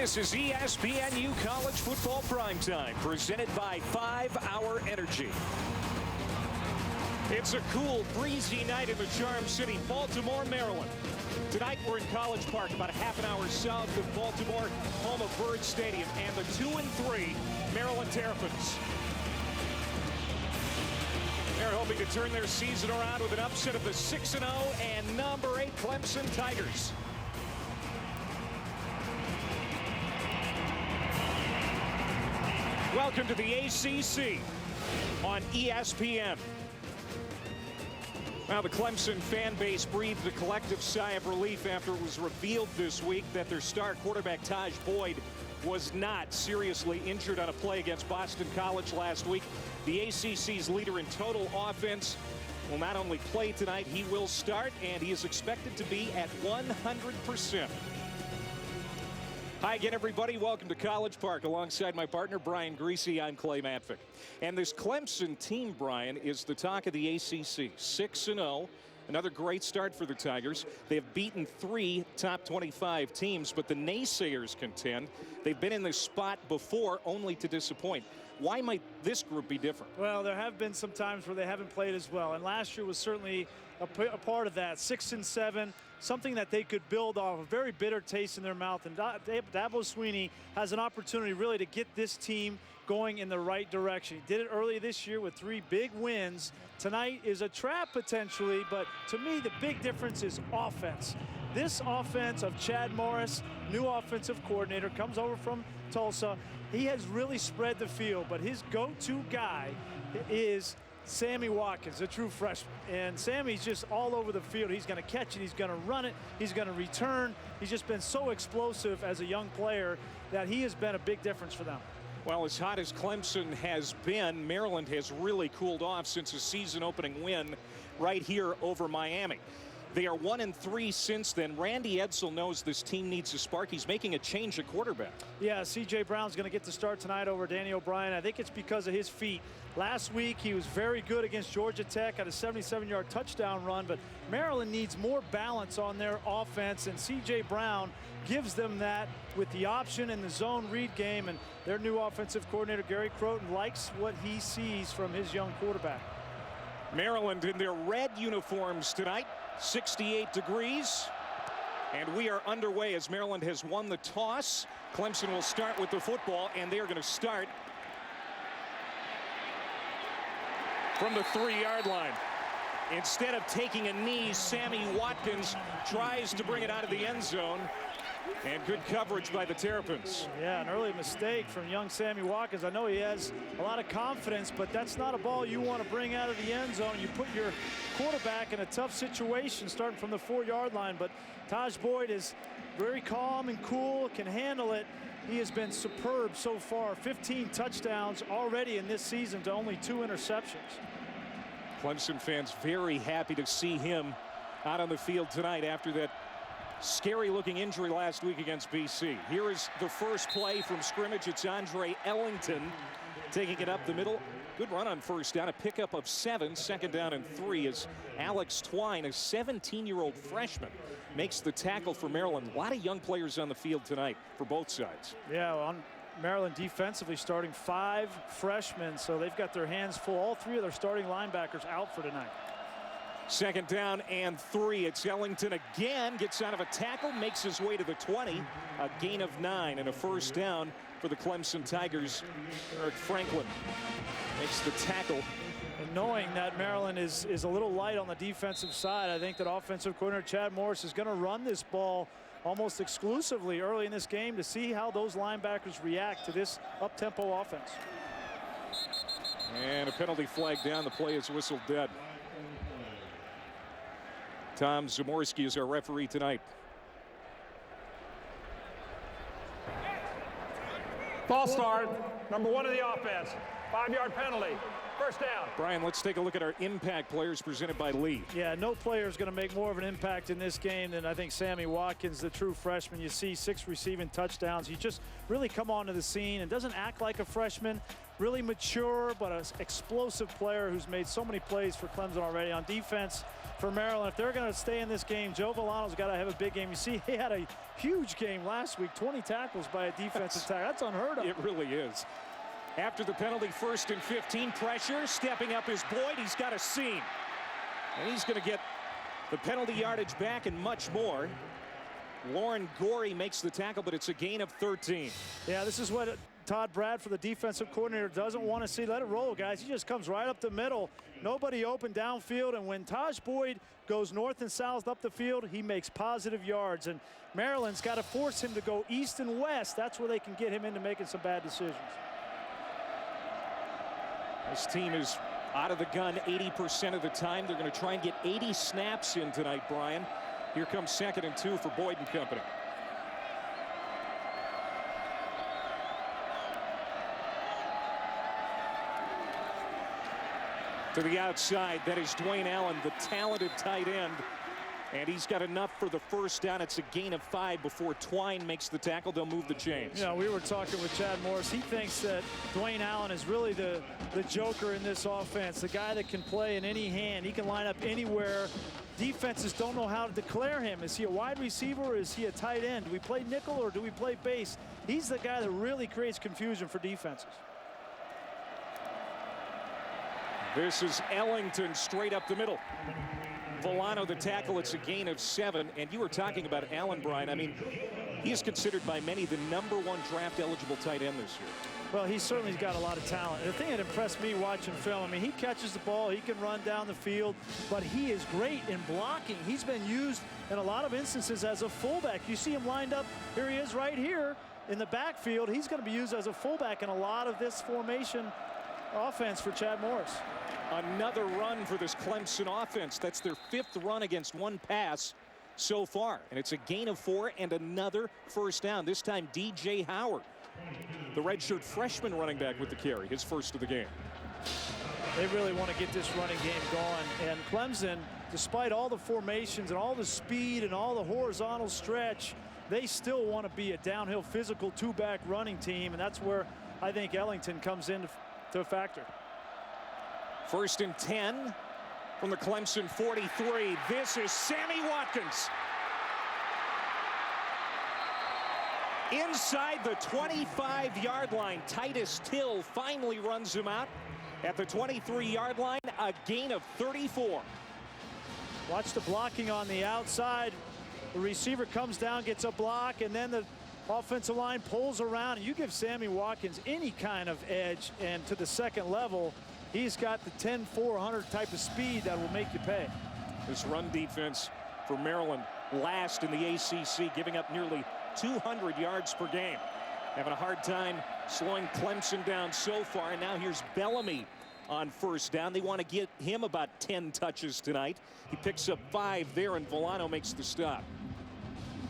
This is ESPNU College Football Primetime, presented by 5-Hour Energy. It's a cool, breezy night in the Charm City, Baltimore, Maryland. Tonight we're in College Park, about a half an hour south of Baltimore, home of Bird Stadium, and the 2-3 Maryland Terrapins. They're hoping to turn their season around with an upset of the 6-0 and number 8 Clemson Tigers. Welcome to the ACC on ESPN. Now, the Clemson fan base breathed a collective sigh of relief after it was revealed this week that their star quarterback Taj Boyd was not seriously injured on a play against Boston College last week. The ACC's leader in total offense will not only play tonight, he will start, and he is expected to be at 100%. Hi again, everybody. Welcome to College Park. Alongside my partner, Brian Greasy, I'm Clay Matvick. And this Clemson team, Brian, is the talk of the ACC. 6-0. Another great start for the Tigers. They have beaten 3 top 25 teams, but the naysayers contend they've been in this spot before only to disappoint. Why might this group be different? Well, there have been some times where they haven't played as well, and last year was certainly a part of that. 6-7, something that they could build off, a very bitter taste in their mouth, and Dabo Swinney has an opportunity really to get this team going in the right direction. He did it early this year with 3 big wins. Tonight is a trap potentially, but to me the big difference is offense. This offense of Chad Morris, new offensive coordinator, comes over from Tulsa. He has really spread the field, but his go-to guy is Sammy Watkins, a true freshman. And Sammy's just all over the field. He's going to catch it, he's going to run it, he's going to return. He's just been so explosive as a young player that he has been a big difference for them. Well, as hot as Clemson has been, Maryland has really cooled off since a season-opening win right here over Miami. They are 1-3 since then. Randy Edsall knows this team needs a spark. He's making a change at quarterback. Yeah, C.J. Brown's going to get the start tonight over Danny O'Brien. I think it's because of his feet. Last week, he was very good against Georgia Tech at a 77-yard touchdown run, but Maryland needs more balance on their offense, and C.J. Brown gives them that with the option and the zone read game, and their new offensive coordinator, Gary Croton, likes what he sees from his young quarterback. Maryland in their red uniforms tonight, 68 degrees, and we are underway as Maryland has won the toss. Clemson will start with the football, and they are going to start from the 3-yard line. Instead of taking a knee, Sammy Watkins tries to bring it out of the end zone. And good coverage by the Terrapins. Yeah, an early mistake from young Sammy Watkins. I know he has a lot of confidence, but that's not a ball you want to bring out of the end zone. You put your quarterback in a tough situation starting from the 4-yard line, but Taj Boyd is very calm and cool, can handle it. He has been superb so far. 15 touchdowns already in this season to only 2 interceptions. Clemson fans very happy to see him out on the field tonight after that scary-looking injury last week against BC. Here is the first play from scrimmage. It's Andre Ellington taking it up the middle. Good run on first down. A pickup of 7. Second down and 3 as Alex Twine, a 17-year-old freshman, makes the tackle for Maryland. A lot of young players on the field tonight for both sides. Yeah, on Maryland defensively starting 5 freshmen, so they've got their hands full. All 3 of their starting linebackers out for tonight. Second down and 3. It's Ellington again, gets out of a tackle, makes his way to the 20. A gain of 9 and a first down for the Clemson Tigers. Eric Franklin makes the tackle. And knowing that Maryland is a little light on the defensive side, I think that offensive coordinator Chad Morris is going to run this ball almost exclusively early in this game to see how those linebackers react to this up-tempo offense. And a penalty flag down. The play is whistled dead. Tom Zamorski is our referee tonight. False start, number 1 of the offense. 5-yard penalty. First down. Brian, let's take a look at our impact players presented by Lee. Yeah, no player is going to make more of an impact in this game than I think Sammy Watkins, the true freshman. You see 6 receiving touchdowns. He just really come onto the scene and doesn't act like a freshman. Really mature, but an explosive player who's made so many plays for Clemson already. On defense for Maryland, if they're going to stay in this game, Joe Villano's got to have a big game. You see, he had a huge game last week, 20 tackles by a defensive tackle. That's unheard of. It really is. After the penalty, 1st and 15, pressure, stepping up is Boyd. He's got a seam. And he's going to get the penalty yardage back and much more. Lauren Gorey makes the tackle, but it's a gain of 13. Yeah, this is what Todd Bradford, the defensive coordinator, doesn't want to see. Let it roll, guys. He just comes right up the middle. Nobody open downfield. And when Taj Boyd goes north and south up the field, he makes positive yards. And Maryland's got to force him to go east and west. That's where they can get him into making some bad decisions. This team is out of the gun 80% of the time. They're going to try and get 80 snaps in tonight, Brian. Here comes 2nd and 2 for Boyd and company. To the outside, that is Dwayne Allen, the talented tight end. And he's got enough for the first down. It's a gain of 5 before Twine makes the tackle. They'll move the chains. Yeah, we were talking with Chad Morris. He thinks that Dwayne Allen is really the joker in this offense, the guy that can play in any hand. He can line up anywhere. Defenses don't know how to declare him. Is he a wide receiver or is he a tight end? Do we play nickel or do we play base? He's the guy that really creates confusion for defenses. This is Ellington straight up the middle. Villano the tackle. It's a gain of 7. And you were talking about Allen, Brian. I mean, he is considered by many the #1 draft eligible tight end this year. Well, he's certainly got a lot of talent. The thing that impressed me watching film, I mean, he catches the ball, he can run down the field, but he is great in blocking. He's been used in a lot of instances as a fullback. You see him lined up, here he is right here in the backfield. He's going to be used as a fullback in a lot of this formation offense for Chad Morris. Another run for this Clemson offense. That's their 5th run against 1 pass so far. And it's a gain of 4 and another first down. This time DJ Howard, the redshirt freshman running back with the carry, his first of the game. They really want to get this running game going. And Clemson, despite all the formations and all the speed and all the horizontal stretch, they still want to be a downhill physical 2-back running team. And that's where I think Ellington comes into factor. 1st and 10 from the Clemson 43. This is Sammy Watkins. Inside the 25-yard line, Titus Till finally runs him out at the 23-yard line, a gain of 34. Watch the blocking on the outside. The receiver comes down, gets a block, and then the offensive line pulls around. And you give Sammy Watkins any kind of edge, and to the second level, he's got the 10-400 type of speed that will make you pay. This run defense for Maryland last in the ACC, giving up nearly 200 yards per game. Having a hard time slowing Clemson down so far. And now here's Bellamy on first down. They want to get him about 10 touches tonight. He picks up 5 there, and Villano makes the stop.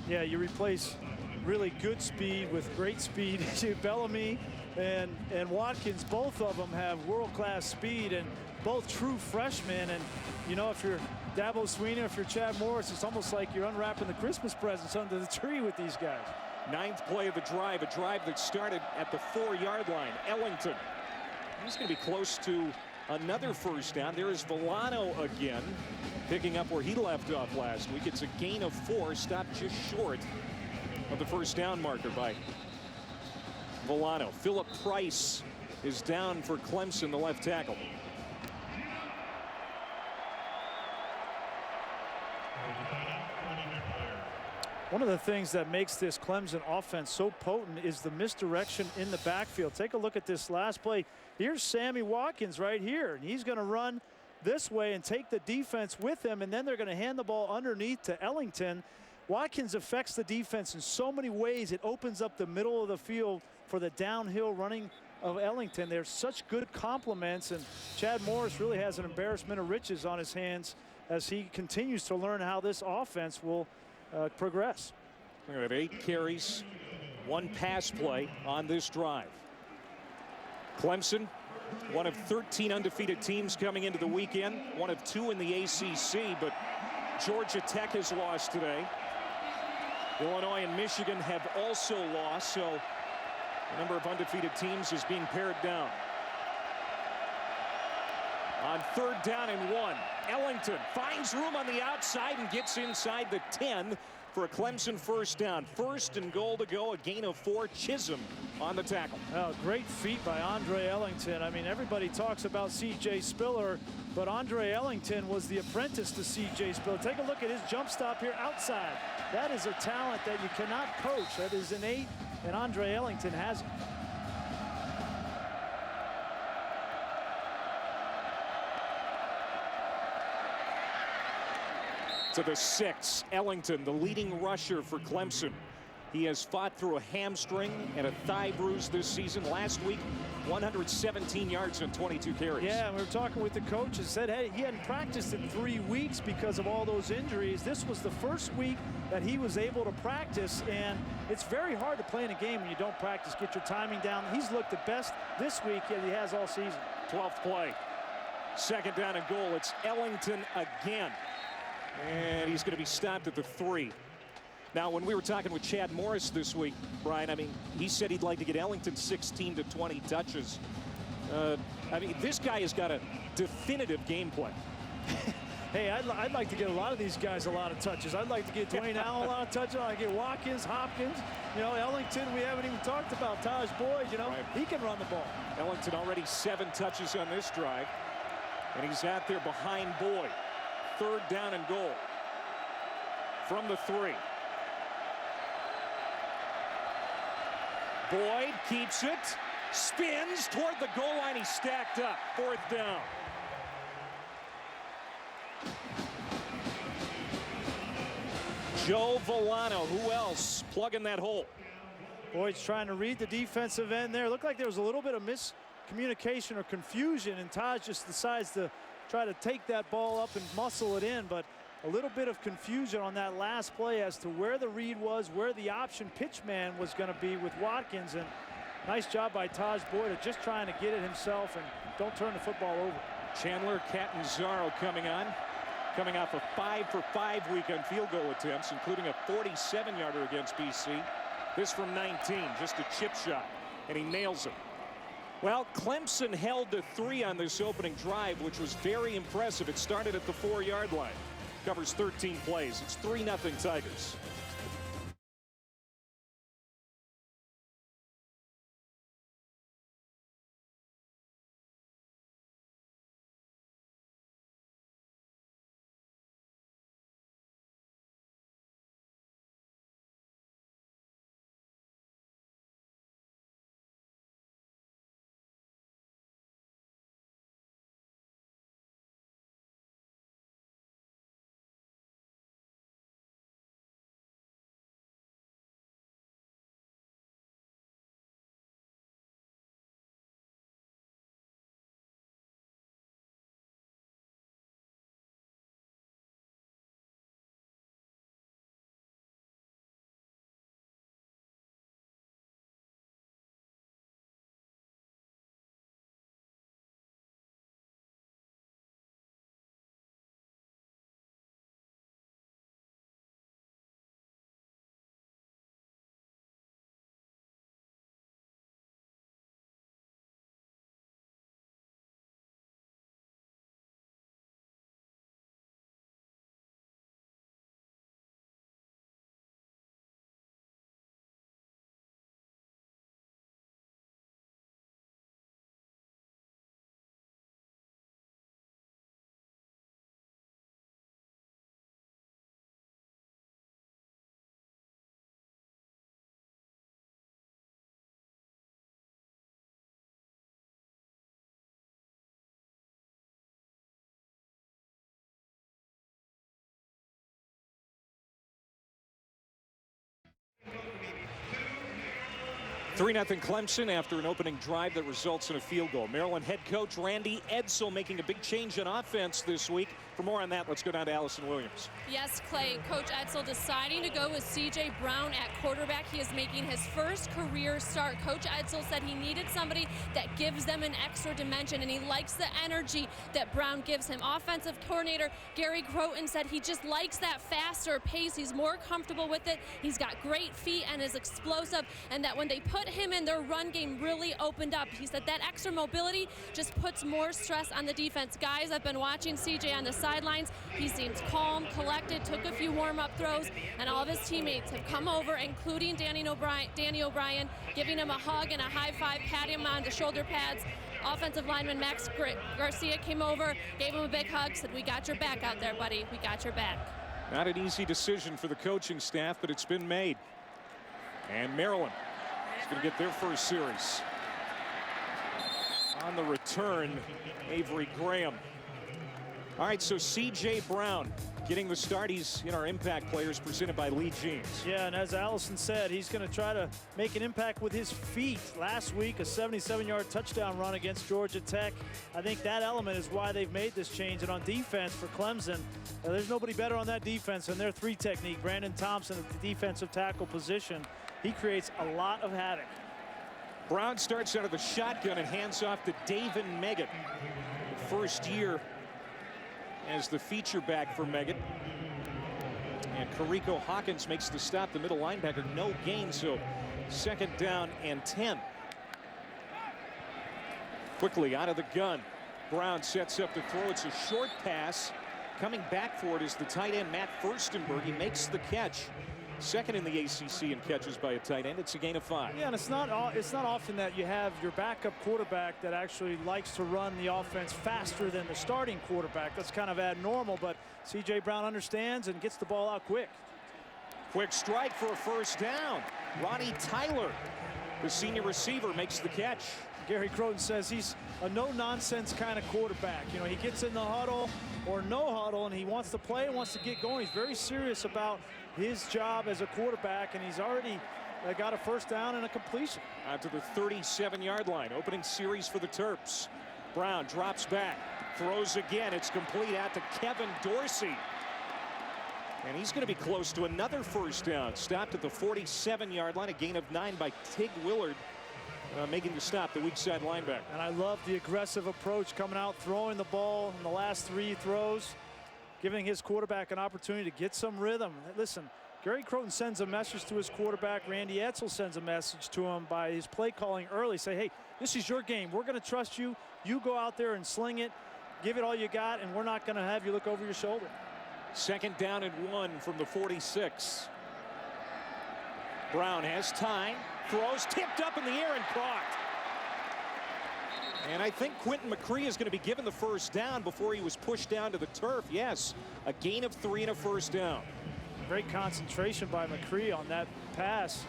Yeah, you replace really good speed with great speed. Bellamy and Watkins, both of them have world-class speed and both true freshmen. And, you know, if you're Dabo Swinney, if you're Chad Morris, it's almost like you're unwrapping the Christmas presents under the tree with these guys. 9th play of the drive, a drive that started at the 4-yard line. Ellington, he's going to be close to another first down. There is Villano again, picking up where he left off last week. It's a gain of 4, stopped just short of the first down marker by Villano. Philip Price is down for Clemson, the left tackle. One of the things that makes this Clemson offense so potent is the misdirection in the backfield. Take a look at this last play. Here's Sammy Watkins right here, and he's going to run this way and take the defense with him, and then they're going to hand the ball underneath to Ellington. Watkins affects the defense in so many ways. It opens up the middle of the field for the downhill running of Ellington. They're such good complements, and Chad Morris really has an embarrassment of riches on his hands as he continues to learn how this offense will progress. We're going to have 8 carries, 1 pass play on this drive. Clemson One of 13 undefeated teams coming into the weekend. One of 2 in the ACC, but Georgia Tech has lost today. Illinois and Michigan have also lost, so the number of undefeated teams is being pared down. On 3rd down and 1, Ellington finds room on the outside and gets inside the 10 for a Clemson first down. 1st and goal to go, a gain of 4. Chisholm on the tackle. Oh, great feat by Andre Ellington. I mean, everybody talks about C.J. Spiller, but Andre Ellington was the apprentice to C.J. Spiller. Take a look at his jump stop here outside. That is a talent that you cannot coach. That is innate, and Andre Ellington has it. To the 6, Ellington, the leading rusher for Clemson. He has fought through a hamstring and a thigh bruise this season. Last week, 117 yards and 22 carries. Yeah, and we were talking with the coach and said, hey, he hadn't practiced in 3 weeks because of all those injuries. This was the first week that he was able to practice, and it's very hard to play in a game when you don't practice, get your timing down. He's looked the best this week that he has all season. 12th play. 2nd down and goal. It's Ellington again. And he's going to be stopped at the 3. Now, when we were talking with Chad Morris this week, Brian, I mean, he said he'd like to get Ellington 16 to 20 touches. I mean, this guy has got a definitive game plan. Hey, I'd like to get a lot of these guys a lot of touches. I'd like to get Dwayne Allen a lot of touches. I'd get Watkins, Hopkins. You know, Ellington, we haven't even talked about Taj Boyd. You know, He can run the ball. Ellington already 7 touches on this drive. And he's out there behind Boyd. 3rd down and goal. From the 3. Boyd keeps it, spins toward the goal line. He's stacked up. 4th down. Joe Villano, who else plugging that hole? Boyd's trying to read the defensive end there. Looked like there was a little bit of miscommunication or confusion, and Taj just decides to try to take that ball up and muscle it in, but a little bit of confusion on that last play as to where the read was, where the option pitch man was going to be with Watkins. And nice job by Taj Boyd of just trying to get it himself and don't turn the football over. Chandler Catanzaro coming on, coming off a 5-for-5 week on field goal attempts, including a 47-yarder against BC. This from 19, just a chip shot, and he nails it. Well, Clemson held to 3 on this opening drive, which was very impressive. It started at the 4-yard line. Covers 13 plays. It's 3-0 Tigers. Three 3-0 Clemson after an opening drive that results in a field goal. Maryland head coach Randy Edsall making a big change on offense this week. For more on that, let's go down to Allison Williams. Yes, Clay, Coach Edsel deciding to go with C.J. Brown at quarterback. He is making his first career start. Coach Edsel said he needed somebody that gives them an extra dimension, and he likes the energy that Brown gives him. Offensive coordinator Gary Croton said he just likes that faster pace. He's more comfortable with it. He's got great feet and is explosive, and that when they put him in, their run game really opened up. He said that extra mobility just puts more stress on the defense. Guys, I've been watching C.J. on the sidelines. He seems calm, collected, took a few warm-up throws, and all of his teammates have come over, including Danny O'Brien, giving him a hug and a high five, patting him on the shoulder pads. Offensive lineman Max Garcia came over, gave him a big hug, said, "We got your back out there, buddy. We got your back." Not an easy decision for the coaching staff, but it's been made. And Maryland is going to get their first series. On the return, Avery Graham. All right, so C.J. Brown getting the start. He's in our impact players presented by Lee Jeans. Yeah, and as Allison said, he's going to try to make an impact with his feet. Last week, a 77-yard touchdown run against Georgia Tech. I think that element is why they've made this change. And on defense for Clemson, there's nobody better on that defense than their three technique. Brandon Thompson at the defensive tackle position. He creates a lot of havoc. Brown starts out of the shotgun and hands off to David Meggett. First year as the feature back for Meggett. And Kariko Hawkins makes the stop, the middle linebacker. No gain, so second down and 10. Quickly out of the gun. Brown sets up to throw. It's a short pass. Coming back for it is the tight end, Matt Furstenberg. He makes the catch. Second in the ACC in catches by a tight end. It's a gain of 5. Yeah, and it's not often that you have your backup quarterback that actually likes to run the offense faster than the starting quarterback. That's kind of abnormal, but C.J. Brown understands and gets the ball out quick. Quick strike for a first down. Ronnie Tyler, the senior receiver, makes the catch. Gary Croton says he's a no-nonsense kind of quarterback. You know, he gets in the huddle or no huddle, and he wants to play, wants to get going. He's very serious about his job as a quarterback, and he's already got a first down and a completion. Out to the 37-yard line. Opening series for the Terps. Brown drops back, throws again. It's complete out to Kevin Dorsey. And he's going to be close to another first down. Stopped at the 47-yard line. A gain of 9 by Tig Willard. Making the stop, the weak side linebacker. And I love the aggressive approach coming out, throwing the ball in the last 3 throws, giving his quarterback an opportunity to get some rhythm. Listen, Gary Croton sends a message to his quarterback. Randy Edsel sends a message to him by his play calling early. Say, hey, this is your game. We're going to trust you. You go out there and sling it. Give it all you got, and we're not going to have you look over your shoulder. Second down and 1 from the 46. Brown has time. Throws, tipped up in the air and caught. And I think Quentin McCree is going to be given the first down before he was pushed down to the turf. Yes, a gain of 3 and a first down. Great concentration by McCree on that pass.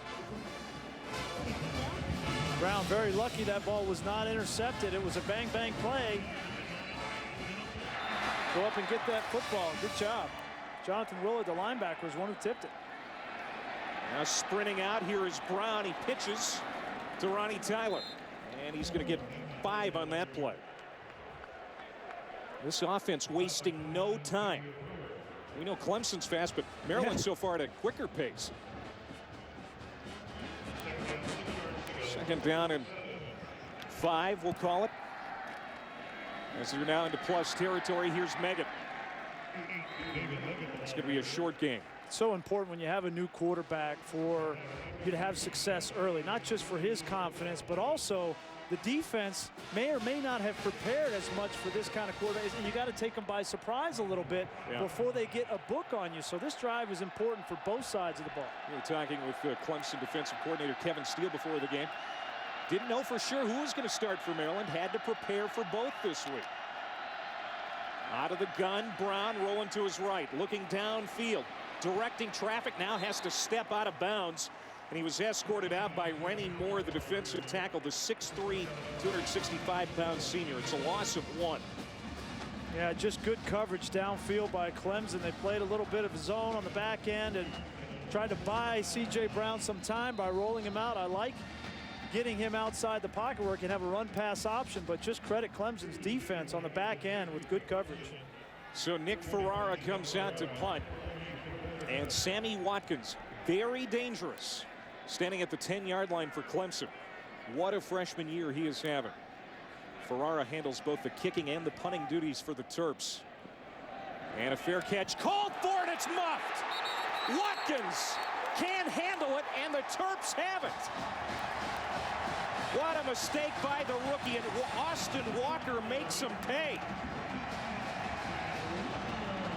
Brown very lucky that ball was not intercepted. It was a bang-bang play. Go up and get that football. Good job. Jonathan Willard, the linebacker, was one who tipped it. Now sprinting out, here is Brown. He pitches to Ronnie Tyler. And he's going to get 5 on that play. This offense wasting no time. We know Clemson's fast, but Maryland so far at a quicker pace. Second down and 5, we'll call it. As they're now into plus territory, here's Meggett. It's going to be a short game. So important when you have a new quarterback for you to have success early, not just for his confidence, but also the defense may or may not have prepared as much for this kind of quarterback, and you got to take them by surprise a little bit before they get a book on you. So this drive is important for both sides of the ball. We were talking with Clemson defensive coordinator Kevin Steele before the game. Didn't know for sure who was going to start for Maryland. Had to prepare for both this week. Out of the gun, Brown rolling to his right, looking downfield. Directing traffic, now has to step out of bounds, and he was escorted out by Rennie Moore, the defensive tackle, the 6'3", 265-pound senior. It's a loss of 1. Yeah, just good coverage downfield by Clemson. They played a little bit of zone on the back end and tried to buy C.J. Brown some time by rolling him out. I like getting him outside the pocket where he can have a run-pass option, but just credit Clemson's defense on the back end with good coverage. So Nick Ferrara comes out to punt. And Sammy Watkins, very dangerous, standing at the 10-yard line for Clemson. What a freshman year he is having. Ferrara handles both the kicking and the punting duties for the Terps. And a fair catch called for it. It's muffed. Watkins can't handle it, and the Terps have it. What a mistake by the rookie, and Austin Walker makes him pay.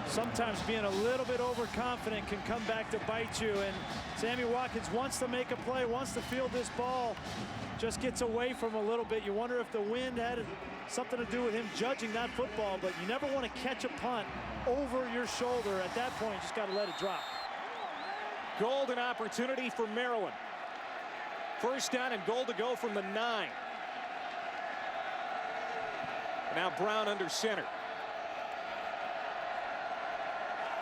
Sometimes being a little bit overconfident can come back to bite you, and Sammy Watkins wants to make a play, wants to field this ball, just gets away from a little bit. You wonder if the wind had something to do with him judging that football, but you never want to catch a punt over your shoulder. At that point, you just got to let it drop. Golden opportunity for Maryland. First down and goal to go from the 9. Now Brown under center.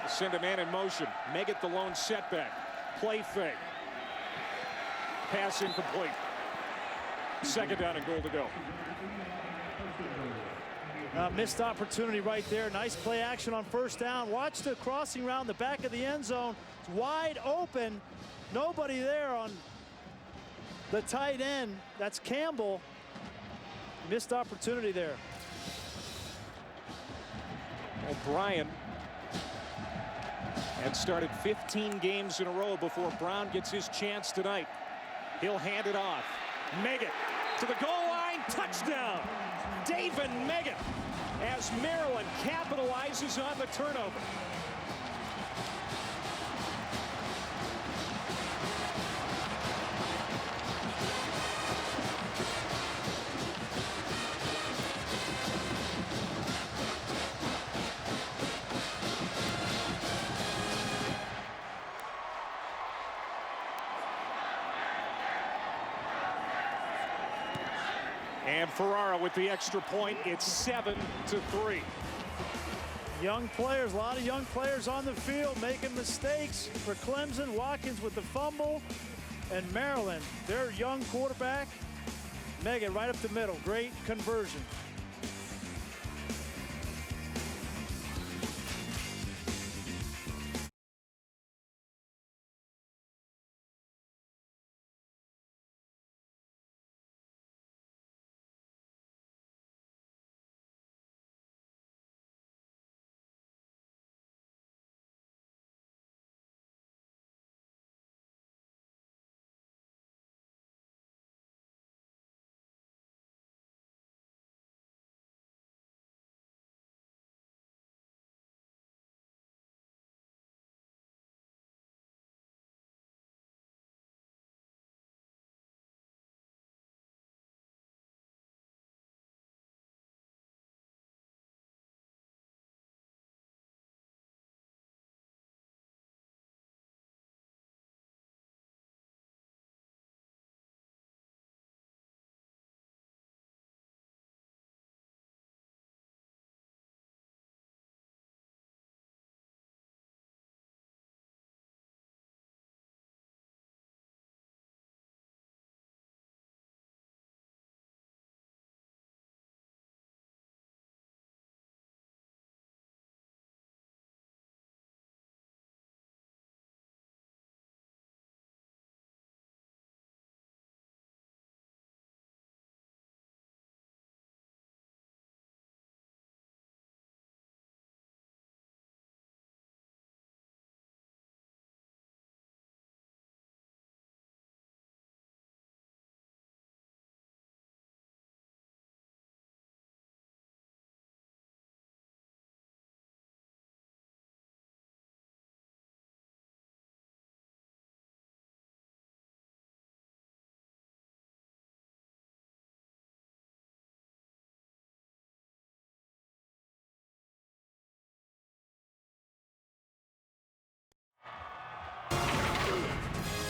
Send a man in motion. Meggett the lone setback. Play fake. Pass incomplete. Second down and goal to go. Missed opportunity right there. Nice play action on first down. Watch the crossing round the back of the end zone. It's wide open. Nobody there on the tight end. That's Campbell. Missed opportunity there. O'Brien had started 15 games in a row before Brown gets his chance tonight. He'll hand it off. Meggett to the goal line. Touchdown. David Meggett as Maryland capitalizes on the turnover. And Ferrara with the extra point. It's 7-3. Young players, a lot of young players on the field making mistakes for Clemson. Watkins with the fumble, and Maryland, their young quarterback, Meggett right up the middle. Great conversion.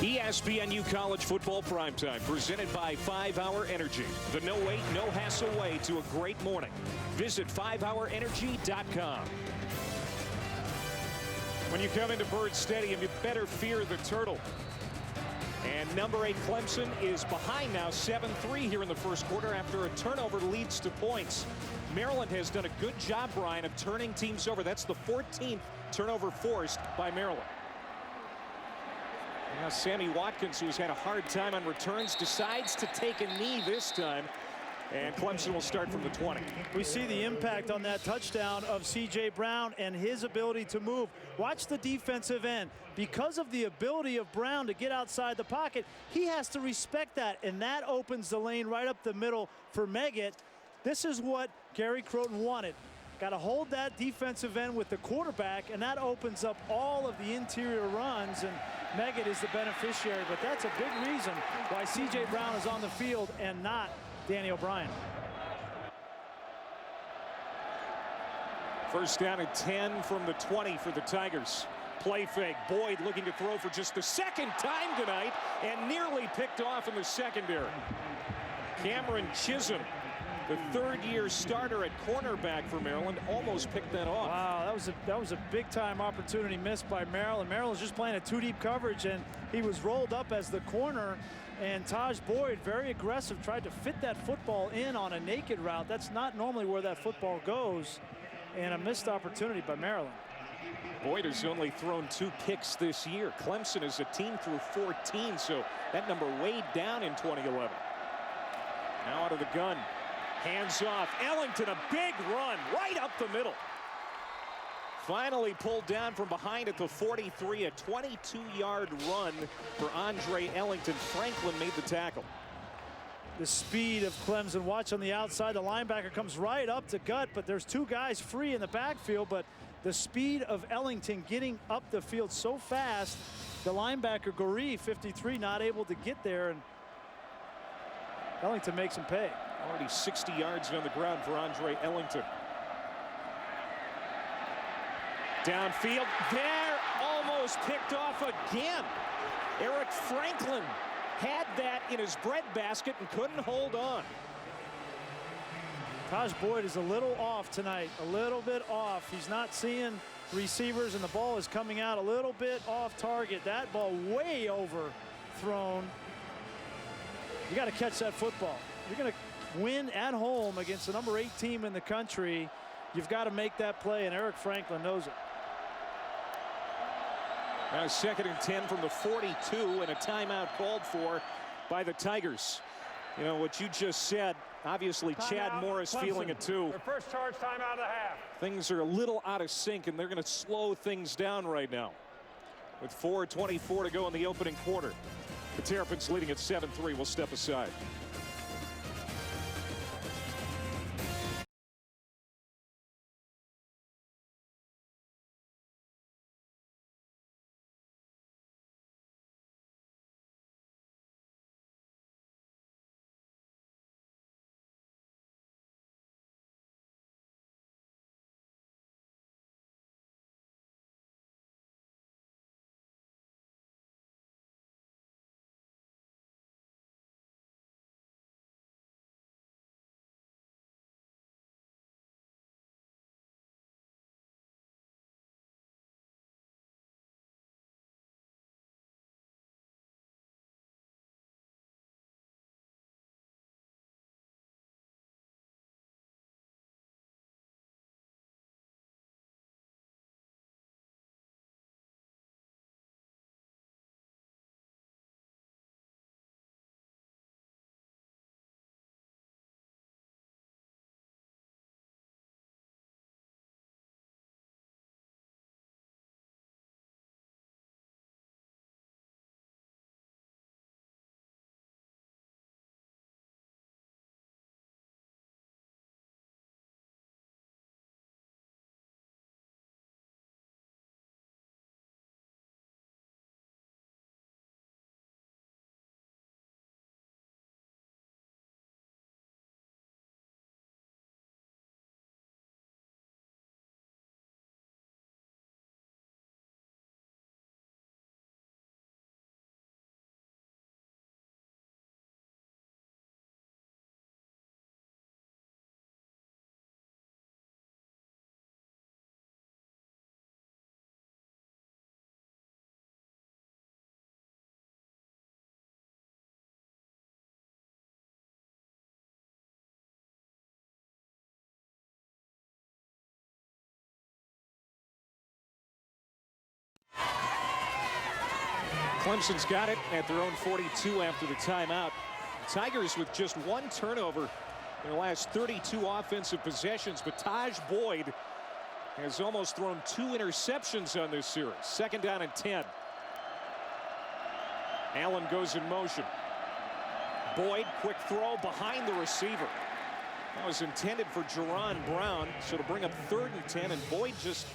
ESPNU College Football Primetime, presented by 5-Hour Energy. The no-wait, no-hassle way to a great morning. Visit 5hourenergy.com. When you come into Byrd Stadium, you better fear the turtle. And number 8 Clemson is behind now 7-3 here in the first quarter after a turnover leads to points. Maryland has done a good job, Brian, of turning teams over. That's the 14th turnover forced by Maryland. Now Sammy Watkins, who's had a hard time on returns, decides to take a knee this time. And Clemson will start from the 20. We see the impact on that touchdown of C.J. Brown and his ability to move. Watch the defensive end. Because of the ability of Brown to get outside the pocket, he has to respect that, and that opens the lane right up the middle for Meggett. This is what Gary Croton wanted. Got to hold that defensive end with the quarterback, and that opens up all of the interior runs, and Meggett is the beneficiary. But that's a big reason why C.J. Brown is on the field and not Danny O'Brien. First down and 10 from the 20 for the Tigers. Play fake. Boyd looking to throw for just the second time tonight and nearly picked off in the secondary. Cameron Chisholm, the third-year starter at cornerback for Maryland, almost picked that off. Wow, that was a big-time opportunity missed by Maryland. Maryland's just playing a two-deep coverage, and he was rolled up as the corner. And Taj Boyd, very aggressive, tried to fit that football in on a naked route. That's not normally where that football goes. And a missed opportunity by Maryland. Boyd has only thrown 2 picks this year. Clemson is a team through 14, so that number way down in 2011. Now out of the gun. Hands off. Ellington, a big run right up the middle. Finally pulled down from behind at the 43, a 22-yard run for Andre Ellington. Franklin made the tackle. The speed of Clemson. Watch on the outside. The linebacker comes right up to gut, but there's 2 guys free in the backfield. But the speed of Ellington getting up the field so fast, the linebacker, Goree, 53, not able to get there. And Ellington makes him pay. Already 60 yards on the ground for Andre Ellington. Downfield, there, almost picked off again. Eric Franklin had that in his breadbasket and couldn't hold on. Taj Boyd is a little off tonight, a little bit off. He's not seeing receivers, and the ball is coming out a little bit off target. That ball way overthrown. You got to catch that football. You're going to win at home against the number 8 team in the country. You've got to make that play, and Eric Franklin knows it. Now 2nd and 10 from the 42, and a timeout called for by the Tigers. You know what you just said, obviously Chad Morris Clemson. feeling it too. Their first charge timeout of the half. Things are a little out of sync, and they're going to slow things down right now. With 4:24 to go in the opening quarter. The Terrapins leading at 7-3. We'll step aside. Clemson's got it at their own 42 after the timeout. Tigers with just one turnover in their last 32 offensive possessions, but Taj Boyd has almost thrown 2 interceptions on this series. 2nd down and 10. Allen goes in motion. Boyd, quick throw behind the receiver. That was intended for Jerron Brown, so to bring up 3rd and 10, and Boyd just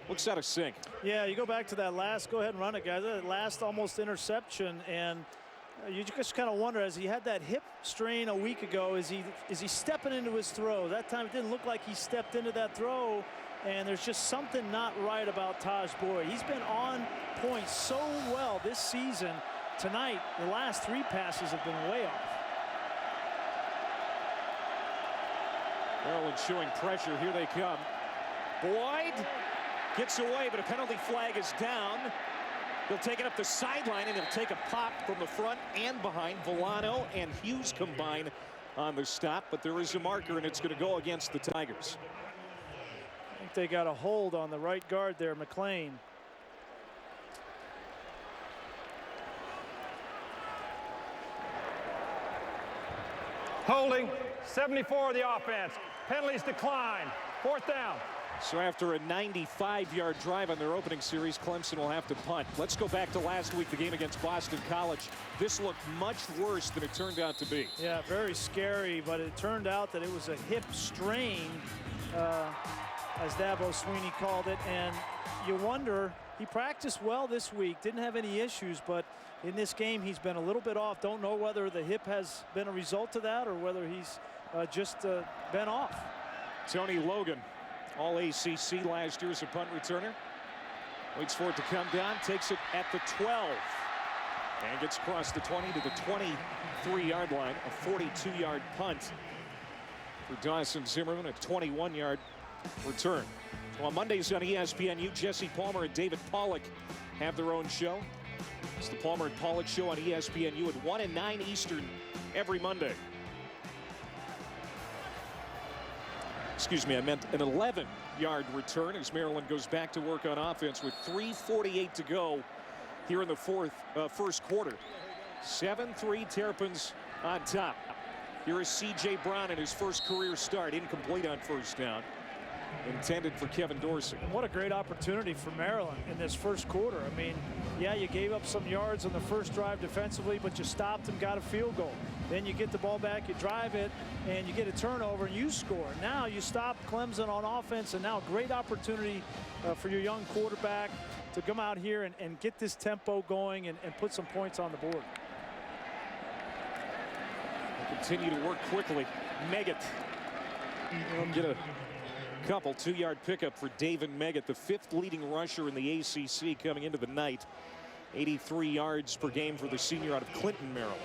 looks out of sync. Yeah, you go back to that last, go ahead and run it, guys. That last almost interception, and you just kind of wonder, as he had that hip strain a week ago, is he stepping into his throw? That time it didn't look like he stepped into that throw, and there's just something not right about Taj Boyd. He's been on point so well this season. Tonight, the last 3 passes have been way off. Maryland showing pressure. Here they come. Boyd gets away, but a penalty flag is down. He'll take it up the sideline, and he'll take a pop from the front and behind. Villano and Hughes combine on the stop, but there is a marker, and it's going to go against the Tigers. I think they got a hold on the right guard there, McLean. Holding, 74 of the offense. Penalties decline. 4th down. So after a 95-yard drive on their opening series, Clemson will have to punt. Let's go back to last week, the game against Boston College. This looked much worse than it turned out to be. Yeah, very scary, but it turned out that it was a hip strain, as Dabo Swinney called it. And you wonder, he practiced well this week, didn't have any issues, but in this game he's been a little bit off. Don't know whether the hip has been a result of that or whether he's just been off. Tony Logan, all ACC last year as a punt returner. Waits for it to come down, takes it at the 12, and gets across the 20 to the 23-yard line. A 42-yard punt for Dawson Zimmerman, a 21-yard return. Well, Mondays on ESPNU, Jesse Palmer and David Pollack have their own show. It's the Palmer and Pollack Show on ESPNU at 1 and 9 Eastern every Monday. Excuse me, I meant an 11-yard return as Maryland goes back to work on offense with 3:48 to go here in the first quarter. 7-3 Terrapins on top. Here is C.J. Brown in his first career start, incomplete on 1st down. Intended for Kevin Dorsey. And what a great opportunity for Maryland in this first quarter. I mean, yeah, you gave up some yards on the first drive defensively, but you stopped and got a field goal. Then you get the ball back, you drive it, and you get a turnover, and you score. Now you stop Clemson on offense, and now a great opportunity for your young quarterback to come out here and get this tempo going and put some points on the board. They continue to work quickly. Meggett will get a couple. 2-yard pickup for David Meggett, the 5th leading rusher in the ACC coming into the night. 83 yards per game for the senior out of Clinton, Maryland.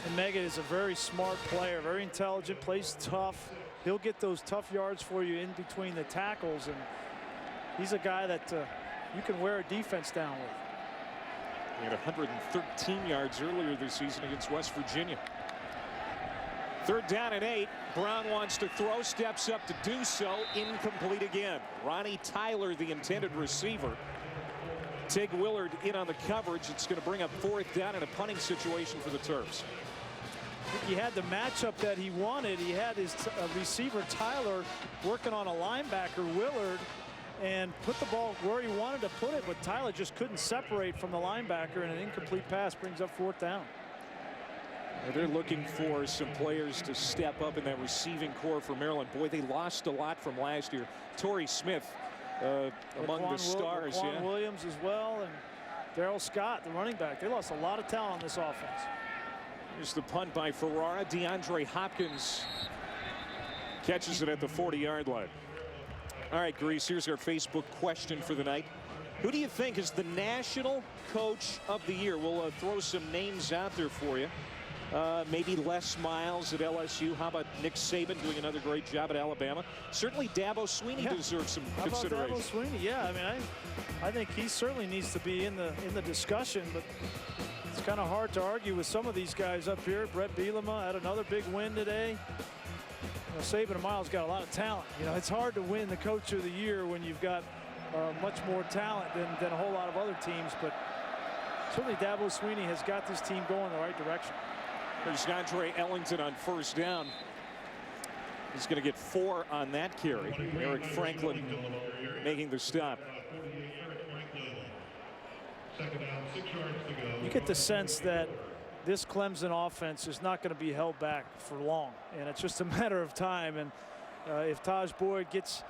And Meggett is a very smart player, very intelligent, plays tough. He'll get those tough yards for you in between the tackles, and he's a guy that you can wear a defense down with. He had 113 yards earlier this season against West Virginia. 3rd down and 8. Brown wants to throw, steps up to do so. Incomplete again. Ronnie Tyler, the intended receiver. Tig Willard in on the coverage. It's going to bring up 4th down in a punting situation for the Terps. He had the matchup that he wanted. He had his receiver Tyler working on a linebacker, Willard, and put the ball where he wanted to put it, but Tyler just couldn't separate from the linebacker, and an incomplete pass brings up 4th down. They're looking for some players to step up in that receiving core for Maryland. Boy, they lost a lot from last year. Torrey Smith among the stars. Laquan Williams as well, and Darrell Scott, the running back. They lost a lot of talent on this offense. Here's the punt by Ferrara. DeAndre Hopkins catches it at the 40-yard line. All right, Grease, here's our Facebook question for the night. Who do you think is the national coach of the year? We'll throw some names out there for you. Maybe Les Miles at LSU. How about Nick Saban doing another great job at Alabama? Certainly Dabo Swinney deserves some consideration. How about Dabo Swinney? Yeah, I mean, I think he certainly needs to be in the discussion, but it's kind of hard to argue with some of these guys up here. Brett Bielema had another big win today. You know, Saban and Miles got a lot of talent. You know, it's hard to win the coach of the year when you've got much more talent than a whole lot of other teams, but Certainly Dabo Swinney has got this team going in the right direction. There's Andre Ellington on first down. He's going to get 4 on that carry. Eric Franklin making the stop. You get the sense that this Clemson offense is not going to be held back for long, and it's just a matter of time. And if Taj Boyd gets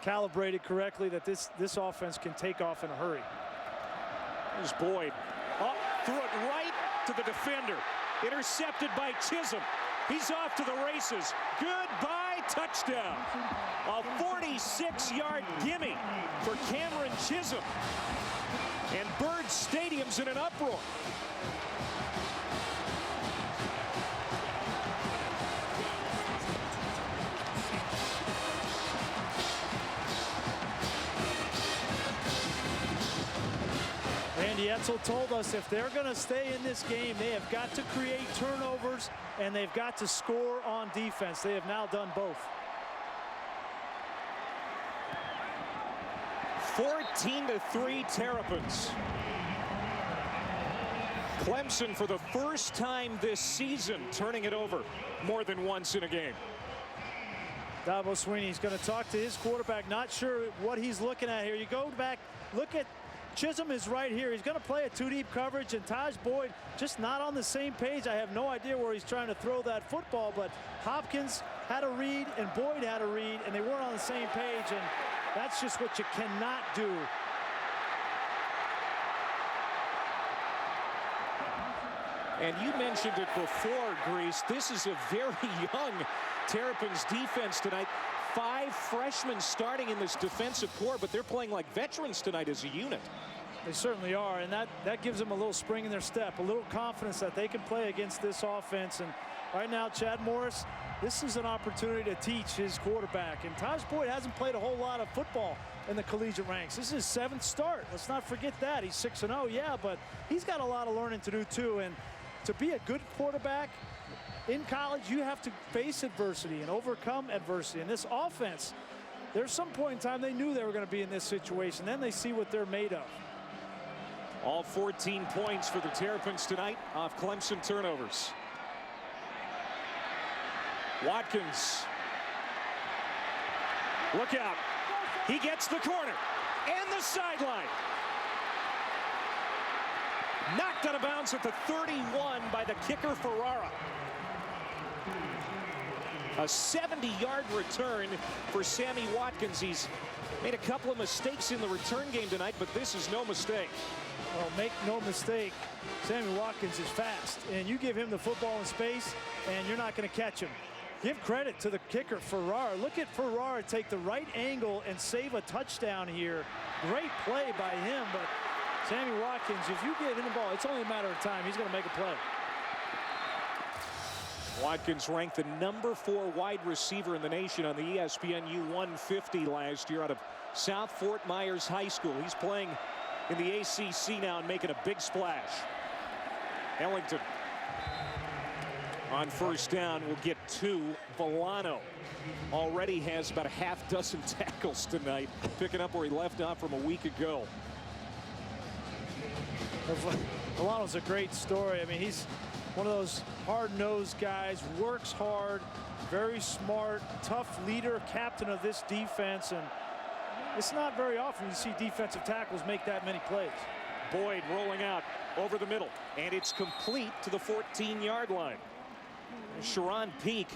calibrated correctly, that this offense can take off in a hurry. There's Boyd. Up, threw it right to the defender. Intercepted by Chisholm. He's off to the races. Goodbye, touchdown. A 46-yard gimme for Cameron Chisholm. And Bird Stadium's in an uproar. Randy Edsall told us if they're going to stay in this game, they have got to create turnovers and they've got to score on defense. They have now done both. 14-3 Terrapins. Clemson for the first time this season turning it over more than once in a game. Dabo Swinney's going to talk to his quarterback. Not sure what he's looking at here. You go back, look at Chisholm is right here. He's going to play a 2-deep coverage, and Taj Boyd just not on the same page. I have no idea where he's trying to throw that football, but Hopkins had a read and Boyd had a read, and they weren't on the same page, and that's just what you cannot do. And you mentioned it before, Grease. This is a very young Terrapins defense tonight. 5 freshmen starting in this defensive core, but they're playing like veterans tonight as a unit. They certainly are, and that gives them a little spring in their step, a little confidence that they can play against this offense. And right now, Chad Morris, this is an opportunity to teach his quarterback. And Taj Boyd hasn't played a whole lot of football in the collegiate ranks. This is his 7th start. Let's not forget that. He's 6-0, yeah, but he's got a lot of learning to do too. And to be a good quarterback in college, you have to face adversity and overcome adversity. And this offense, there's some point in time they knew they were going to be in this situation. Then they see what they're made of. All 14 points for the Terrapins tonight off Clemson turnovers. Watkins. Look out. He gets the corner and the sideline. Knocked out of bounds at the 31 by the kicker Ferrara. A 70-yard return for Sammy Watkins. He's made a couple of mistakes in the return game tonight, but this is no mistake. Well, make no mistake, Sammy Watkins is fast, and you give him the football in space, and you're not going to catch him. Give credit to the kicker, Ferrara. Look at Ferrara take the right angle and save a touchdown here. Great play by him, but Sammy Watkins, if you get him the ball, it's only a matter of time. He's going to make a play. Watkins ranked the number 4 wide receiver in the nation on the ESPN U150 last year out of South Fort Myers High School. He's playing in the ACC now and making a big splash. Ellington on first down will get 2. Villano already has about a half dozen tackles tonight, picking up where he left off from a week ago. Villano's a great story. I mean, he's one of those hard-nosed guys, works hard, very smart, tough leader, captain of this defense, and it's not very often you see defensive tackles make that many plays. Boyd rolling out over the middle, and it's complete to the 14-yard line. Sharon Peak,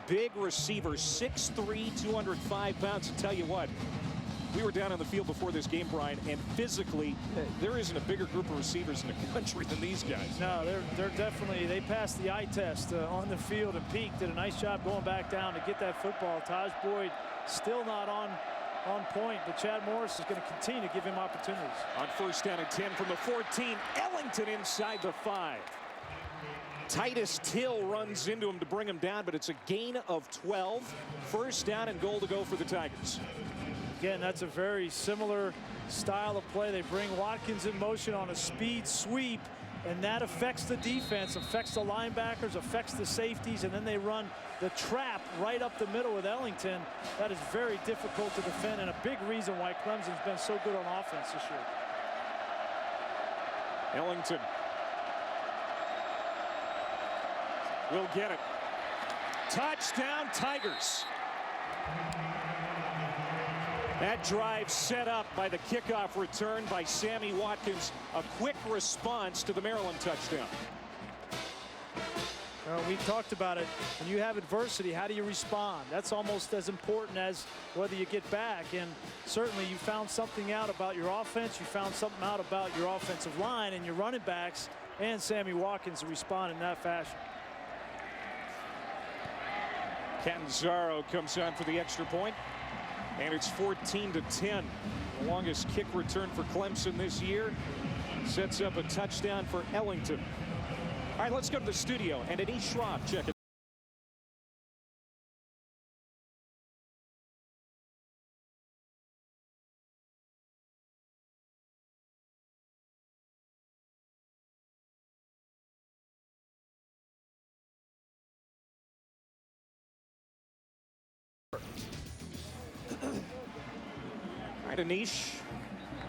big receiver, 6'3", 205 pounds. And tell you what, we were down on the field before this game, Brian, and physically, there isn't a bigger group of receivers in the country than these guys. No, they're definitely, they passed the eye test on the field, and Peak did a nice job going back down to get that football. Taj Boyd still not on point, but Chad Morris is going to continue to give him opportunities. On first down and 10 from the 14, Ellington inside the 5. Titus Till runs into him to bring him down, but it's a gain of 12. First down and goal to go for the Tigers. Again, that's a very similar style of play. They bring Watkins in motion on a speed sweep, and that affects the defense, affects the linebackers, affects the safeties, and then they run the trap right up the middle with Ellington. That is very difficult to defend, and a big reason why Clemson's been so good on offense this year. Ellington will get it. Touchdown, Tigers. That drive set up by the kickoff return by Sammy Watkins. A quick response to the Maryland touchdown. We talked about it. When you have adversity, how do you respond? That's almost as important as whether you get back. And certainly you found something out about your offense. You found something out about your offensive line and your running backs, and Sammy Watkins to respond in that fashion. Catanzaro comes on for the extra point, and it's 14-10. The longest kick return for Clemson this year. Sets up a touchdown for Ellington. All right, let's go to the studio, and Anish Shroff, check it. All right, Anish.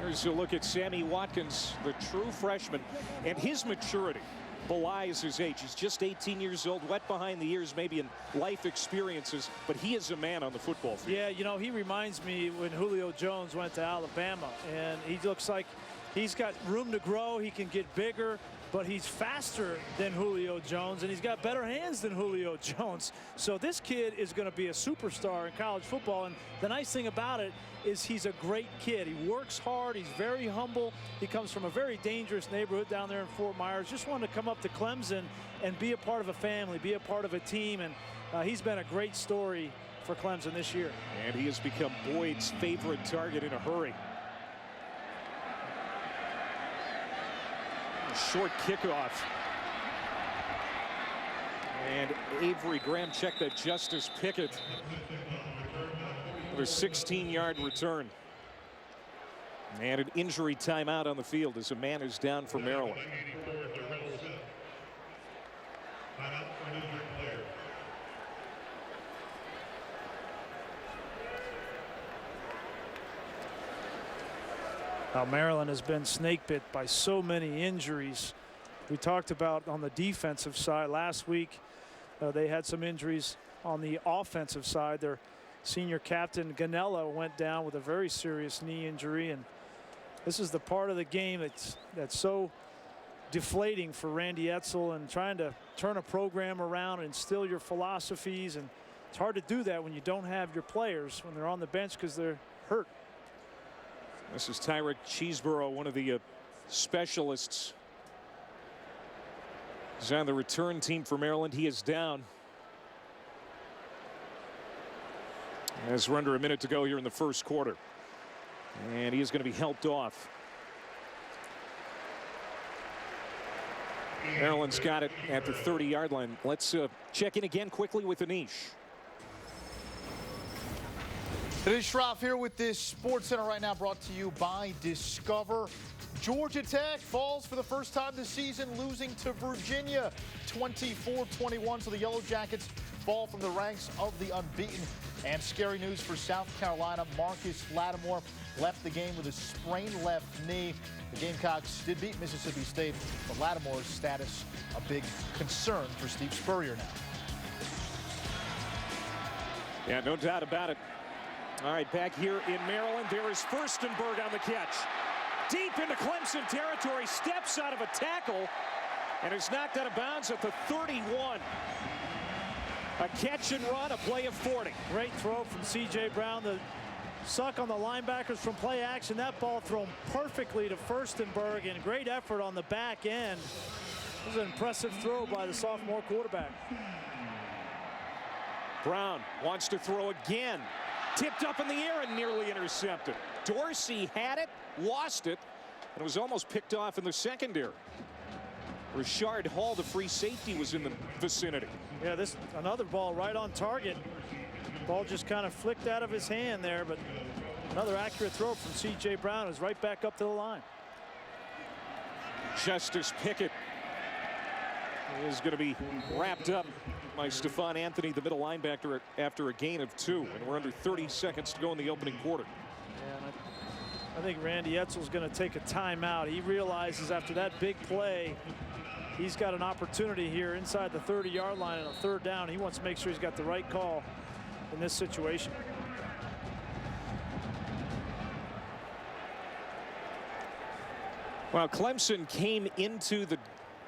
Here's a look at Sammy Watkins, the true freshman, and his maturity belies his age. He's just 18 years old, wet behind the ears, maybe in life experiences, but he is a man on the football field. Yeah, you know, he reminds me when Julio Jones went to Alabama, and he looks like he's got room to grow. He can get bigger, but he's faster than Julio Jones, and he's got better hands than Julio Jones. So this kid is going to be a superstar in college football, and the nice thing about it is he's a great kid. He works hard. He's very humble. He comes from a very dangerous neighborhood down there in Fort Myers. Just wanted to come up to Clemson and be a part of a family, be a part of a team, and he's been a great story for Clemson this year. And he has become Boyd's favorite target in a hurry. A short kickoff. And Avery Graham checked that Justice Pickett. A 16-yard return. And an injury timeout on the field as a man is down for Maryland. Now, Maryland has been snake bit by so many injuries. We talked about on the defensive side last week. They had some injuries on the offensive side. Their senior captain Ganella went down with a very serious knee injury, and this is the part of the game that's so deflating for Randy Edsall, and trying to turn a program around and instill your philosophies, and it's hard to do that when you don't have your players when they're on the bench because they're hurt. This is Tyrick Cheeseborough, one of the specialists. He's on the return team for Maryland. He is down. As we're under a minute to go here in the first quarter. And he is going to be helped off. Maryland's got it at the 30-yard line. Let's check in again quickly with Anish. Anish Shroff here with this Sports Center right now, brought to you by Discover. Georgia Tech falls for the first time this season, losing to Virginia 24-21. So the Yellow Jackets fall from the ranks of the unbeaten. And scary news for South Carolina. Marcus Lattimore left the game with a sprained left knee. The Gamecocks did beat Mississippi State, but Lattimore's status a big concern for Steve Spurrier now. Yeah, no doubt about it. All right, back here in Maryland, there is Furstenberg on the catch. Deep into Clemson territory, steps out of a tackle, and is knocked out of bounds at the 31. A catch and run, a play of 40. Great throw from C.J. Brown. The suck on the linebackers from play action. That ball thrown perfectly to Furstenberg, and great effort on the back end. This is an impressive throw by the sophomore quarterback. Brown wants to throw again. Tipped up in the air and nearly intercepted. Dorsey had it, lost it, and was almost picked off in the secondary. Rashard Hall, the free safety, was in the vicinity. Yeah, this another ball right on target. Ball just kind of flicked out of his hand there, but another accurate throw from C.J. Brown is right back up to the line. Justice Pickett is going to be wrapped up by Stephon Anthony, the middle linebacker, after a gain of 2, and we're under 30 seconds to go in the opening quarter. And I think Randy Edsall's going to take a timeout. He realizes after that big play, he's got an opportunity here inside the 30-yard line on a third down. He wants to make sure he's got the right call in this situation. Well, Clemson came into the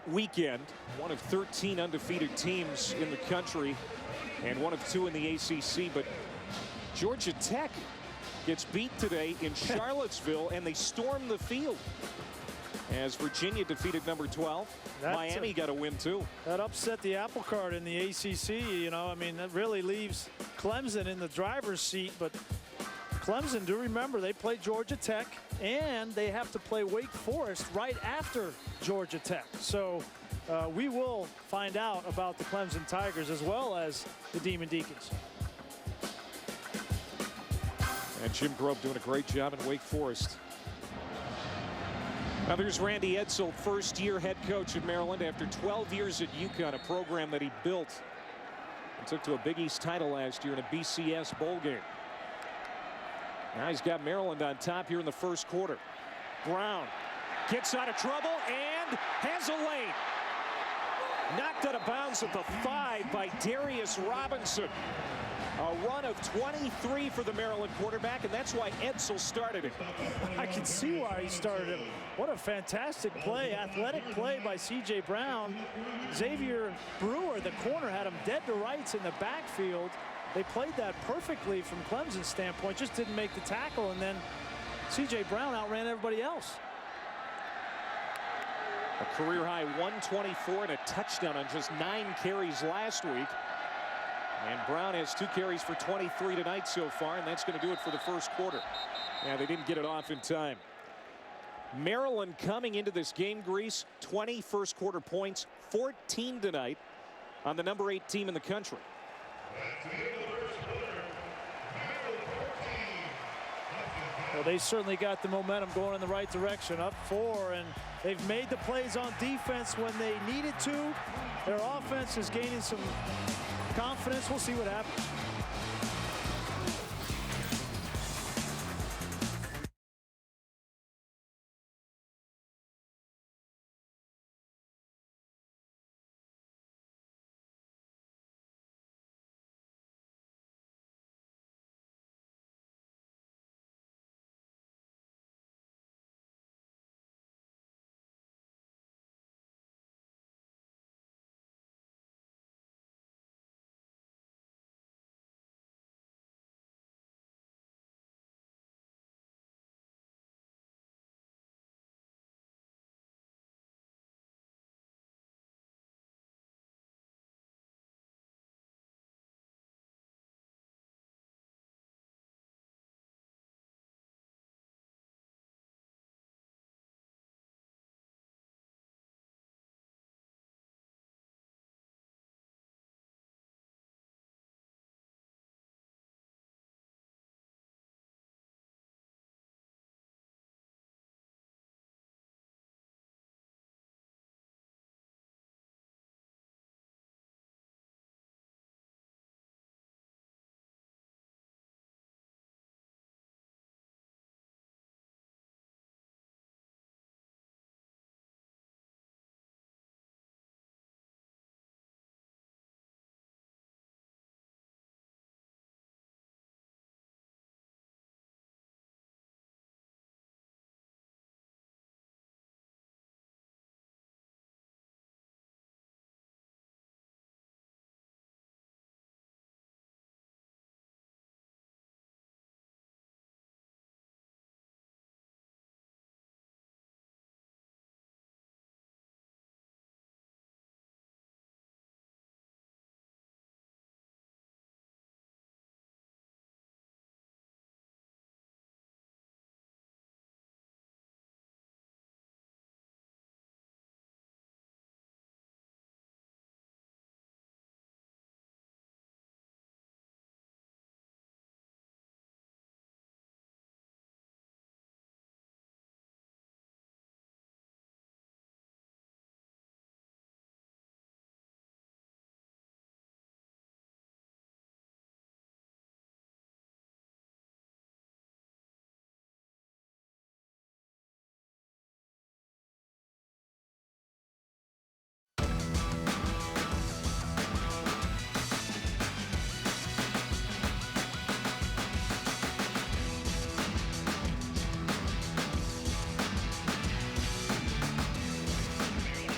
weekend one of 13 undefeated teams in the country and one of 2 in the ACC, but Georgia Tech gets beat today in Charlottesville and they storm the field as Virginia defeated number 12. Miami got a win too. That upset the apple cart in the ACC. You know, I mean, that really leaves Clemson in the driver's seat, but Clemson, do remember, they play Georgia Tech and they have to play Wake Forest right after Georgia Tech. So we will find out about the Clemson Tigers as well as the Demon Deacons. And Jim Grove doing a great job in Wake Forest. Now there's Randy Edsall, first-year head coach at Maryland after 12 years at UConn, a program that he built and took to a Big East title last year in a BCS bowl game. Now he's got Maryland on top here in the first quarter. Brown gets out of trouble and has a lane. Knocked out of bounds at the 5 by Darius Robinson. A run of 23 for the Maryland quarterback, and that's why Edsall started him. I can see why he started him. What a fantastic play, athletic play by C.J. Brown. Xavier Brewer, the corner, had him dead to rights in the backfield. They played that perfectly from Clemson's standpoint, just didn't make the tackle, and then C.J. Brown outran everybody else. A career-high 124 and a touchdown on just 9 carries last week. And Brown has 2 carries for 23 tonight so far, and that's going to do it for the first quarter. Yeah, they didn't get it off in time. Maryland coming into this game, Grease, 20 first quarter points, 14 tonight on the number 8 team in the country. Well, they certainly got the momentum going in the right direction, up 4, and they've made the plays on defense when they needed to. Their offense is gaining some confidence. We'll see what happens.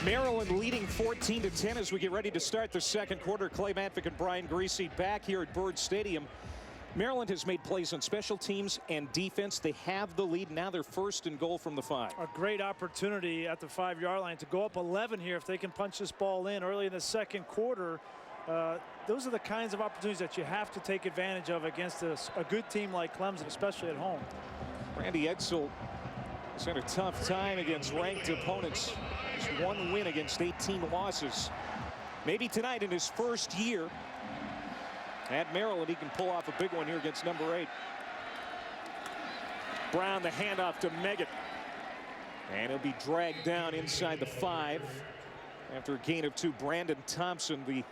Maryland leading 14-10 as we get ready to start the second quarter. Clay Matvick and Brian Greasy back here at Byrd Stadium. Maryland has made plays on special teams and defense. They have the lead. Now they're first and goal from the 5. A great opportunity at the 5-yard line to go up 11 here if they can punch this ball in early in the second quarter. Those are the kinds of opportunities that you have to take advantage of against a good team like Clemson, especially at home. Randy Edsall has had a tough time against ranked opponents. Just 1 win against 18 losses. Maybe tonight in his first year at Maryland, he can pull off a big one here against number 8. Brown, the handoff to Meggett. And he'll be dragged down inside the 5 after a gain of 2. Brandon Thompson, the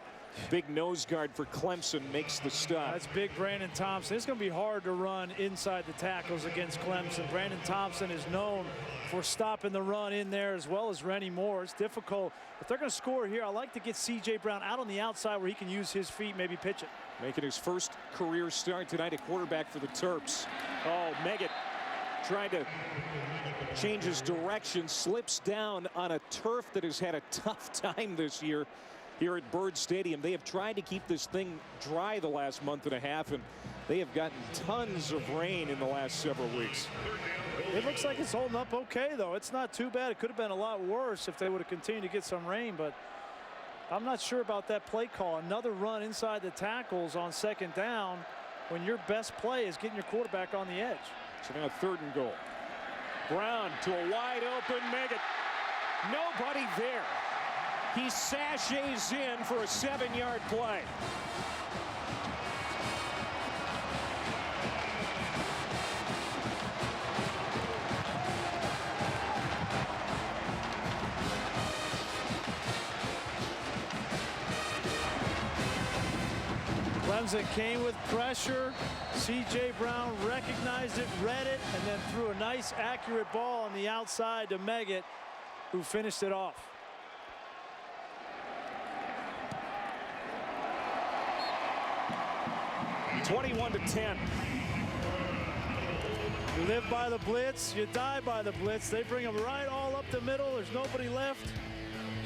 big nose guard for Clemson, makes the stop. That's big Brandon Thompson. It's going to be hard to run inside the tackles against Clemson. Brandon Thompson is known for stopping the run in there, as well as Rennie Moore. It's difficult. If they're going to score here, I like to get C.J. Brown out on the outside where he can use his feet, maybe pitch it. Making his first career start tonight at quarterback for the Terps. Oh, Meggett trying to change his direction, slips down on a turf that has had a tough time this year here at Byrd Stadium. They have tried to keep this thing dry the last month and a half, and they have gotten tons of rain in the last several weeks. It looks like it's holding up okay, though. It's not too bad. It could have been a lot worse if they would have continued to get some rain, but I'm not sure about that play call. Another run inside the tackles on second down when your best play is getting your quarterback on the edge. So now 3rd and goal. Brown to a wide open Meggett. Nobody there. He sachets in for a 7-yard play. Clemson came with pressure. C.J. Brown recognized it, read it, and then threw a nice accurate ball on the outside to Meggett, who finished it off. (21-10). You live by the blitz, you die by the blitz. They bring them right all up the middle. There's nobody left.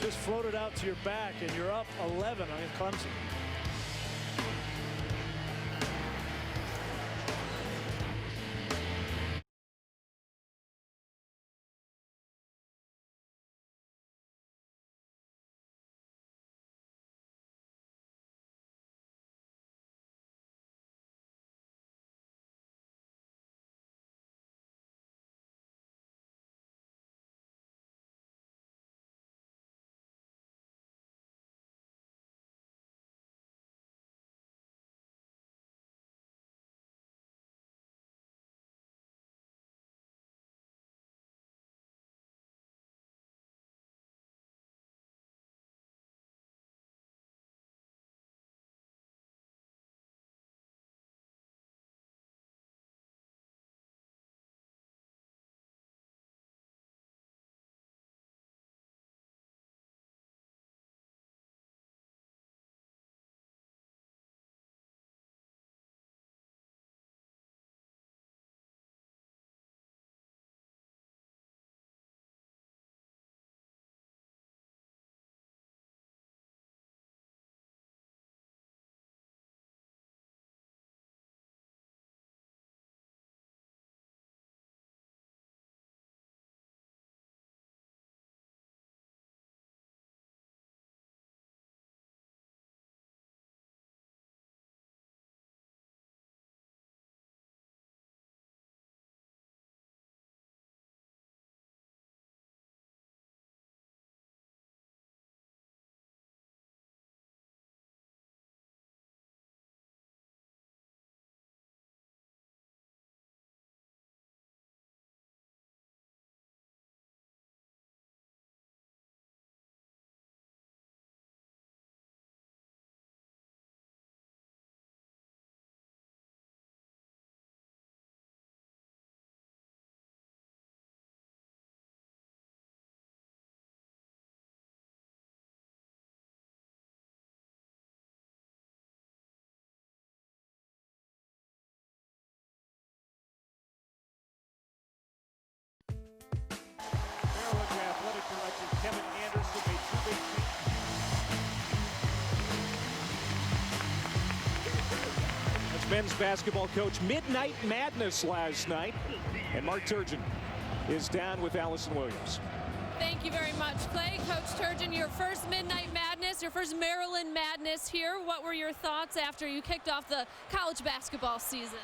Just float it out to your back, and you're up 11 on Clemson. men's basketball coach. Midnight Madness last night. And Mark Turgeon is down with Allison Williams. Thank you very much, Clay. Coach Turgeon, your first Midnight Madness, your first Maryland Madness here. What were your thoughts after you kicked off the college basketball season?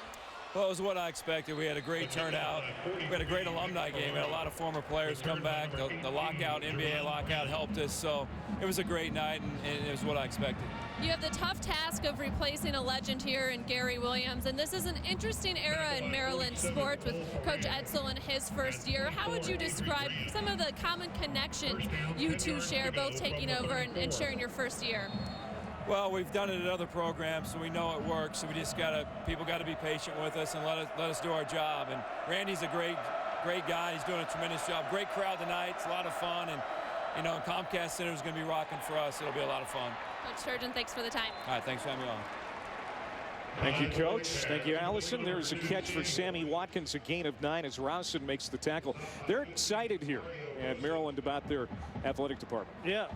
Well, it was what I expected. We had a great turnout. We had a great alumni game. We had a lot of former players come back. The lockout, NBA lockout helped us. So it was a great night, and it was what I expected. You have the tough task of replacing a legend here in Gary Williams, and this is an interesting era in Maryland sports with Coach Edsall in his first year. How would you describe some of the common connections you two share, both taking over and sharing your first year? Well, we've done it at other programs, so we know it works. So we just people got to be patient with us and let us do our job. And Randy's a great guy. He's doing a tremendous job. Great crowd tonight. It's a lot of fun, and Comcast Center is going to be rocking for us. It'll be a lot of fun. Coach Turgeon, thanks for the time. All right, thanks for having me on. Thank you, Coach. Thank you, Allison. There's a catch for Sammy Watkins, a gain of 9 as Rousen makes the tackle. They're excited here at Maryland about their athletic department. Yeah,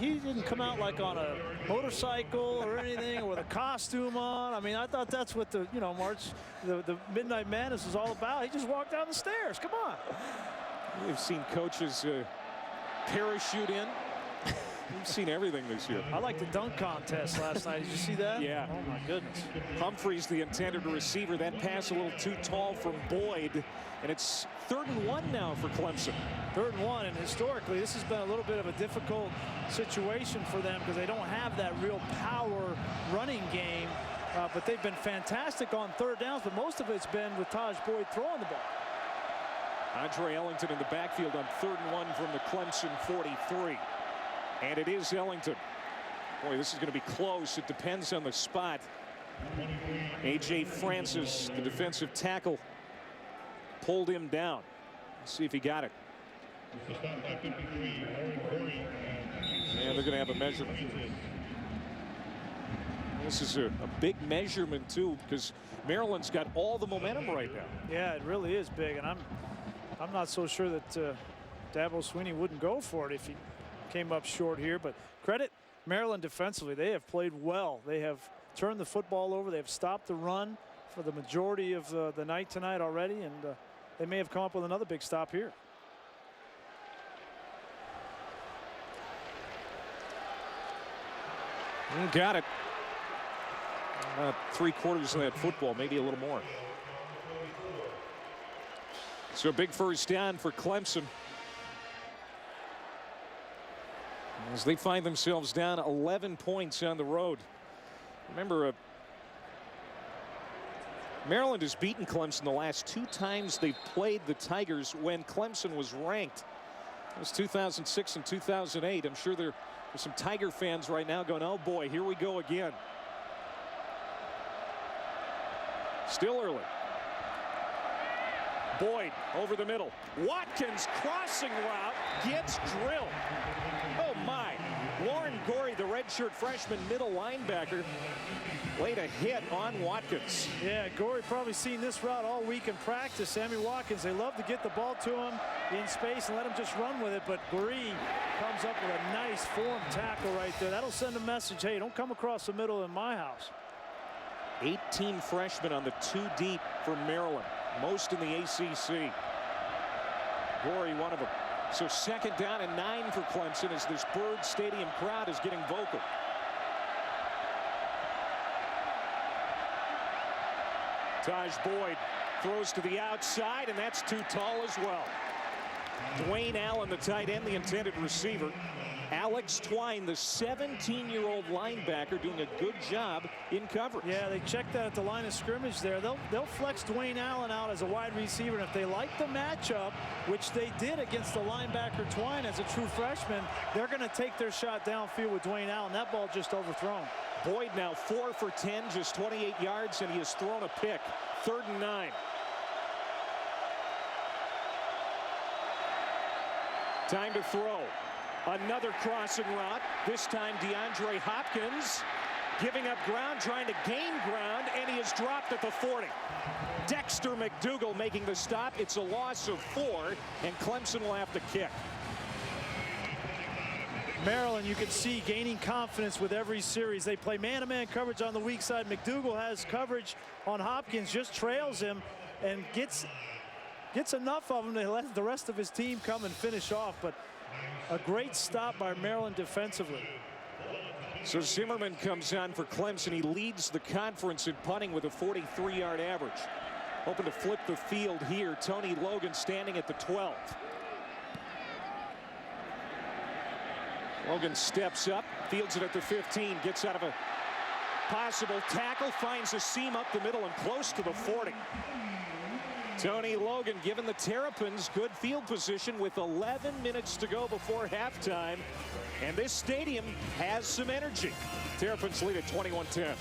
he didn't come out like on a motorcycle or anything, or with a costume on. I mean, I thought that's what the Midnight Madness is all about. He just walked down the stairs. Come on. We've seen coaches parachute in. We've seen everything this year. I like the dunk contest last night. Did you see that? Yeah. Oh, my goodness. Humphreys, the intended receiver. That pass a little too tall from Boyd. And it's 3rd and 1 now for Clemson. 3rd and 1, and historically, this has been a little bit of a difficult situation for them because they don't have that real power running game. But they've been fantastic on 3rd downs, but most of it's been with Taj Boyd throwing the ball. Andre Ellington in the backfield on 3rd and 1 from the Clemson 43. And it is Ellington. Boy, this is going to be close. It depends on the spot. A.J. Francis, the defensive tackle, pulled him down. Let's see if he got it. And they're going to have a measurement. This is a big measurement, too, because Maryland's got all the momentum right now. Yeah, it really is big, and I'm not so sure that Dabo Swinney wouldn't go for it if he came up short here. But credit Maryland defensively. They have played well. They have turned the football over. They have stopped the run for the majority of the night tonight already, and they may have come up with another big stop here. Got it. 3/4 of that football, maybe a little more. So a big first down for Clemson as they find themselves down 11 points on the road. Remember, Maryland has beaten Clemson the last 2 times they've played the Tigers when Clemson was ranked. It was 2006 and 2008. I'm sure there's some Tiger fans right now going, oh boy, here we go again. Still early. Boyd over the middle. Watkins crossing route gets drilled. Oh my. Warren Gorey, the redshirt freshman middle linebacker, laid a hit on Watkins. Yeah, Gorey probably seen this route all week in practice. Sammy Watkins, they love to get the ball to him in space and let him just run with it, but Gorey comes up with a nice form tackle right there. That'll send a message, hey, don't come across the middle in my house. 18 freshmen on the 2 deep for Maryland, most in the ACC. Gorey, one of them. So 2nd down and 9 for Clemson as this Bird Stadium crowd is getting vocal. Taj Boyd throws to the outside, and that's too tall as well. Dwayne Allen, the tight end, the intended receiver. Alex Twine, the 17-year-old linebacker, doing a good job in coverage. Yeah, they checked that at the line of scrimmage there. They'll flex Dwayne Allen out as a wide receiver, and if they like the matchup, which they did against the linebacker Twine as a true freshman, they're going to take their shot downfield with Dwayne Allen. That ball just overthrown. Boyd now 4 for 10, just 28 yards, and he has thrown a pick. 3rd and 9. Time to throw. Another crossing route. This time DeAndre Hopkins giving up ground, trying to gain ground, and he is dropped at the 40. Dexter McDougal making the stop. It's a loss of 4, and Clemson will have to kick. Maryland, you can see, gaining confidence with every series. They play man-to-man coverage on the weak side. McDougal has coverage on Hopkins, just trails him and gets enough of him to let the rest of his team come and finish off. But a great stop by Maryland defensively. So Zimmerman comes on for Clemson. He leads the conference in punting with a 43-yard average. Hoping to flip the field here. Tony Logan standing at the 12. Logan steps up, fields it at the 15, gets out of a possible tackle, finds a seam up the middle and close to the 40. Tony Logan giving the Terrapins good field position with 11 minutes to go before halftime. And this stadium has some energy. Terrapins lead at 21-10.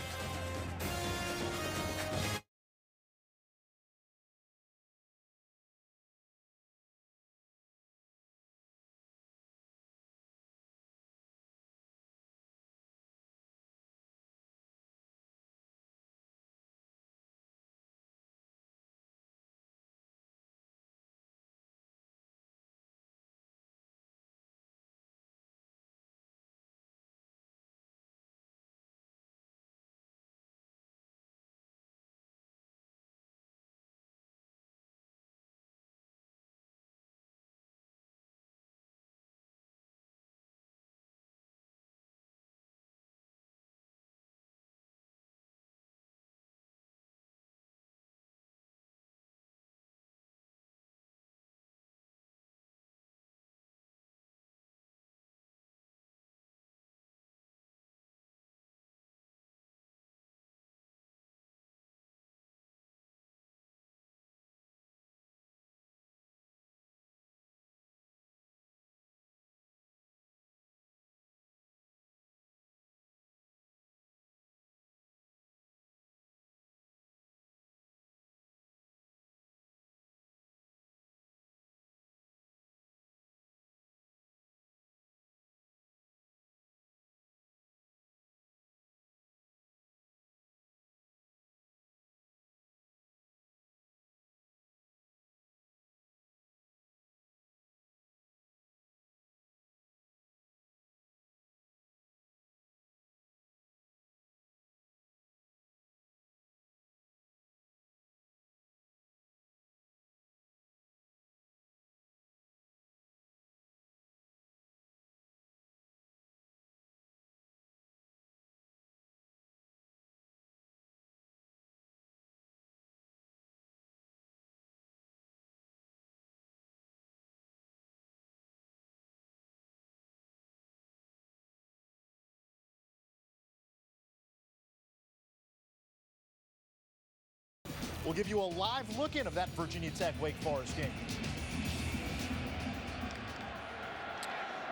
We'll give you a live look in of that Virginia Tech Wake Forest game.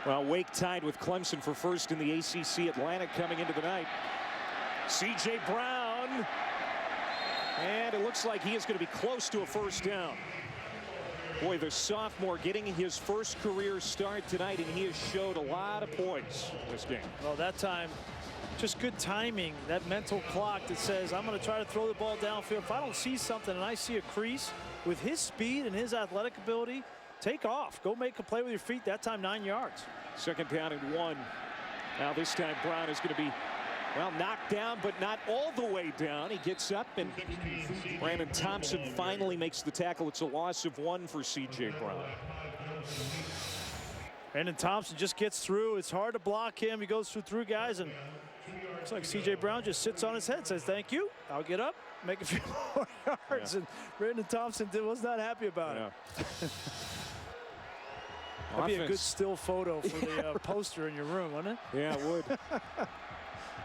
Well, Wake tied with Clemson for first in the ACC Atlantic coming into the night. C.J. Brown. And it looks like he is going to be close to a first down. Boy, the sophomore getting his first career start tonight, and he has showed a lot of poise in this game. Well, that time, just good timing. That mental clock that says, I'm going to try to throw the ball downfield. If I don't see something and I see a crease, with his speed and his athletic ability, take off. Go make a play with your feet. That time, 9 yards. Second down and 1. Now this time Brown is going to be, well, knocked down, but not all the way down. He gets up, and Brandon Thompson finally makes the tackle. It's a loss of 1 for C.J. Brown. Brandon Thompson just gets through. It's hard to block him. He goes through guys, and looks like C.J. Brown just sits on his head, says, thank you. I'll get up, make a few more yards. Yeah. And Brandon Thompson was not happy about it. That'd be a good still photo for the poster in your room, wouldn't it? Yeah, it would.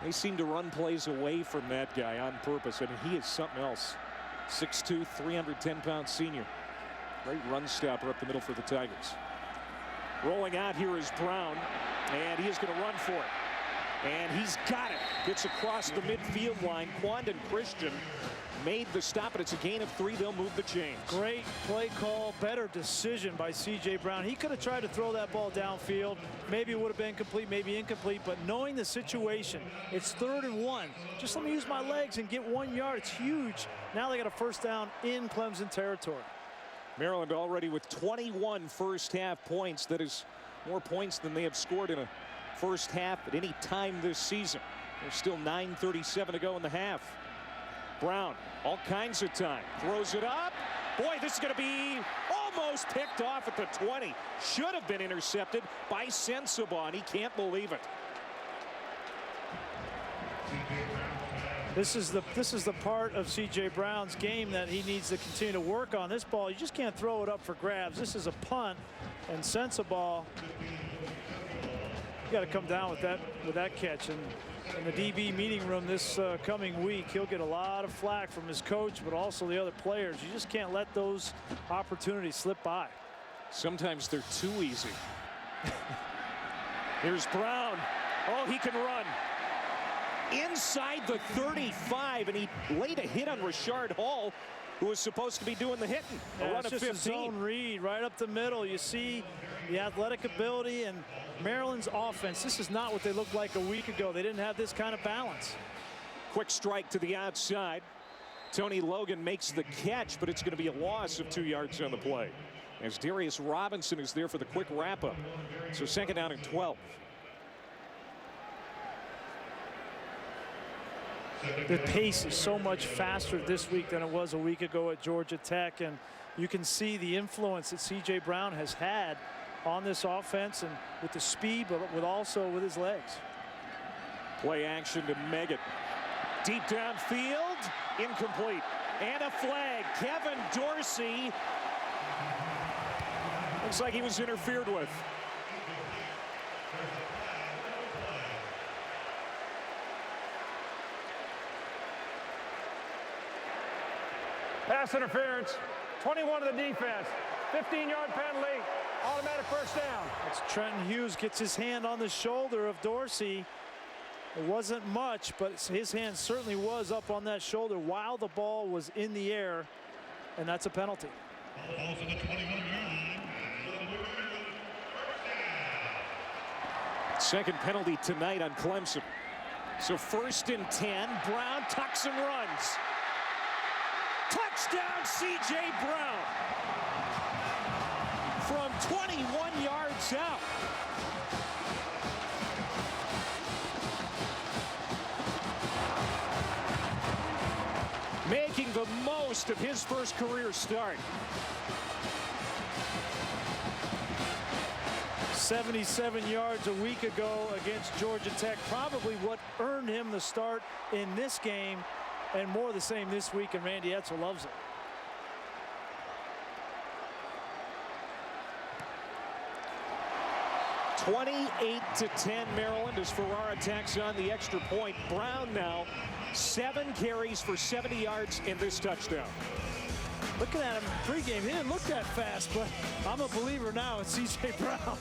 They seem to run plays away from that guy on purpose. I mean, he is something else. 6'2", 310-pound senior. Great run stopper up the middle for the Tigers. Rolling out here is Brown, and he is going to run for it. And he's got it. Gets across the midfield line. Quandon Christian made the stop, but it's a gain of 3. They'll move the chains. Great play call, better decision by C.J. Brown. He could have tried to throw that ball downfield. Maybe it would have been complete, maybe incomplete, but knowing the situation, it's 3rd and 1. Just let me use my legs and get 1 yard. It's huge. Now they got a first down in Clemson territory. Maryland already with 21 first half points. That is more points than they have scored in a first half at any time this season. There's still 9:37 to go in the half. Brown, all kinds of time, throws it up. Boy, this is going to be almost picked off at the 20. Should have been intercepted by Sensabaugh. He can't believe it. This is the part of C.J. Brown's game that he needs to continue to work on. This ball, you just can't throw it up for grabs. This is a punt, and Sensabaugh, you got to come down with that catch. And in the DB meeting room this coming week, he'll get a lot of flack from his coach, but also the other players. You just can't let those opportunities slip by. Sometimes they're too easy. Here's Brown. Oh, he can run. Inside the 35, and he laid a hit on Rashard Hall, who was supposed to be doing the hitting. Yeah, a run it's of just 15. a zone read right up the middle. You see the athletic ability and Maryland's offense. This is not what they looked like a week ago. They didn't have this kind of balance. Quick strike to the outside. Tony Logan makes the catch, but it's going to be a loss of 2 yards on the play, as Darius Robinson is there for the quick wrap-up. So second down and 12. The pace is so much faster this week than it was a week ago at Georgia Tech, and you can see the influence that C.J. Brown has had on this offense, and with the speed, but also with his legs. Play action to Meggett. Deep downfield, incomplete. And a flag. Kevin Dorsey. Looks like he was interfered with. Pass interference. 21 of the defense. 15-yard penalty. Automatic first down. As Trenton Hughes gets his hand on the shoulder of Dorsey. It wasn't much, but his hand certainly was up on that shoulder while the ball was in the air, and that's a penalty. Second penalty tonight on Clemson. So first and 10. Brown tucks and runs. Touchdown, C.J. Brown. From 21 yards out. Making the most of his first career start. 77 yards a week ago against Georgia Tech. Probably what earned him the start in this game, and more of the same this week, and Randy Edsall loves it. (28-10) Maryland as Ferrara tacks on the extra point. Brown now 7 carries for 70 yards in this touchdown. Looking at him pregame, he didn't look that fast, but I'm a believer now in C.J. Brown.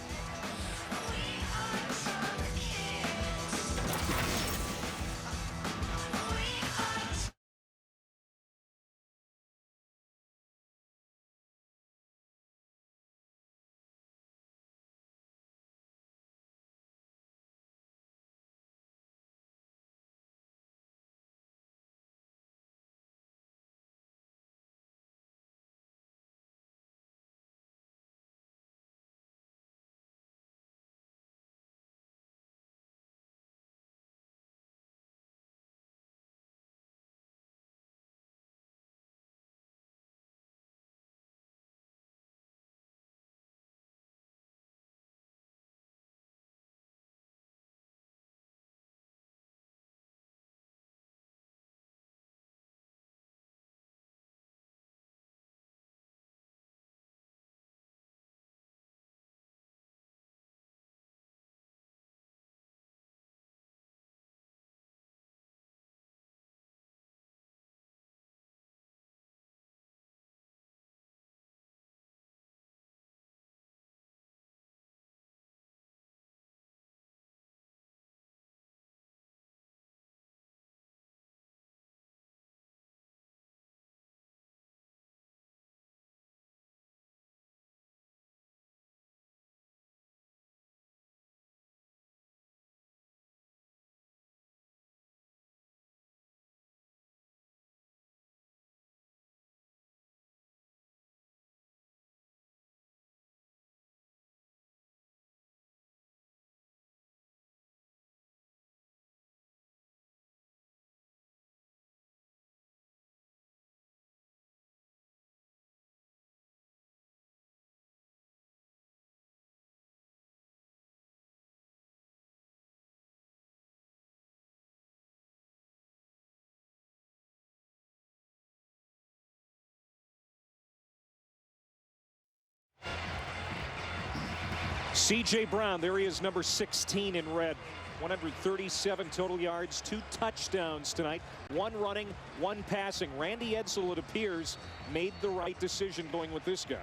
C.J. Brown, there he is, number 16 in red. 137 total yards, 2 touchdowns tonight, 1 running, 1 passing. Randy Edsall, it appears, made the right decision going with this guy.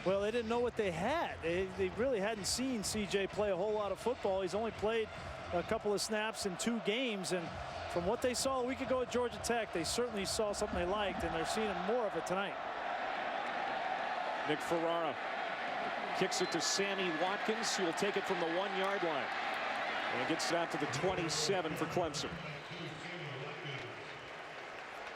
Well, they didn't know what they had. They really hadn't seen C.J. play a whole lot of football. He's only played a couple of snaps in 2 games, and from what they saw a week ago at Georgia Tech, they certainly saw something they liked, and they're seeing more of it tonight. Nick Ferrara kicks it to Sammy Watkins, who will take it from the 1-yard line. And gets it out to the 27 for Clemson.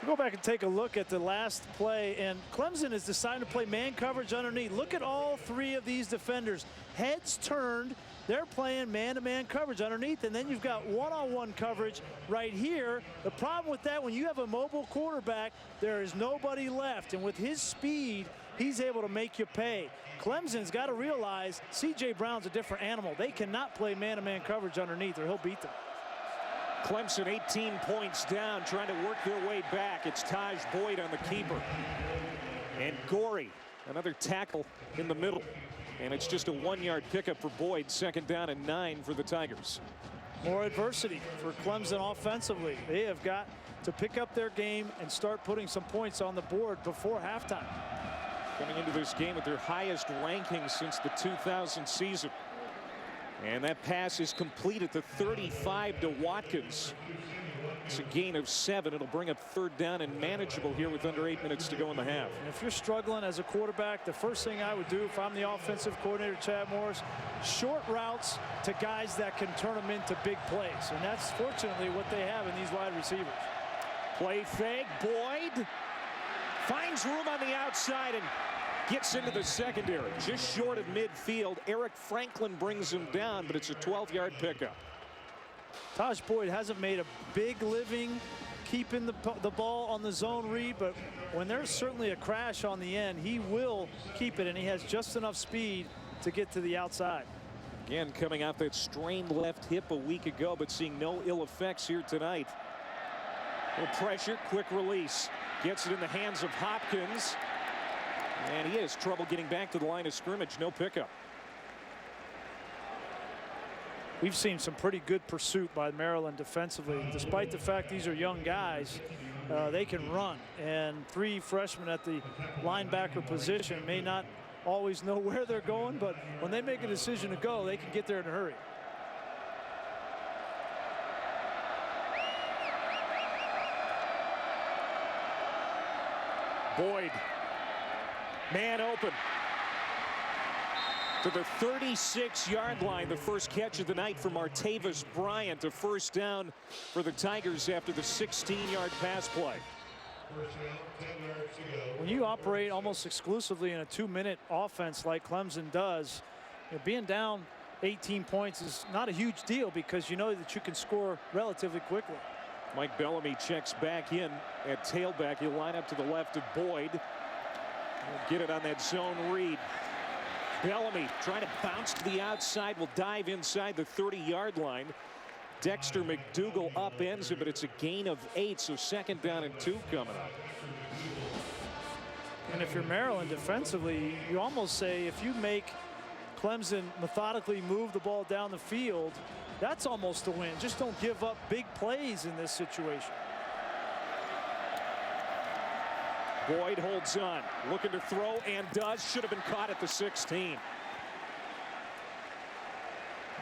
We'll go back and take a look at the last play, and Clemson is deciding to play man coverage underneath. Look at all 3 of these defenders. Heads turned. They're playing man-to-man coverage underneath, and then you've got one-on-one coverage right here. The problem with that, when you have a mobile quarterback, there is nobody left, and with his speed, he's able to make you pay. Clemson's got to realize C.J. Brown's a different animal. They cannot play man-to-man coverage underneath, or he'll beat them. Clemson 18 points down, trying to work their way back. It's Taj Boyd on the keeper. And Gorey, another tackle in the middle. And it's just a 1-yard pickup for Boyd. 2nd down and 9 for the Tigers. More adversity for Clemson offensively. They have got to pick up their game and start putting some points on the board before halftime. Coming into this game with their highest ranking since the 2000 season. And that pass is complete at the 35 to Watkins. It's a gain of 7. It'll bring up 3rd down and manageable here with under 8 minutes to go in the half. And if you're struggling as a quarterback, the first thing I would do if I'm the offensive coordinator, Chad Morris, short routes to guys that can turn them into big plays. And that's fortunately what they have in these wide receivers. Play fake. Boyd finds room on the outside and gets into the secondary. Just short of midfield. Eric Franklin brings him down, but it's a 12-yard pickup. Taj Boyd hasn't made a big living keeping the ball on the zone read, but when there's certainly a crash on the end, he will keep it, and he has just enough speed to get to the outside. Again, coming off that strained left hip a week ago, but seeing no ill effects here tonight. No pressure, quick release. Gets it in the hands of Hopkins. And he has trouble getting back to the line of scrimmage. No pickup. We've seen some pretty good pursuit by Maryland defensively. Despite the fact these are young guys, they can run. And 3 freshmen at the linebacker position may not always know where they're going, but when they make a decision to go, they can get there in a hurry. Boyd, man open to the 36-yard line. The first catch of the night for Martavis Bryant. A 1st down for the Tigers after the 16-yard pass play. When you operate almost exclusively in a 2-minute offense like Clemson does, being down 18 points is not a huge deal because you know that you can score relatively quickly. Mike Bellamy checks back in at tailback. He'll line up to the left of Boyd. He'll get it on that zone read. Bellamy trying to bounce to the outside, will dive inside the 30-yard line. Dexter McDougal upends it, but it's a gain of 8, so 2nd down and 2 coming up. And if you're Maryland defensively, you almost say if you make Clemson methodically move the ball down the field, that's almost a win. Just don't give up big plays in this situation. Boyd holds on, looking to throw, and does. Should have been caught at the 16.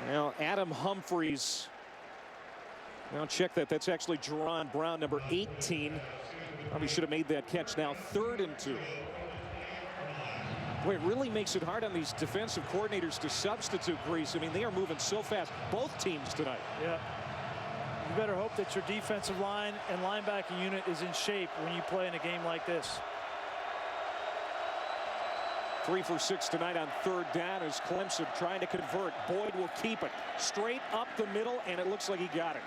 Now Adam Humphries. Now check that. That's actually Jerron Brown, number 18. Probably should have made that catch. Now 3rd and 2. Boy, it really makes it hard on these defensive coordinators to substitute, Grease. I mean, they are moving so fast. Both teams tonight. Yeah. You better hope that your defensive line and linebacking unit is in shape when you play in a game like this. 3 for 6 tonight on 3rd down as Clemson trying to convert. Boyd will keep it straight up the middle, and it looks like he got it.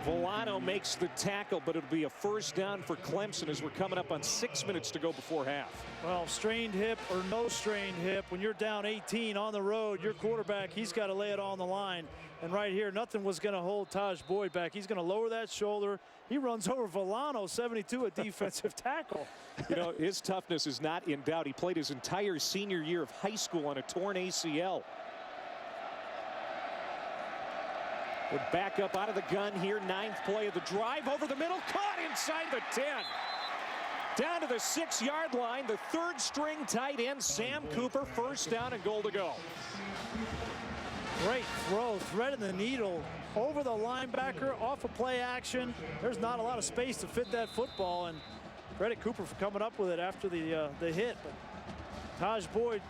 Volano makes the tackle, but it'll be a 1st down for Clemson as we're coming up on 6 minutes to go before half. Well, strained hip or no strained hip, when you're down 18 on the road, your quarterback, he's got to lay it on the line. And right here, nothing was going to hold Taj Boyd back. He's going to lower that shoulder. He runs over Volano, 72, a defensive tackle. You know, his toughness is not in doubt. He played his entire senior year of high school on a torn ACL. Would back up out of the gun here. 9th play of the drive. Over the middle. Caught inside the 10. Down to the 6-yard line. The 3rd-string tight end, Sam Cooper. 1st down and goal to go. Great throw. Threading the needle over the linebacker. Off of play action. There's not a lot of space to fit that football. And credit Cooper for coming up with it after the hit. But Taj Boyd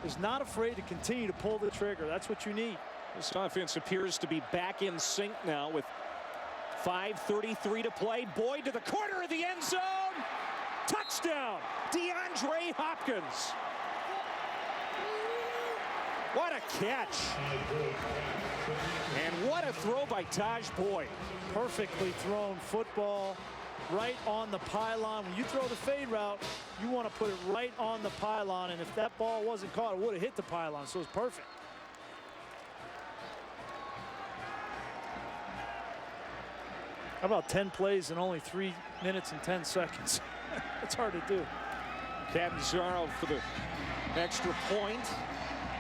is not afraid to continue to pull the trigger. That's what you need. This offense appears to be back in sync now with 5:33 to play. Boyd to the corner of the end zone. Touchdown, DeAndre Hopkins. What a catch. And what a throw by Taj Boyd. Perfectly thrown football right on the pylon. When you throw the fade route, you want to put it right on the pylon. And if that ball wasn't caught, it would have hit the pylon. So it's perfect. How about 10 plays in only 3 minutes and 10 seconds? It's hard to do. Catanzaro for the extra point.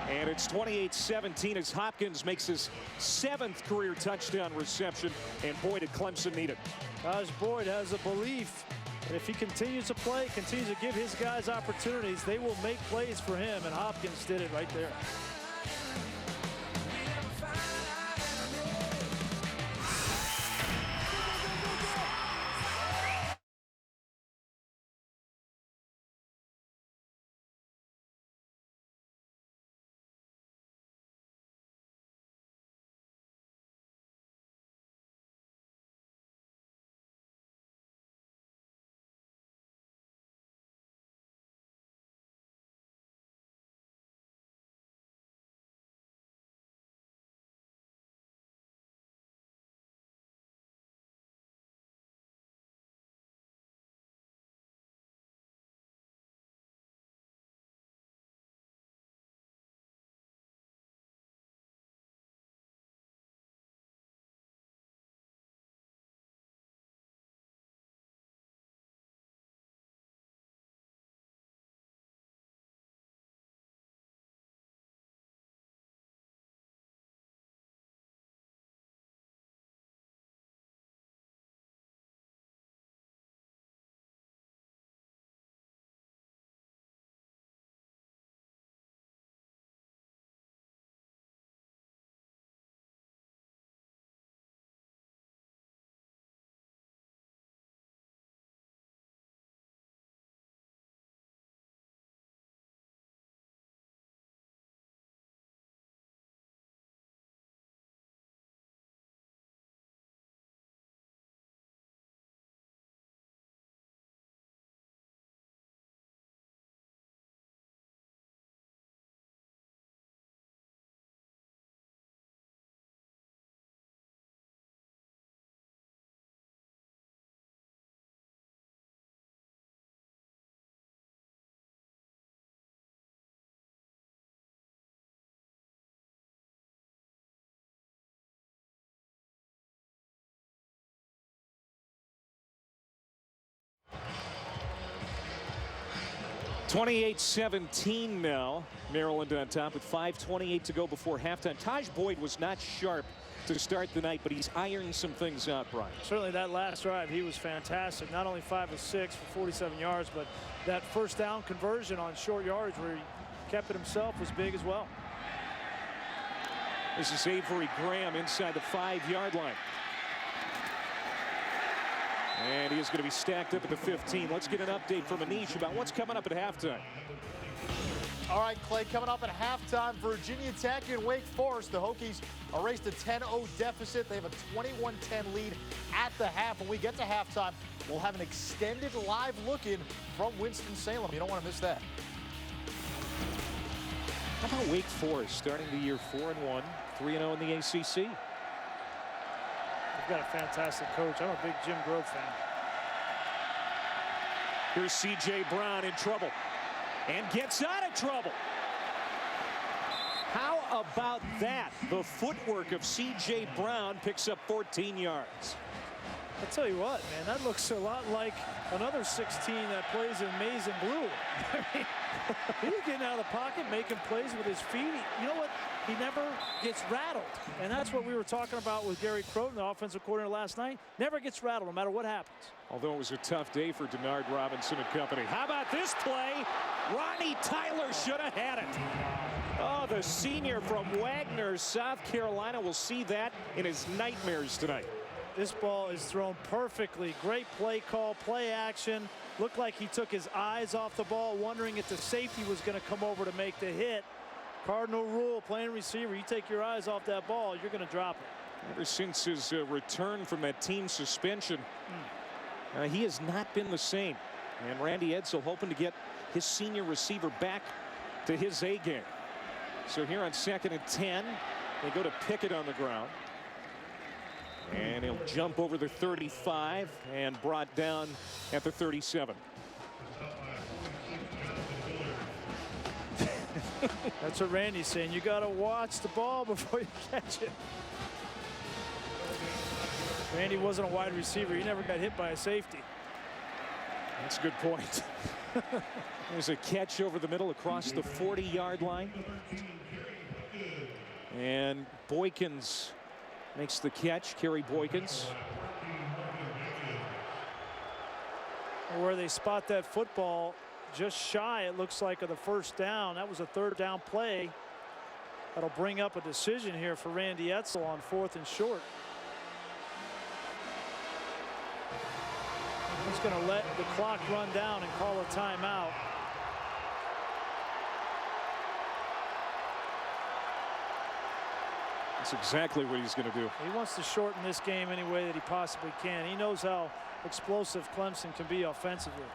And it's 28-17 as Hopkins makes his 7th career touchdown reception. And boy, did Clemson need it. Taj Boyd has a belief that if he continues to play, continues to give his guys opportunities, they will make plays for him. And Hopkins did it right there. (28-17) now. Maryland on top with 5:28 to go before halftime. Taj Boyd was not sharp to start the night, but he's ironed some things out, Brian. Certainly that last drive, he was fantastic. Not only 5 of 6 for 47 yards, but that 1st down conversion on short yardage where he kept it himself was big as well. This is Avery Graham inside the 5-yard line. And he is going to be stacked up at the 15. Let's get an update from Anish about what's coming up at halftime. All right, Clay, coming up at halftime, Virginia Tech and Wake Forest. The Hokies erased a 10-0 deficit. They have a 21-10 lead at the half. When we get to halftime, we'll have an extended live look-in from Winston-Salem. You don't want to miss that. How about Wake Forest starting the year 4-1, 3-0 in the ACC? They've got a fantastic coach. I'm a big Jim Grove fan. Here's C.J. Brown in trouble and gets out of trouble. How about that? The footwork of C.J. Brown picks up 14 yards. I'll tell you what, man, that looks a lot like another 16 that plays in maize and blue. I mean, he's getting out of the pocket, making plays with his feet. You know what? He never gets rattled. And that's what we were talking about with Gary Croton, the offensive coordinator last night. Never gets rattled, no matter what happens. Although it was a tough day for Denard Robinson and company. How about this play? Ronnie Tyler should have had it. Oh, the senior from Wagner, South Carolina, will see that in his nightmares tonight. This ball is thrown perfectly. Great play call, play action. Looked like he took his eyes off the ball, wondering if the safety was going to come over to make the hit. Cardinal rule, playing receiver, you take your eyes off that ball, you're going to drop it. Ever since his return from that team suspension, he has not been the same. And Randy Edsall hoping to get his senior receiver back to his A game. So here on 2nd and 10, they go to Pickett on the ground. And he'll jump over the 35 and brought down at the 37. That's what Randy's saying. You got to watch the ball before you catch it. Randy wasn't a wide receiver. He never got hit by a safety. That's a good point. There's a catch over the middle across the 40-yard line. And Boykins makes the catch. Kerry Boykins. Where they spot that football just shy, it looks like, of the first down. That was a 3rd down play. That'll bring up a decision here for Randy Edsall on 4th and short. He's going to let the clock run down and call a timeout. That's exactly what he's going to do. He wants to shorten this game any way that he possibly can. He knows how explosive Clemson can be offensively.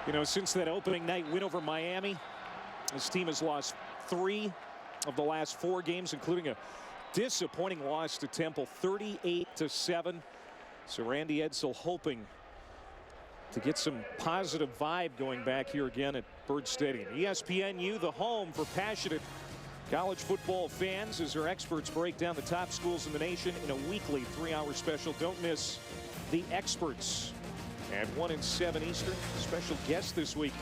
You know, since that opening night win over Miami, this team has lost 3 of the last 4 games, including a disappointing loss to Temple, 38-7. So Randy Edsall hoping to get some positive vibe going back here again at Byrd Stadium. ESPNU, the home for passionate college football fans, as our experts break down the top schools in the nation in a weekly 3-hour special. Don't miss the experts at 1 and 7 Eastern. Special guest this week,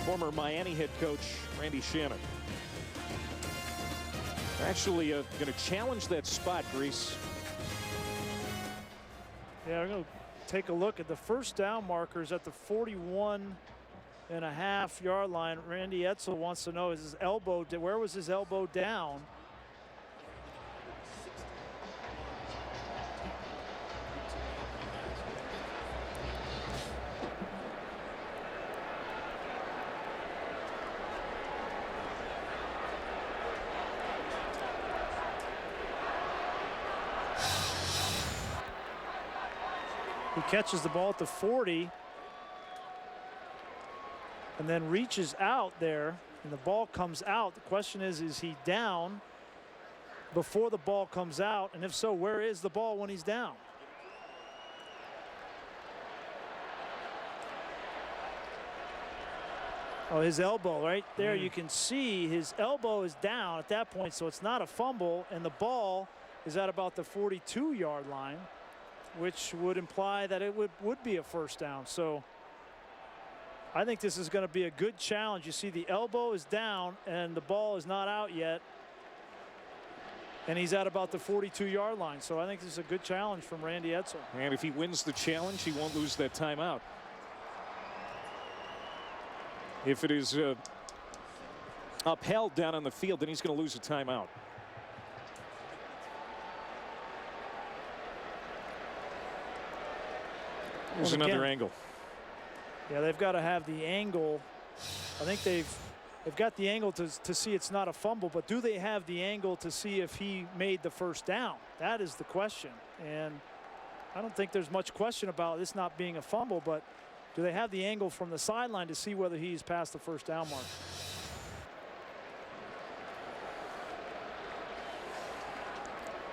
former Miami head coach Randy Shannon. Actually going to challenge that spot, Grease. Yeah, we're going to take a look at the first down markers at the 41.5 yard line. Randy Edsall wants to know, is his elbow, where was his elbow down? He catches the ball at the 40 and then reaches out there, and the ball comes out. The question is he down before the ball comes out? And if so, where is the ball when he's down? Oh, his elbow right there. You can see his elbow is down at that point, so it's not a fumble, and the ball is at about the 42-yard line, which would imply that it would be a first down. So I think this is going to be a good challenge. You see the elbow is down and the ball is not out yet, and he's at about the 42-yard line. So I think this is a good challenge from Randy Edsall. And if he wins the challenge, he won't lose that timeout. If it is upheld down on the field, then he's going to lose a timeout. There's another angle. Yeah, they've got to have the angle. I think they've got the angle to see it's not a fumble, but do they have the angle to see if he made the first down? That is the question. And I don't think there's much question about this not being a fumble, but do they have the angle from the sideline to see whether he's past the first down mark?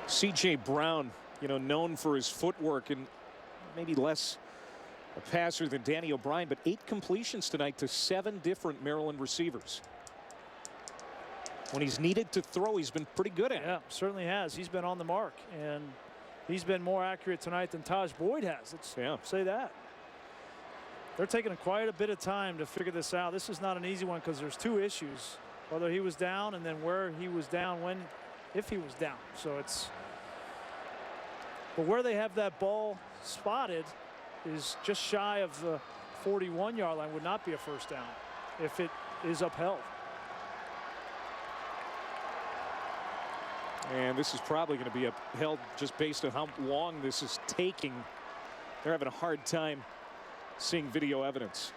C.J. Brown, you know, known for his footwork and maybe less a passer than Danny O'Brien, but 8 completions tonight to 7 different Maryland receivers. When he's needed to throw, he's been pretty good at it. Yeah, certainly has. He's been on the mark. And He's been more accurate tonight than Taj Boyd has. Let's say that. They're taking quite a bit of time to figure this out. This is not an easy one because there's two issues. Whether he was down and then where he was down if he was down. So it's, but where they have that ball spotted is just shy of the 41-yard line. Would not be a first down if it is upheld. And this is probably going to be upheld just based on how long this is taking. They're having a hard time seeing video evidence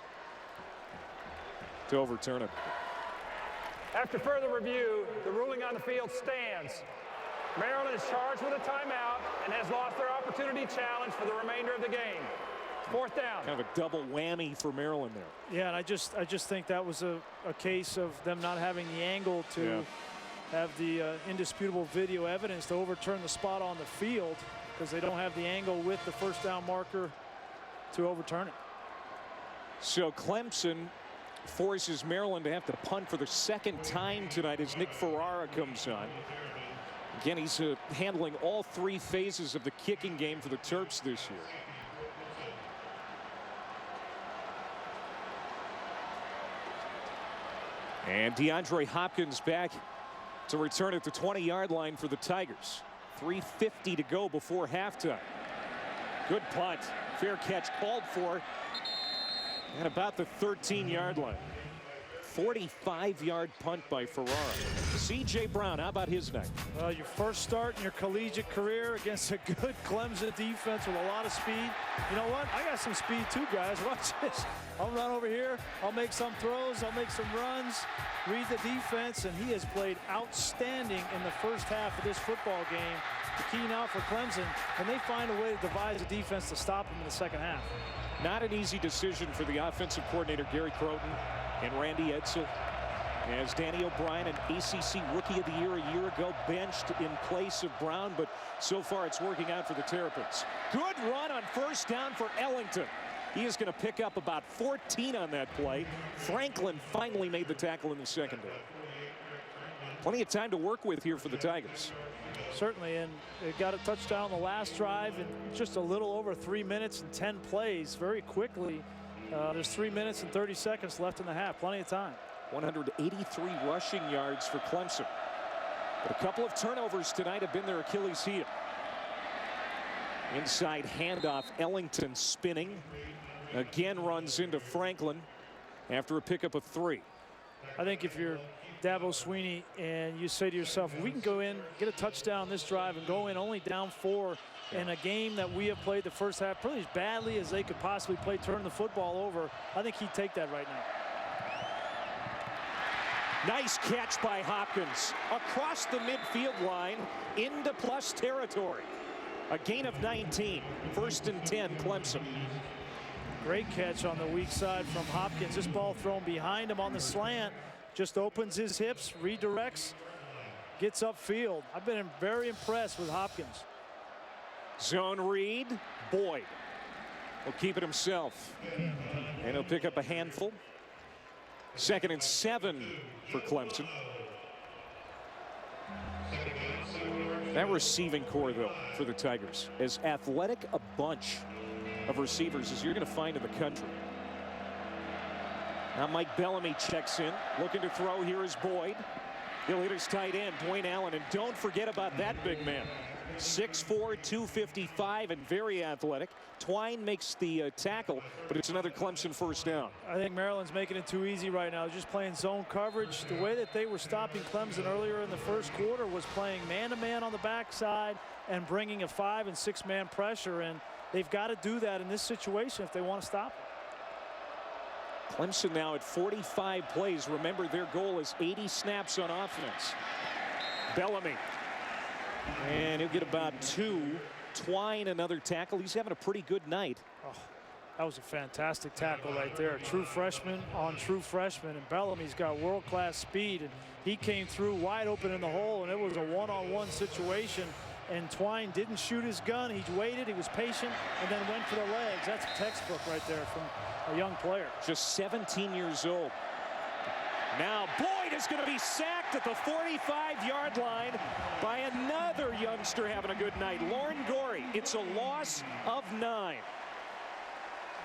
to overturn it. After further review, the ruling on the field stands. Maryland is charged with a timeout and has lost their opportunity challenge for the remainder of the game. Fourth down. Kind of a double whammy for Maryland there. Yeah, and I just think that was a case of them not having the angle to have the indisputable video evidence to overturn the spot on the field because they don't have the angle with the first down marker to overturn it. So Clemson forces Maryland to have to punt for the second time tonight as Nick Ferrara comes on. Again, he's handling all three phases of the kicking game for the Terps this year. And DeAndre Hopkins back to return at the 20-yard line for the Tigers. 3:50 to go before halftime. Good punt. Fair catch called for. At about the 13-yard line. 45-yard punt by Ferrara. C.J. Brown, how about his night? Your first start in your collegiate career against a good Clemson defense with a lot of speed. You know what? I got some speed too, guys. Watch this. I'll run over here. I'll make some throws. I'll make some runs. Read the defense, and he has played outstanding in the first half of this football game. The key now for Clemson, and they find a way to devise a defense to stop him in the second half. Not an easy decision for the offensive coordinator Gary Croton and Randy Edsall, as Danny O'Brien, an ACC Rookie of the Year a year ago, benched in place of Brown, but so far it's working out for the Terrapins. Good run on first down for Ellington. He is going to pick up about 14 on that play. Franklin finally made the tackle in the secondary. Plenty of time to work with here for the Tigers. Certainly, and they got a touchdown the last drive in just a little over 3 minutes and 10 plays very quickly. There's 3 minutes and 30 seconds left in the half. Plenty of time. 183 rushing yards for Clemson. But a couple of turnovers tonight have been their Achilles heel. Inside handoff, Ellington spinning. Again runs into Franklin after a pickup of 3. I think if you're Dabo Swinney and you say to yourself, we can go in, get a touchdown this drive and go in only down 4 in a game that we have played the first half pretty as badly as they could possibly play, turn the football over, I think he'd take that right now. Nice catch by Hopkins across the midfield line into plus territory. A gain of 19. 1st and 10, Clemson. Great catch on the weak side from Hopkins. This ball thrown behind him on the slant. Just opens his hips, redirects, gets upfield. I've been very impressed with Hopkins. Zone read. Boyd will keep it himself. And he'll pick up a handful. 2nd and 7 for Clemson. That receiving core, though, for the Tigers, as athletic a bunch of receivers as you're going to find in the country. Now Mike Bellamy checks in, looking to throw. Here is Boyd. He'll hit his tight end, Dwayne Allen. And don't forget about that big man. 6'4", 255, and very athletic. Twine makes the tackle, but it's another Clemson first down. I think Maryland's making it too easy right now. Just playing zone coverage. The way that they were stopping Clemson earlier in the first quarter was playing man-to-man on the backside and bringing a 5- and 6-man pressure. And they've got to do that in this situation if they want to stop it. Clemson now at 45 plays. Remember, their goal is 80 snaps on offense. Bellamy. And he'll get about 2. Twine, another tackle. He's having a pretty good night. Oh, that was a fantastic tackle right there. True freshman on true freshman. And Bellamy's got world-class speed. And he came through wide open in the hole, and it was a one-on-one situation. And Twine didn't shoot his gun. He waited, he was patient, and then went for the legs. That's a textbook right there from a young player. Just 17 years old. Now Boyd is going to be sacked at the 45-yard line by another youngster having a good night. Lauren Gorey, it's a loss of 9.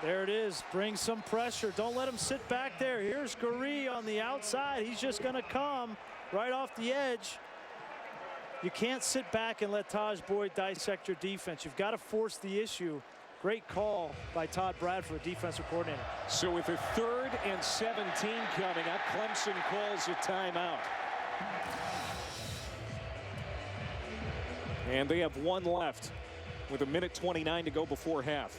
There it is. Bring some pressure. Don't let him sit back there. Here's Gorey on the outside. He's just going to come right off the edge. You can't sit back and let Taj Boyd dissect your defense. You've got to force the issue. Great call by Todd Bradford, defensive coordinator. So with a 3rd and 17 coming up, Clemson calls a timeout. And they have 1 left with 1:29 to go before half.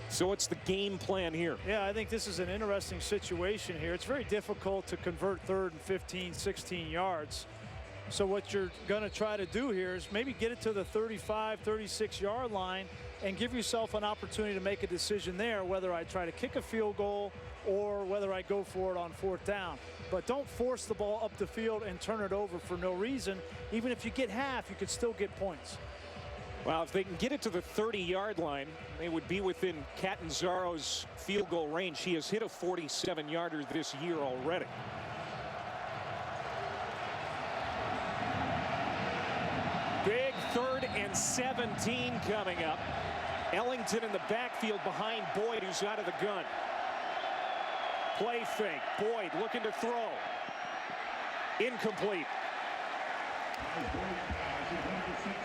So what's the game plan here? Yeah, I think this is an interesting situation here. It's very difficult to convert 3rd and 15, 16 yards. So what you're going to try to do here is maybe get it to the 35, 36-yard line and give yourself an opportunity to make a decision there, whether I try to kick a field goal or whether I go for it on 4th down. But don't force the ball up the field and turn it over for no reason. Even if you get half, you could still get points. Well, if they can get it to the 30-yard line, they would be within Catanzaro's field goal range. He has hit a 47-yarder this year already. Big 3rd and 17 coming up. Ellington in the backfield behind Boyd, who's out of the gun. Play fake. Boyd looking to throw. Incomplete.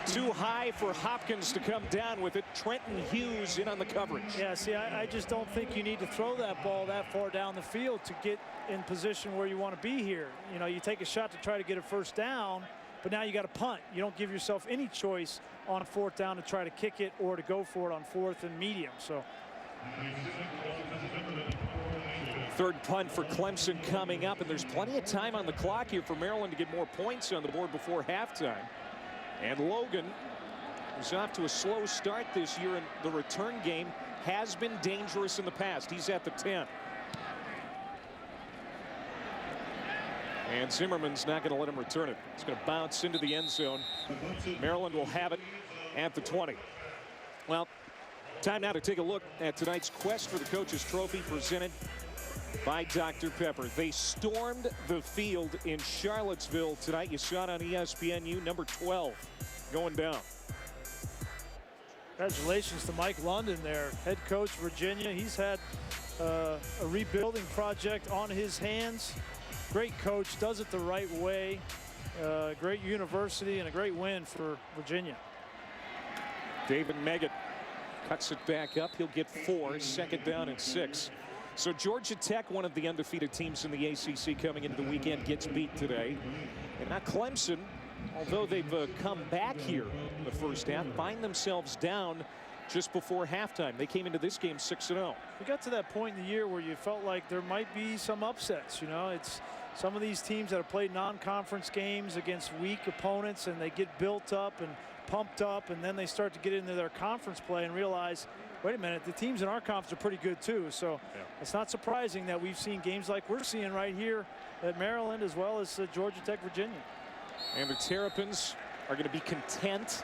Too high for Hopkins to come down with it. Trenton Hughes in on the coverage. Yeah, see, I just don't think you need to throw that ball that far down the field to get in position where you want to be here. You know, you take a shot to try to get a 1st down, but now you got to punt. You don't give yourself any choice on 4th down to try to kick it or to go for it on 4th and medium. So 3rd punt for Clemson coming up, and there's plenty of time on the clock here for Maryland to get more points on the board before halftime. And Logan, who's off to a slow start this year in the return game, has been dangerous in the past. He's at the 10. And Zimmerman's not going to let him return it. It's going to bounce into the end zone. Maryland will have it at the 20. Well, time now to take a look at tonight's quest for the Coach's Trophy presented by Dr. Pepper. They stormed the field in Charlottesville tonight. You saw it on ESPNU, number 12 going down. Congratulations to Mike London there, head coach Virginia. He's had a rebuilding project on his hands. Great coach, does it the right way. Great university and a great win for Virginia. David Meggett cuts it back up. He'll get 4, 2nd down and 6. So Georgia Tech, one of the undefeated teams in the ACC coming into the weekend, gets beat today. And now Clemson, although they've come back here in the first half, find themselves down just before halftime. They came into this game 6-0. We got to that point in the year where you felt like there might be some upsets. You know, it's some of these teams that have played non-conference games against weak opponents, and they get built up and pumped up, and then they start to get into their conference play and realize, wait a minute, the teams in our conference are pretty good too. So it's not surprising that we've seen games like we're seeing right here at Maryland, as well as Georgia Tech, Virginia. And the Terrapins are going to be content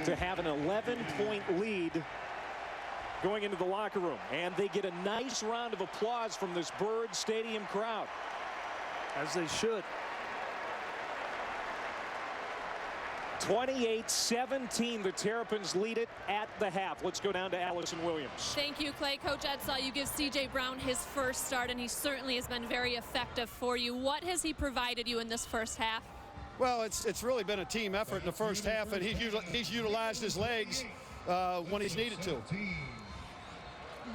to have an 11-point lead going into the locker room. And they get a nice round of applause from this Byrd Stadium crowd. As they should. 28-17, the Terrapins lead it at the half. Let's go down to Allison Williams. Thank you, Clay. Coach Edsall, you give C.J. Brown his first start, and he certainly has been very effective for you. What has he provided you in this first half? Well, it's really been a team effort in the first half, and he's utilized his legs when he's needed to.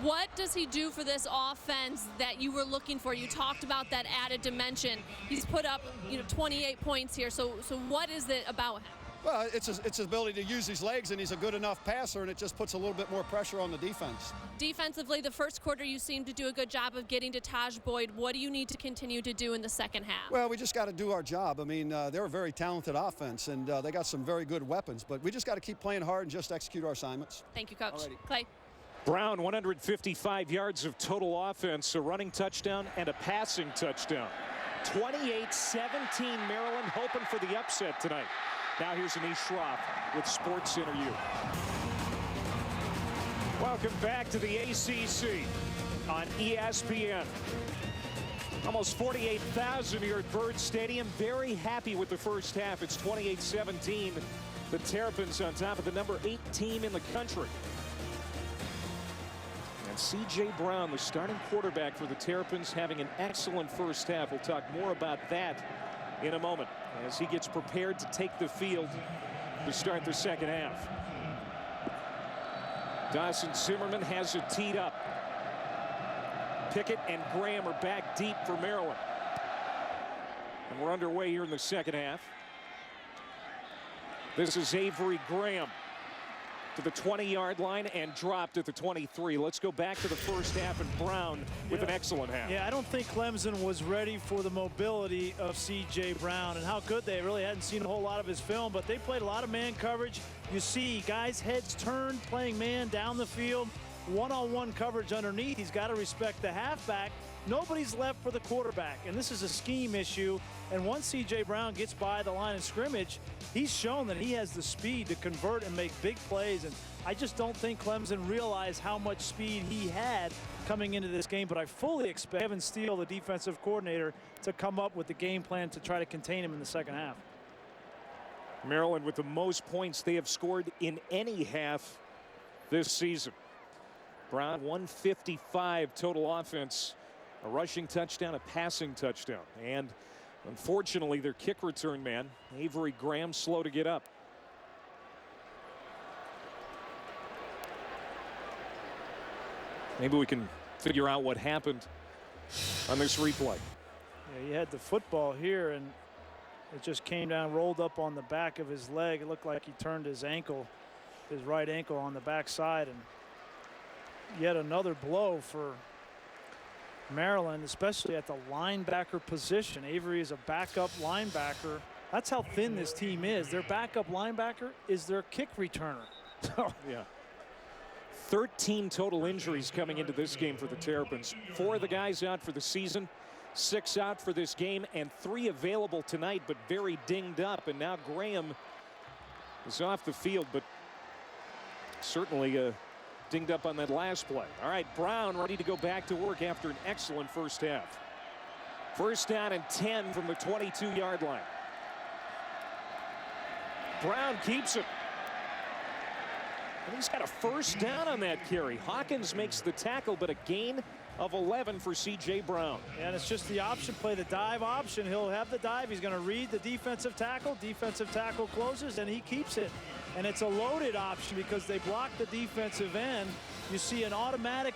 What does he do for this offense that you were looking for? You talked about that added dimension. He's put up, 28 points here. So what is it about him? Well, it's his ability to use his legs, and he's a good enough passer, and it just puts a little bit more pressure on the defense. Defensively, the first quarter, you seem to do a good job of getting to Taj Boyd. What do you need to continue to do in the second half? Well, we just got to do our job. I mean, they're a very talented offense, and they got some very good weapons, but we just got to keep playing hard and just execute our assignments. Thank you, Coach. Alrighty. Clay. Brown, 155 yards of total offense, a running touchdown and a passing touchdown. 28-17, Maryland hoping for the upset tonight. Now here's Anish Shroff with Sports Center U. Welcome back to the ACC on ESPN. Almost 48,000 here at Bird Stadium. Very happy with the first half. It's 28-17. The Terrapins on top of the number 8 team in the country. And C.J. Brown, the starting quarterback for the Terrapins, having an excellent first half. We'll talk more about that in a moment as he gets prepared to take the field to start the second half. Dawson Zimmerman has it teed up. Pickett and Graham are back deep for Maryland. And we're underway here in the second half. This is Avery Graham to the 20-yard line and dropped at the 23. Let's go back to the first half and Brown with an excellent half. Yeah, I don't think Clemson was ready for the mobility of C.J. Brown and how good they really hadn't seen a whole lot of his film, but they played a lot of man coverage. You see guys' heads turned, playing man down the field, one-on-one coverage underneath. He's got to respect the halfback. Nobody's left for the quarterback, and this is a scheme issue. And once C.J. Brown gets by the line of scrimmage, he's shown that he has the speed to convert and make big plays. And I just don't think Clemson realized how much speed he had coming into this game. But I fully expect Evan Steele, the defensive coordinator, to come up with the game plan to try to contain him in the second half. Maryland with the most points they have scored in any half this season. Brown 155 total offense, a rushing touchdown, a passing touchdown, and unfortunately their kick return man Avery Graham slow to get up. Maybe we can figure out what happened on this replay. Yeah, he had the football here and it just came down, rolled up on the back of his leg. It looked like he turned his ankle, his right ankle on the backside, and yet another blow for Maryland, especially at the linebacker position. Avery is a backup linebacker. That's how thin this team is. Their backup linebacker is their kick returner. So yeah. 13 total injuries coming into this game for the Terrapins. 4 of the guys out for the season, 6 out for this game, and 3 available tonight, but very dinged up. And now Graham is off the field, but certainly dinged up on that last play. All right, Brown ready to go back to work after an excellent first half. First down and 10 from the 22-yard line. Brown keeps it. And he's got a first down on that carry. Hawkins makes the tackle, but a gain of 11 for C.J. Brown. And it's just the option play, the dive option. He'll have the dive. He's going to read the defensive tackle. Defensive tackle closes, and he keeps it. And it's a loaded option because they block the defensive end. You see an automatic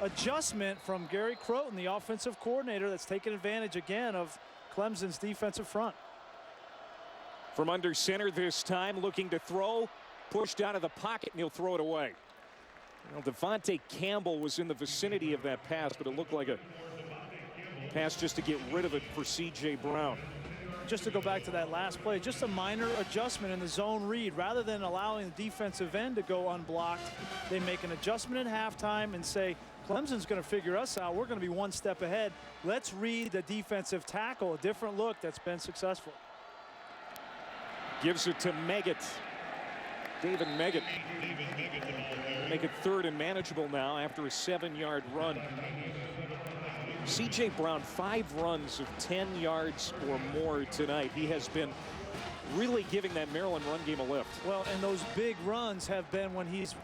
adjustment from Gary Croton, the offensive coordinator, that's taking advantage again of Clemson's defensive front. From under center this time, looking to throw. Pushed out of the pocket, and he'll throw it away. Well, Devontae Campbell was in the vicinity of that pass, but it looked like a pass just to get rid of it for C.J. Brown. Just to go back to that last play, just a minor adjustment in the zone read. Rather than allowing the defensive end to go unblocked, they make an adjustment at halftime and say, Clemson's going to figure us out. We're going to be one step ahead. Let's read the defensive tackle. A different look that's been successful. Gives it to Meggett. David Meggett. Make it 3rd and manageable now after a 7-yard run. C.J. Brown, 5 runs of 10 yards or more tonight. He has been really giving that Maryland run game a lift. Well, and those big runs have been when he's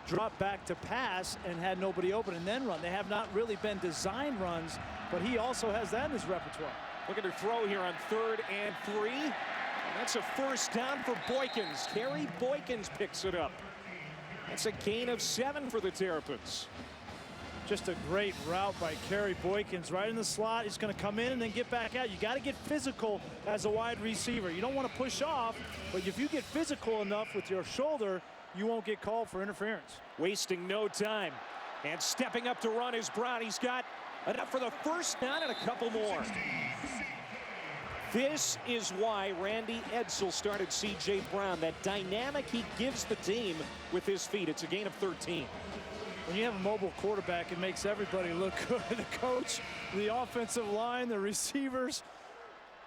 dropped back to pass and had nobody open and then run. They have not really been design runs, but he also has that in his repertoire. Look at her throw here on 3rd and 3. That's a first down for Boykins. Kerry Boykins picks it up. That's a gain of 7 for the Terrapins. Just a great route by Kerry Boykins right in the slot. He's going to come in and then get back out. You got to get physical as a wide receiver. You don't want to push off, but if you get physical enough with your shoulder, you won't get called for interference. Wasting no time. And stepping up to run is Brown. He's got enough for the first down and a couple more. This is why Randy Edsall started C.J. Brown. That dynamic he gives the team with his feet. It's a gain of 13. When you have a mobile quarterback, it makes everybody look good. The coach, the offensive line, the receivers.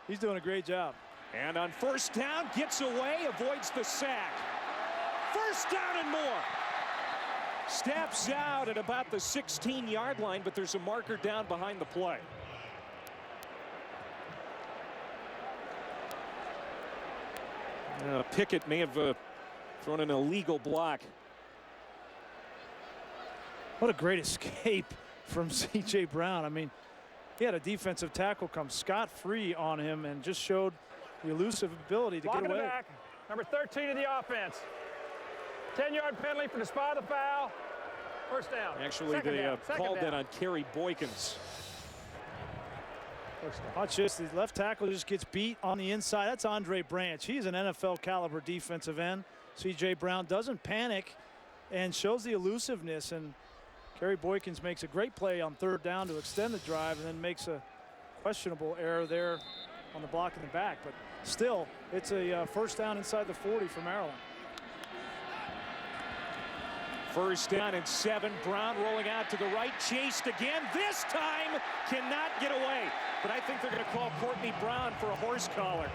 He's doing a great job. And on first down, gets away, avoids the sack. First down and more. Steps out at about the 16-yard line, but there's a marker down behind the play. Pickett may have thrown an illegal block. What a great escape from C.J. Brown. I mean, he had a defensive tackle come scot-free on him and just showed the elusive ability to get away. Back. Number 13 of the offense. 10-yard penalty for the spot of the foul. First down. Actually, they called that on Kerry Boykins. Watch this. The left tackle just gets beat on the inside. That's Andre Branch. He's an NFL caliber defensive end. C.J. Brown doesn't panic and shows the elusiveness. And Kerry Boykins makes a great play on third down to extend the drive and then makes a questionable error there on the block in the back. But still, it's a first down inside the 40 for Maryland. First down and 7. Brown rolling out to the right, chased again. This time cannot get away. But I think they're going to call Courtney Brown for a horse collar.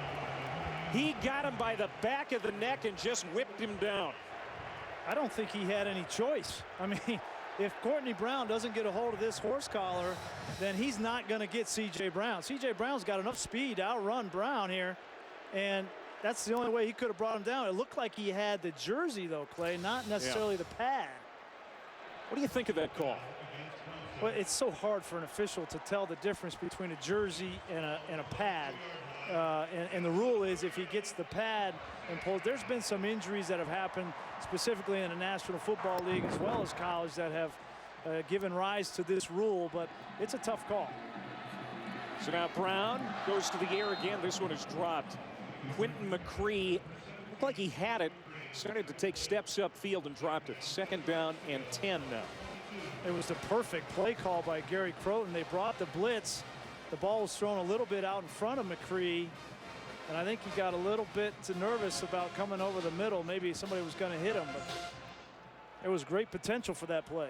He got him by the back of the neck and just whipped him down. I don't think he had any choice. I mean, if Courtney Brown doesn't get a hold of this horse collar, then he's not going to get C.J. Brown. C.J. Brown's got enough speed to outrun Brown here, and that's the only way he could have brought him down. It looked like he had the jersey, though, Clay, not necessarily the pad. What do you think of that call? Well, it's so hard for an official to tell the difference between a jersey and a pad. And the rule is if he gets the pad and pulls, there's been some injuries that have happened specifically in the National Football League as well as college that have given rise to this rule, but it's a tough call. So now Brown goes to the air again. This one is dropped. Quentin McCree looked like he had it, started to take steps upfield and dropped it. Second down and 10 now. It was the perfect play call by Gary Croton. They brought the blitz. The ball was thrown a little bit out in front of McCree, and I think he got a little bit nervous about coming over the middle. Maybe somebody was going to hit him, but there was great potential for that play.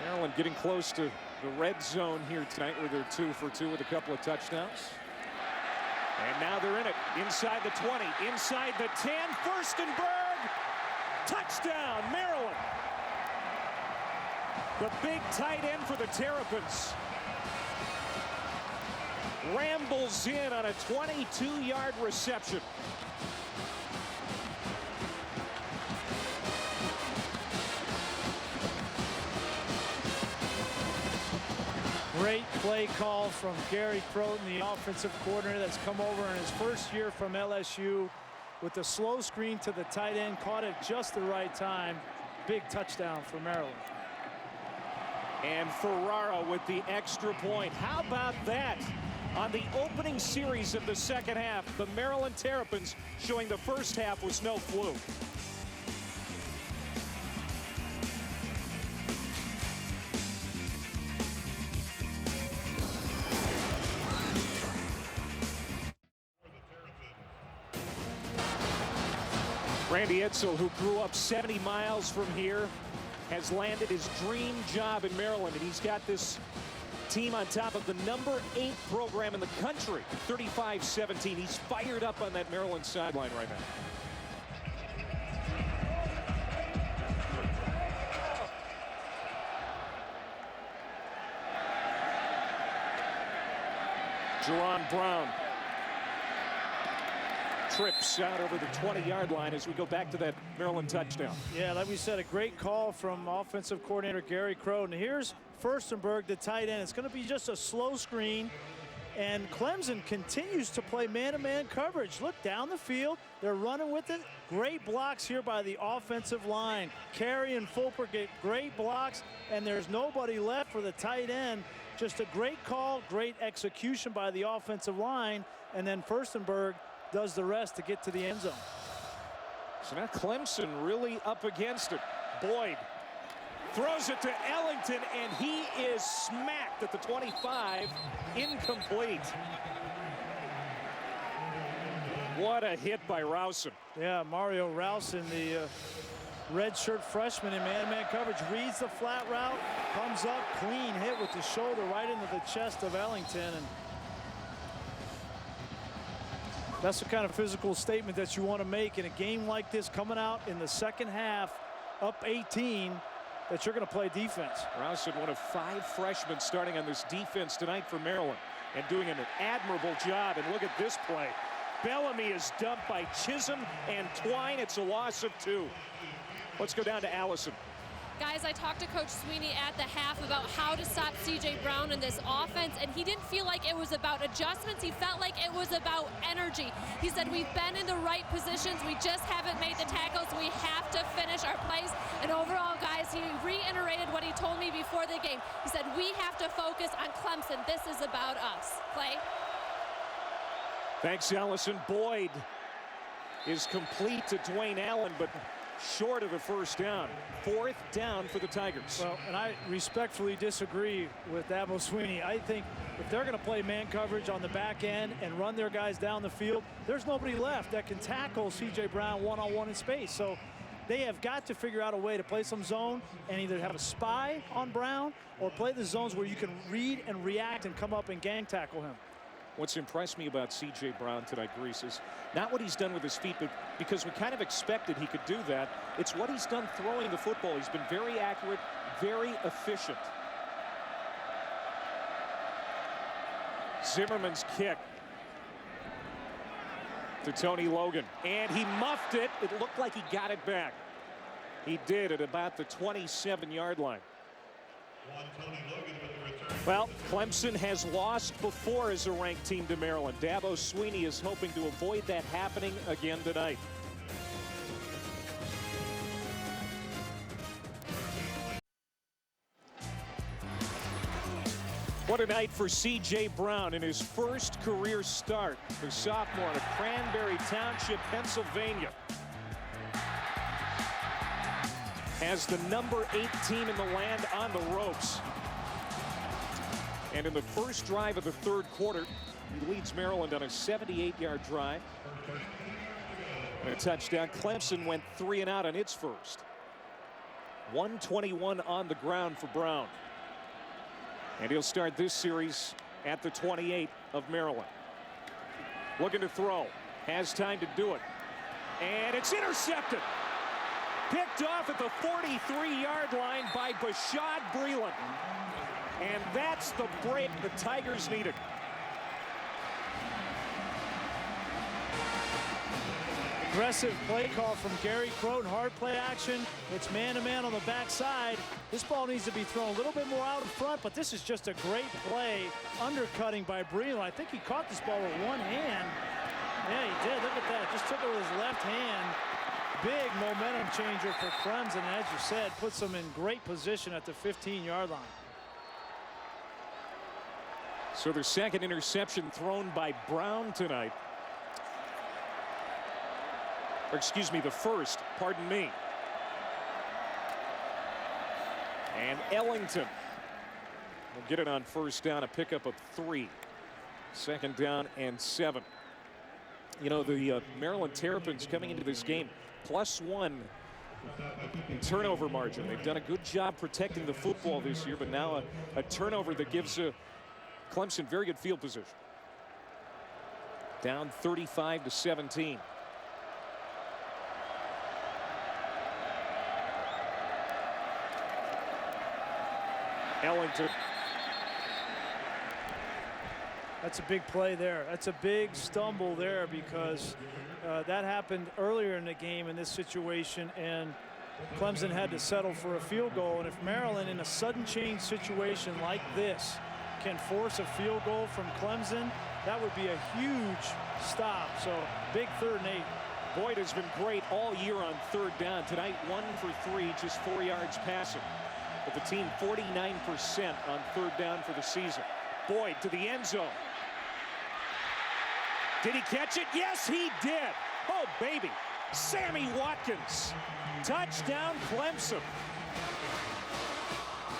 Maryland getting close to the red zone here tonight where they're 2 for 2 with a couple of touchdowns. And now they're in it. Inside the 20, inside the 10. Furstenberg, touchdown, Maryland. The big tight end for the Terrapins rambles in on a 22-yard reception. Great play call from Gary Croton, the offensive coordinator that's come over in his first year from LSU with the slow screen to the tight end, caught it just the right time. Big touchdown for Maryland. And Ferrara with the extra point. How about that? On the opening series of the second half, the Maryland Terrapins showing the first half was no fluke. Randy Edsel, who grew up 70 miles from here, has landed his dream job in Maryland, and he's got this team on top of the number 8 program in the country, 35-17. He's fired up on that Maryland sideline right now. Jerron Brown trips out over the 20-yard line as we go back to that Maryland touchdown. Yeah, like we said, a great call from offensive coordinator Gary Croton. Here's Furstenberg, the tight end. It's going to be just a slow screen, and Clemson continues to play man-to-man coverage. Look down the field. They're running with it. Great blocks here by the offensive line. Carey and Fulper get great blocks, and there's nobody left for the tight end. Just a great call, great execution by the offensive line, and then Furstenberg does the rest to get to the end zone. So now Clemson really up against it. Boyd throws it to Ellington, and he is smacked at the 25. Incomplete. What a hit by Rowson. Yeah, Mario Rowson, the redshirt freshman in man-to-man coverage, reads the flat route, comes up, clean hit with the shoulder right into the chest of Ellington. And that's the kind of physical statement that you want to make in a game like this, coming out in the second half, up 18, that you're going to play defense. Rowson, one of 5 freshmen starting on this defense tonight for Maryland. and doing an admirable job. And look at this play. Bellamy is dumped by Chisholm and Twine. It's a loss of 2. Let's go down to Allison. Guys, I talked to Coach Sweeney at the half about how to stop C.J. Brown in this offense, and he didn't feel like it was about adjustments. He felt like it was about energy. He said, we've been in the right positions. We just haven't made the tackles. We have to finish our plays. And overall, guys, he reiterated what he told me before the game. He said, we have to focus on Clemson. This is about us. Clay? Thanks, Allison. Boyd is complete to Dwayne Allen, but short of the first down. 4th down for the Tigers. Well, and I respectfully disagree with Dabo Swinney. I think if they're going to play man coverage on the back end and run their guys down the field, there's nobody left that can tackle C.J. Brown one-on-one in space. So they have got to figure out a way to play some zone and either have a spy on Brown or play the zones where you can read and react and come up and gang tackle him. What's impressed me about C.J. Brown tonight, Grease, is not what he's done with his feet, but because we kind of expected he could do that, it's what he's done throwing the football. He's been very accurate, very efficient. Zimmerman's kick to Tony Logan, and he muffed it. It looked like he got it back. He did at about the 27-yard line. Well, Clemson has lost before as a ranked team to Maryland. Dabo Swinney is hoping to avoid that happening again tonight. What a night for C.J. Brown in his first career start. The sophomore out of Cranberry Township, Pennsylvania. Has the number 8 team in the land on the ropes. And in the first drive of the 3rd quarter, he leads Maryland on a 78-yard drive. And a touchdown. Clemson went 3 and out on its first. 121 on the ground for Brown. And he'll start this series at the 28 of Maryland. Looking to throw. Has time to do it. And it's intercepted. Picked off at the 43-yard line by Bashad Breeland. And that's the break the Tigers needed. Aggressive play call from Gary Croton. Hard play action. It's man-to-man on the backside. This ball needs to be thrown a little bit more out in front, but this is just a great play. Undercutting by Breeland. I think he caught this ball with one hand. Yeah, he did. Look at that. Just took it with his left hand. Big momentum changer for Clemson. And as you said, puts them in great position at the 15-yard line. So their second interception thrown by Brown tonight. Or excuse me, the first, pardon me. And Ellington will get it on first down, a pickup of 3. 2nd down and 7. You know, the Maryland Terrapins coming into this game +1 in turnover margin. They've done a good job protecting the football this year, but now a turnover that gives Clemson very good field position. Down 35-17. Ellington. That's a big play there. That's a big stumble there because that happened earlier in the game in this situation, and Clemson had to settle for a field goal. And if Maryland in a sudden change situation like this can force a field goal from Clemson, that would be a huge stop. So big 3rd and 8. Boyd has been great all year on 3rd down. Tonight 1 for 3, just 4 yards passing. But the team 49% on 3rd down for the season. Boyd to the end zone. Did he catch it? Yes, he did. Oh, baby. Sammy Watkins. Touchdown, Clemson.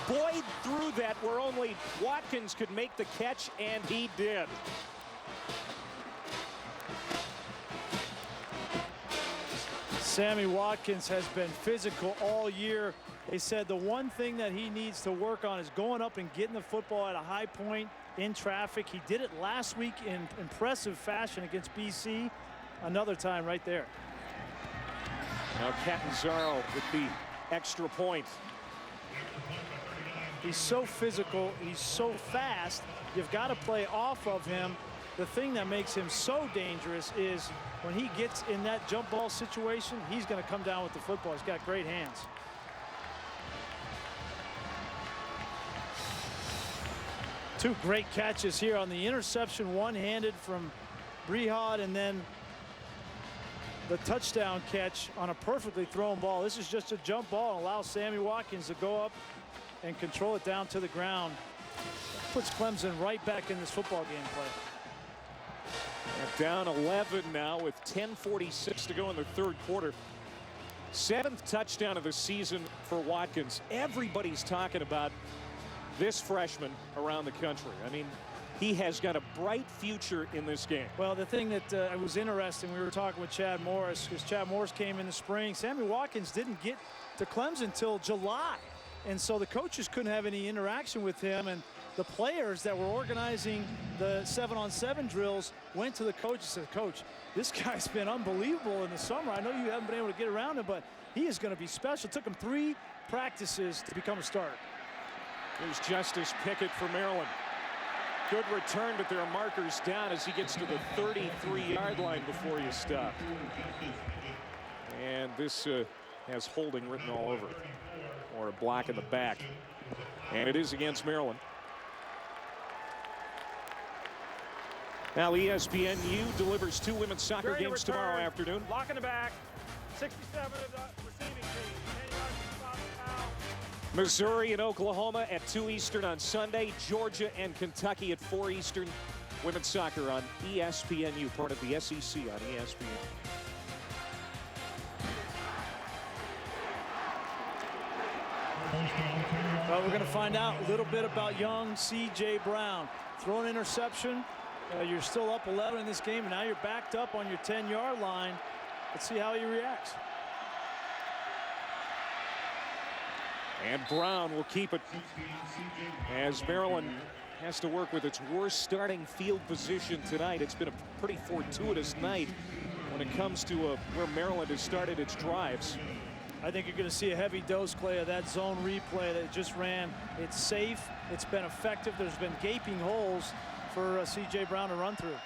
Boyd threw that where only Watkins could make the catch, and he did. Sammy Watkins has been physical all year. They said the one thing that he needs to work on is going up and getting the football at a high point in traffic. He did it last week in impressive fashion against BC. Another time right there. Now Catanzaro with the extra point. He's so physical. He's so fast. You've got to play off of him. The thing that makes him so dangerous is when he gets in that jump ball situation, he's going to come down with the football. He's got great hands. Two great catches here on the interception, one-handed from Brehad, and then the touchdown catch on a perfectly thrown ball. This is just a jump ball and allows Sammy Watkins to go up and control it down to the ground. Puts Clemson right back in this football game play. Down 11 now with 10:46 to go in the third quarter. 7th touchdown of the season for Watkins. Everybody's talking about this freshman around the country. I mean, he has got a bright future in this game. Well, the thing that was interesting, we were talking with Chad Morris, because Chad Morris came in the spring. Sammy Watkins didn't get to Clemson until July. And so the coaches couldn't have any interaction with him. And the players that were organizing the 7-on-7 drills went to the coach and said, Coach, this guy's been unbelievable in the summer. I know you haven't been able to get around him, but he is going to be special. It took him 3 practices to become a starter. Here's Justice Pickett for Maryland. Good return, but there are markers down as he gets to the 33-yard line before you stop. And this has holding written all over it, or a block in the back. And it is against Maryland. Now ESPNU delivers 2 women's soccer games tomorrow afternoon. Lock in the back. 67 of the receiving team. 10 yards from stop the foul. Missouri and Oklahoma at 2 Eastern on Sunday. Georgia and Kentucky at 4 Eastern. Women's soccer on ESPNU, part of the SEC on ESPN. Well, we're going to find out a little bit about young C.J. Brown. Throw an interception. You're still up 11 in this game, and now you're backed up on your 10-yard line. Let's see how he reacts. And Brown will keep it as Maryland has to work with its worst starting field position tonight. It's been a pretty fortuitous night when it comes to where Maryland has started its drives. I think you're going to see a heavy dose, Clay, of that zone replay that just ran. It's safe. It's been effective. There's been gaping holes for C.J. Brown to run through.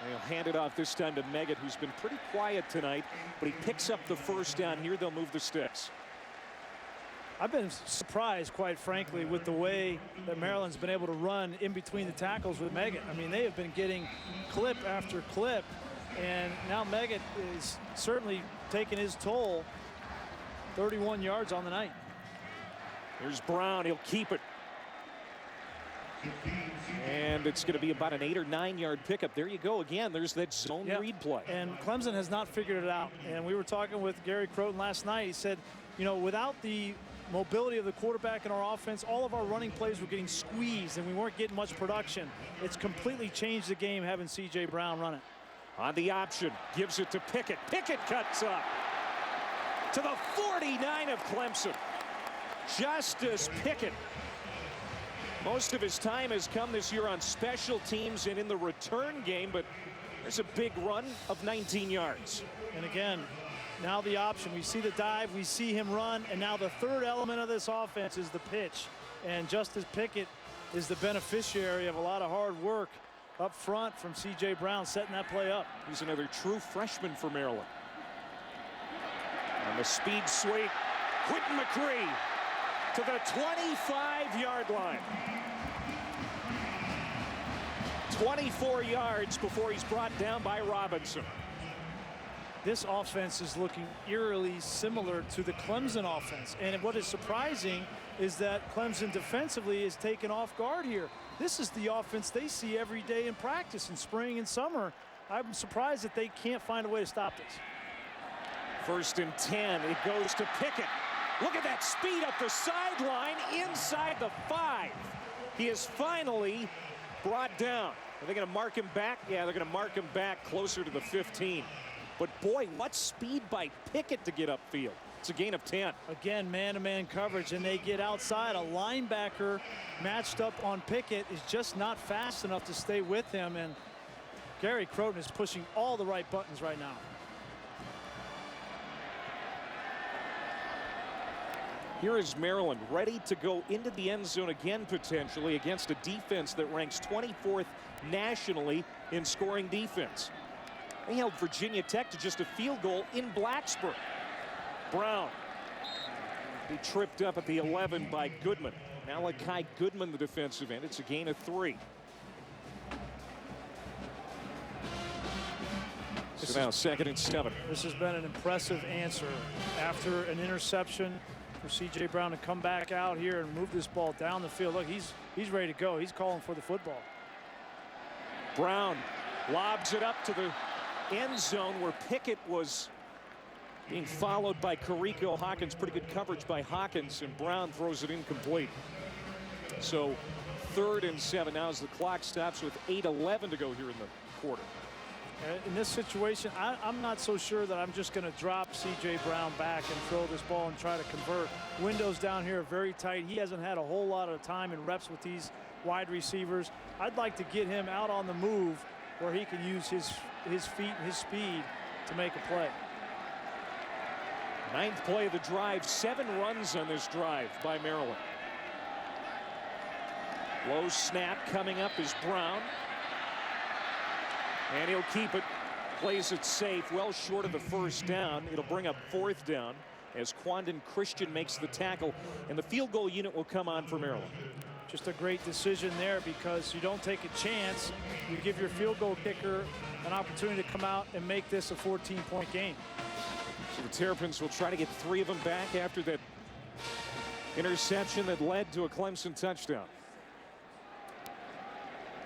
They'll hand it off this time to Meggett, who's been pretty quiet tonight, but he picks up the first down. Here they'll move the sticks. I've been surprised, quite frankly, with the way that Maryland's been able to run in between the tackles with Meggett. I mean, they have been getting clip after clip, and now Meggett is certainly taking his toll. 31 yards on the night. There's Brown. He'll keep it. And it's going to be about an 8 or 9 yard pickup. There you go again. There's that zone read play. And Clemson has not figured it out. And we were talking with Gary Croton last night. He said, you know, without the mobility of the quarterback in our offense, all of our running plays were getting squeezed and we weren't getting much production. It's completely changed the game having C.J. Brown run it. On the option, gives it to Pickett. Pickett cuts up to the 49 of Clemson. Justice Pickett. Most of his time has come this year on special teams and in the return game, but there's a big run of 19 yards. And again, now the option. We see the dive, we see him run, and now the third element of this offense is the pitch. And Justice Pickett is the beneficiary of a lot of hard work up front from C.J. Brown setting that play up. He's another true freshman for Maryland. And the speed sweep, Quentin McCree to the 25-yard line. 24 yards before he's brought down by Robinson. This offense is looking eerily similar to the Clemson offense. And what is surprising is that Clemson defensively is taken off guard here. This is the offense they see every day in practice in spring and summer. I'm surprised that they can't find a way to stop this. 1st and 10. It goes to Pickett. Look at that speed up the sideline inside the 5. He is finally brought down. Are they going to mark him back? Yeah, they're going to mark him back closer to the 15. But boy, what speed by Pickett to get upfield. It's a gain of 10. Again, man-to-man coverage, and they get outside. A linebacker matched up on Pickett is just not fast enough to stay with him, and Gary Croton is pushing all the right buttons right now. Here is Maryland ready to go into the end zone again, potentially, against a defense that ranks 24th nationally in scoring defense. They held Virginia Tech to just a field goal in Blacksburg. Brown. He tripped up at the 11 by Goodman. Malachi Goodman, the defensive end. It's a gain of 3. So now 2nd and 7. This has been an impressive answer after an interception for C.J. Brown to come back out here and move this ball down the field. Look, he's ready to go. He's calling for the football. Brown lobs it up to the end zone where Pickett was being followed by Carrico. Hawkins, pretty good coverage by Hawkins, and Brown throws it incomplete. So 3rd and 7 now as the clock stops with 8:11 to go here in the quarter. In this situation, I'm not so sure that I'm just going to drop C.J. Brown back and throw this ball and try to convert. Windows down here are very tight. He hasn't had a whole lot of time and reps with these wide receivers. I'd like to get him out on the move where he can use his feet and his speed to make a play. 9th play of the drive. 7 runs on this drive by Maryland. Low snap coming up is Brown. And he'll keep it, plays it safe, well short of the 1st down. It'll bring up 4th down as Quandon Christian makes the tackle, and the field goal unit will come on for Maryland. Just a great decision there, because you don't take a chance. You give your field goal kicker an opportunity to come out and make this a 14-point game. So the Terrapins will try to get 3 of them back after that interception that led to a Clemson touchdown.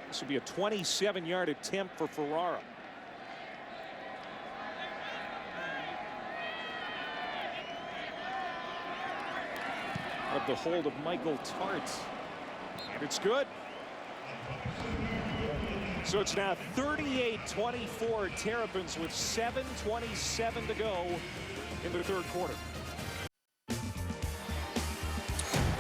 This will be a 27-yard attempt for Ferrara. Of the hold of Michael Tart. And it's good. So it's now 38-24 Terrapins with 7:27 to go in the 3rd quarter.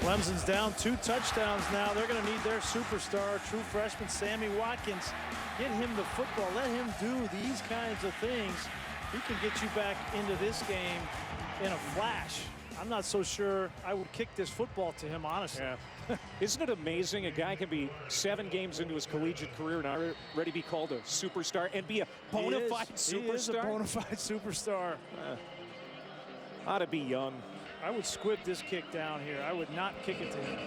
Clemson's down 2 touchdowns now. They're going to need their superstar, true freshman Sammy Watkins. Get him the football. Let him do these kinds of things. He can get you back into this game in a flash. I'm not so sure I would kick this football to him, honestly. Yeah. Isn't it amazing a guy can be 7 games into his collegiate career and already ready to be called a superstar and be a bona fide superstar? He is a bona fide superstar. Ought to be young. I would squib this kick down here. I would not kick it to him.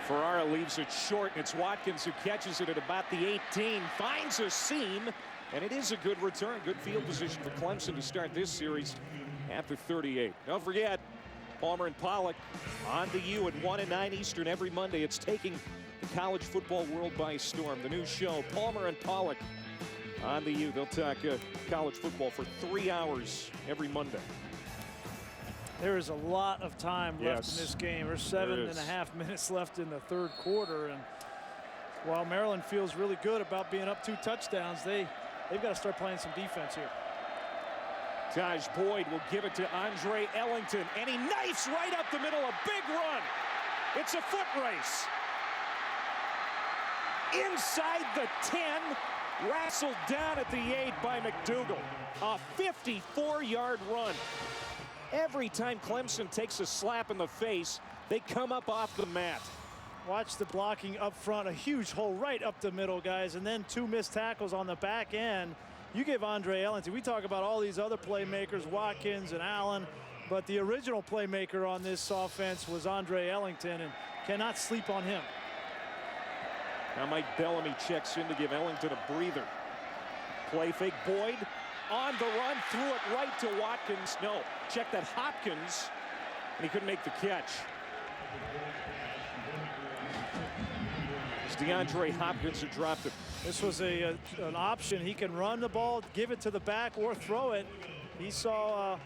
Ferrara leaves it short, and it's Watkins who catches it at about the 18, finds a seam, and it is a good return. Good field position for Clemson to start this series at the 38. Don't forget, Palmer and Pollock on the U at 1 and 9 Eastern every Monday. It's taking the college football world by storm. The new show, Palmer and Pollock on the U. They'll talk college football for 3 hours every Monday. There is a lot of time left in this game. There's 7.5 minutes left in the 3rd quarter, and while Maryland feels really good about being up 2 touchdowns, they've got to start playing some defense here. Taj Boyd will give it to Andre Ellington, and he knifes right up the middle, a big run. It's a foot race. Inside the 10, wrestled down at the 8 by McDougal. A 54-yard run. Every time Clemson takes a slap in the face, they come up off the mat. Watch the blocking up front, a huge hole right up the middle, guys, and then 2 missed tackles on the back end. You give Andre Ellington, we talk about all these other playmakers, Watkins and Allen, but the original playmaker on this offense was Andre Ellington, and cannot sleep on him. Now Mike Bellamy checks in to give Ellington a breather. Play fake, Boyd on the run, threw it right to Watkins. No, check that, Hopkins, and he couldn't make the catch. It's DeAndre Hopkins who dropped it. This was an option. He can run the ball, give it to the back, or throw it. He saw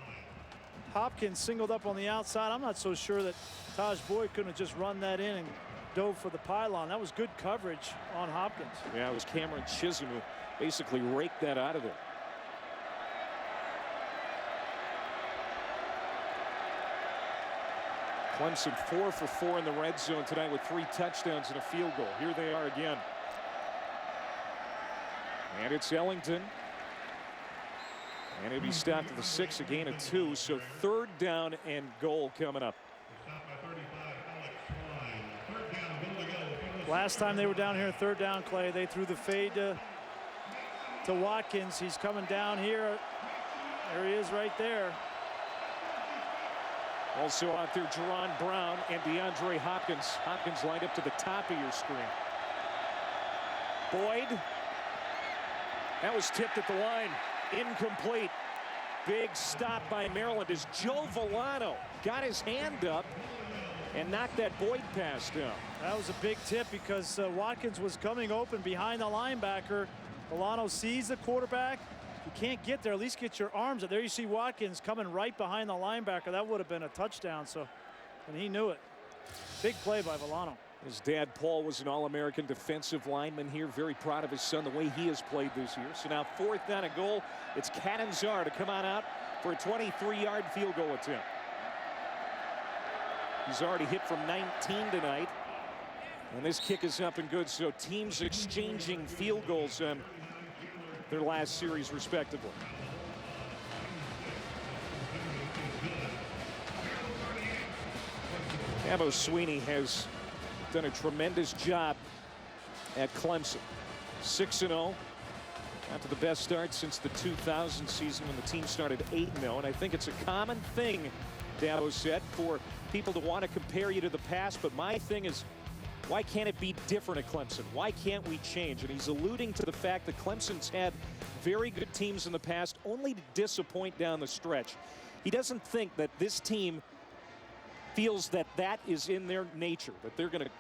Hopkins singled up on the outside. I'm not so sure that Taj Boyd couldn't have just run that in and dove for the pylon. That was good coverage on Hopkins. Yeah, it was Cameron Chisholm who basically raked that out of there. Clemson 4 for 4 in the red zone tonight with 3 touchdowns and a field goal. Here they are again. And it's Ellington. And he'll be stopped at the 6, a gain of 2. So 3rd down and goal coming up. Last time they were down here, 3rd down, Clay, they threw the fade to Watkins. He's coming down here. There he is right there. Also out there, Jerron Brown and DeAndre Hopkins. Hopkins lined up to the top of your screen. Boyd. That was tipped at the line. Incomplete. Big stop by Maryland as Joe Villano got his hand up and knocked that Boyd pass down. That was a big tip because Watkins was coming open behind the linebacker. Villano sees the quarterback. You can't get there, at least get your arms up. There you see Watkins coming right behind the linebacker. That would have been a touchdown, and he knew it. Big play by Villano. His dad, Paul, was an All-American defensive lineman here. Very proud of his son, the way he has played this year. So now 4th down and goal. It's Catanzaro to come on out for a 23-yard field goal attempt. He's already hit from 19 tonight. And this kick is up and good. So teams exchanging field goals on their last series, respectively. Dabo Swinney has done a tremendous job at Clemson. 6-0. Not to the best start since the 2000 season when the team started 8-0. And I think it's a common thing, Dabo said, for people to want to compare you to the past. But my thing is, why can't it be different at Clemson? Why can't we change? And he's alluding to the fact that Clemson's had very good teams in the past, only to disappoint down the stretch. He doesn't think that this team feels that that is in their nature, that they're going to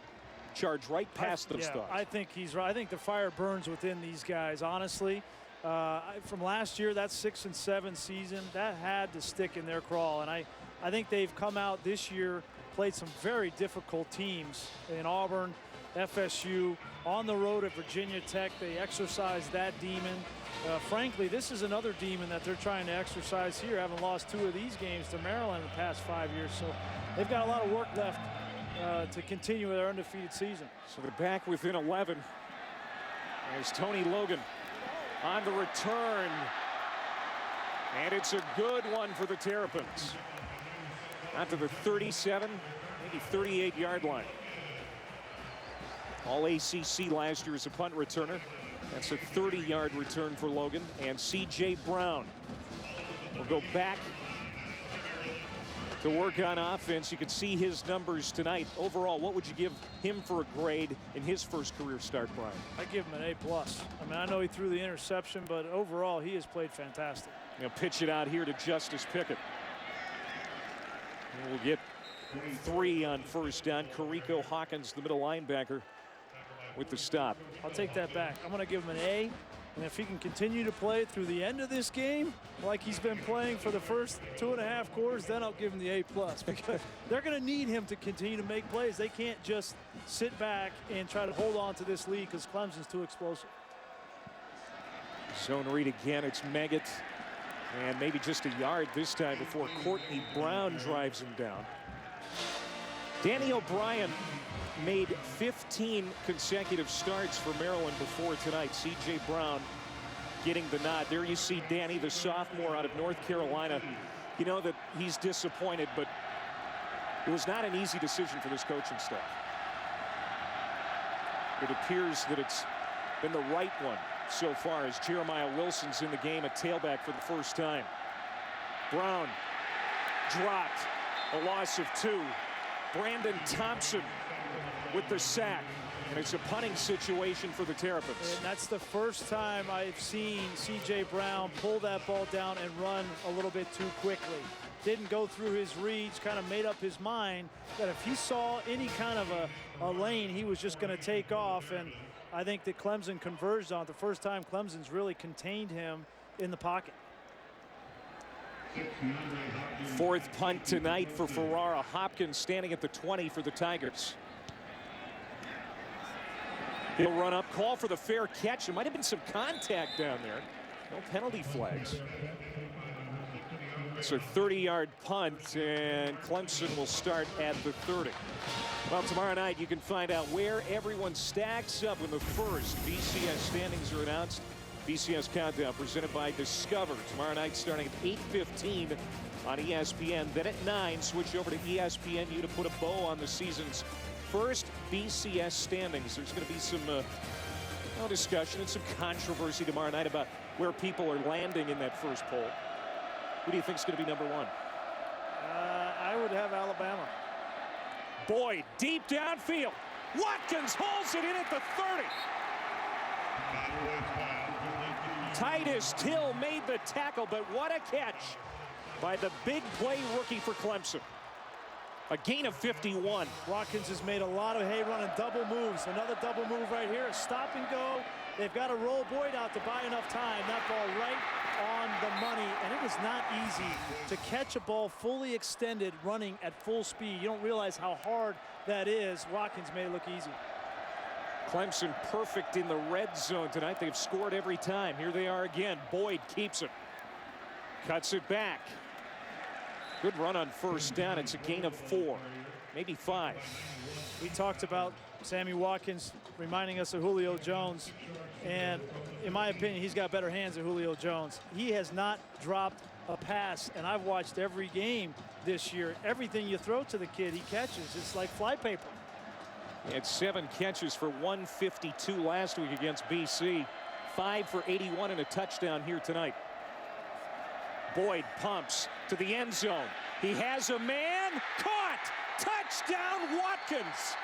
charge right past those thoughts. I think he's right. I think the fire burns within these guys, honestly. From last year, that 6-7 season, that had to stick in their crawl. And I think they've come out this year, played some very difficult teams in Auburn, FSU, on the road at Virginia Tech. They exercised that demon. Frankly, this is another demon that they're trying to exercise here, having lost 2 of these games to Maryland in the past 5 years. So they've got a lot of work left to continue their undefeated season. So they're back within 11. There's Tony Logan on the return. And it's a good one for the Terrapins. Out to the 37, maybe 38-yard line. All ACC last year as a punt returner. That's a 30-yard return for Logan. And C.J. Brown will go back to work on offense. You can see his numbers tonight. Overall, what would you give him for a grade in his first career start, Brian? I give him an A+. I mean, I know he threw the interception, but overall, he has played fantastic. He'll pitch it out here to Justice Pickett. And we'll get 3 on first down. Carrico Hawkins, the middle linebacker, with the stop. I'll take that back. I'm going to give him an A. And if he can continue to play through the end of this game like he's been playing for the first 2.5 quarters, then I'll give him the A+, because they're going to need him to continue to make plays. They can't just sit back and try to hold on to this lead because Clemson's too explosive. Zone read again. It's Meggett. And maybe just a yard this time before Courtney Brown drives him down. Danny O'Brien made 15 consecutive starts for Maryland before tonight. C.J. Brown getting the nod. There you see Danny, the sophomore out of North Carolina. You know that he's disappointed, but it was not an easy decision for this coaching staff. It appears that it's been the right one so far as Jeremiah Wilson's in the game at tailback for the first time. Brown dropped, a loss of 2. Brandon Thompson with the sack, and it's a punting situation for the Terrapins. And that's the first time I've seen C.J. Brown pull that ball down and run a little bit too quickly. Didn't go through his reads, kind of made up his mind that if he saw any kind of a lane, he was just going to take off. And I think that Clemson converged on it. The first time Clemson's really contained him in the pocket. 4th punt tonight for Ferrara. Hopkins standing at the 20 for the Tigers. He'll run up, call for the fair catch. There might have been some contact down there. No penalty flags. It's a 30-yard punt, and Clemson will start at the 30. Well, tomorrow night you can find out where everyone stacks up in the first BCS standings are announced BCS Countdown presented by Discover. Tomorrow night starting at 8:15 on ESPN. Then at 9, switch over to ESPNU to put a bow on the season's first BCS standings. There's going to be some discussion and some controversy tomorrow night about where people are landing in that first poll. Who do you think is going to be number 1? I would have Alabama. Boyd deep downfield. Watkins holds it in at the 30. Titus Till made the tackle, but what a catch by the big play rookie for Clemson. A gain of 51. Watkins has made a lot of hay running double moves. Another double move right here. Stop and go. They've got to roll Boyd out to buy enough time. That ball right on the money. And it is not easy to catch a ball fully extended running at full speed. You don't realize how hard that is. Watkins made it look easy. Clemson perfect in the red zone tonight. They've scored every time. Here they are again. Boyd keeps it. Cuts it back. Good run on first down. It's a gain of 4, maybe 5. We talked about Sammy Watkins reminding us of Julio Jones. And in my opinion, he's got better hands than Julio Jones. He has not dropped a pass. And I've watched every game this year. Everything you throw to the kid, he catches. It's like flypaper. He had 7 catches for 152 last week against BC. 5 for 81 and a touchdown here tonight. Boyd pumps to the end zone. He has a man. Caught! Touchdown, Watkins!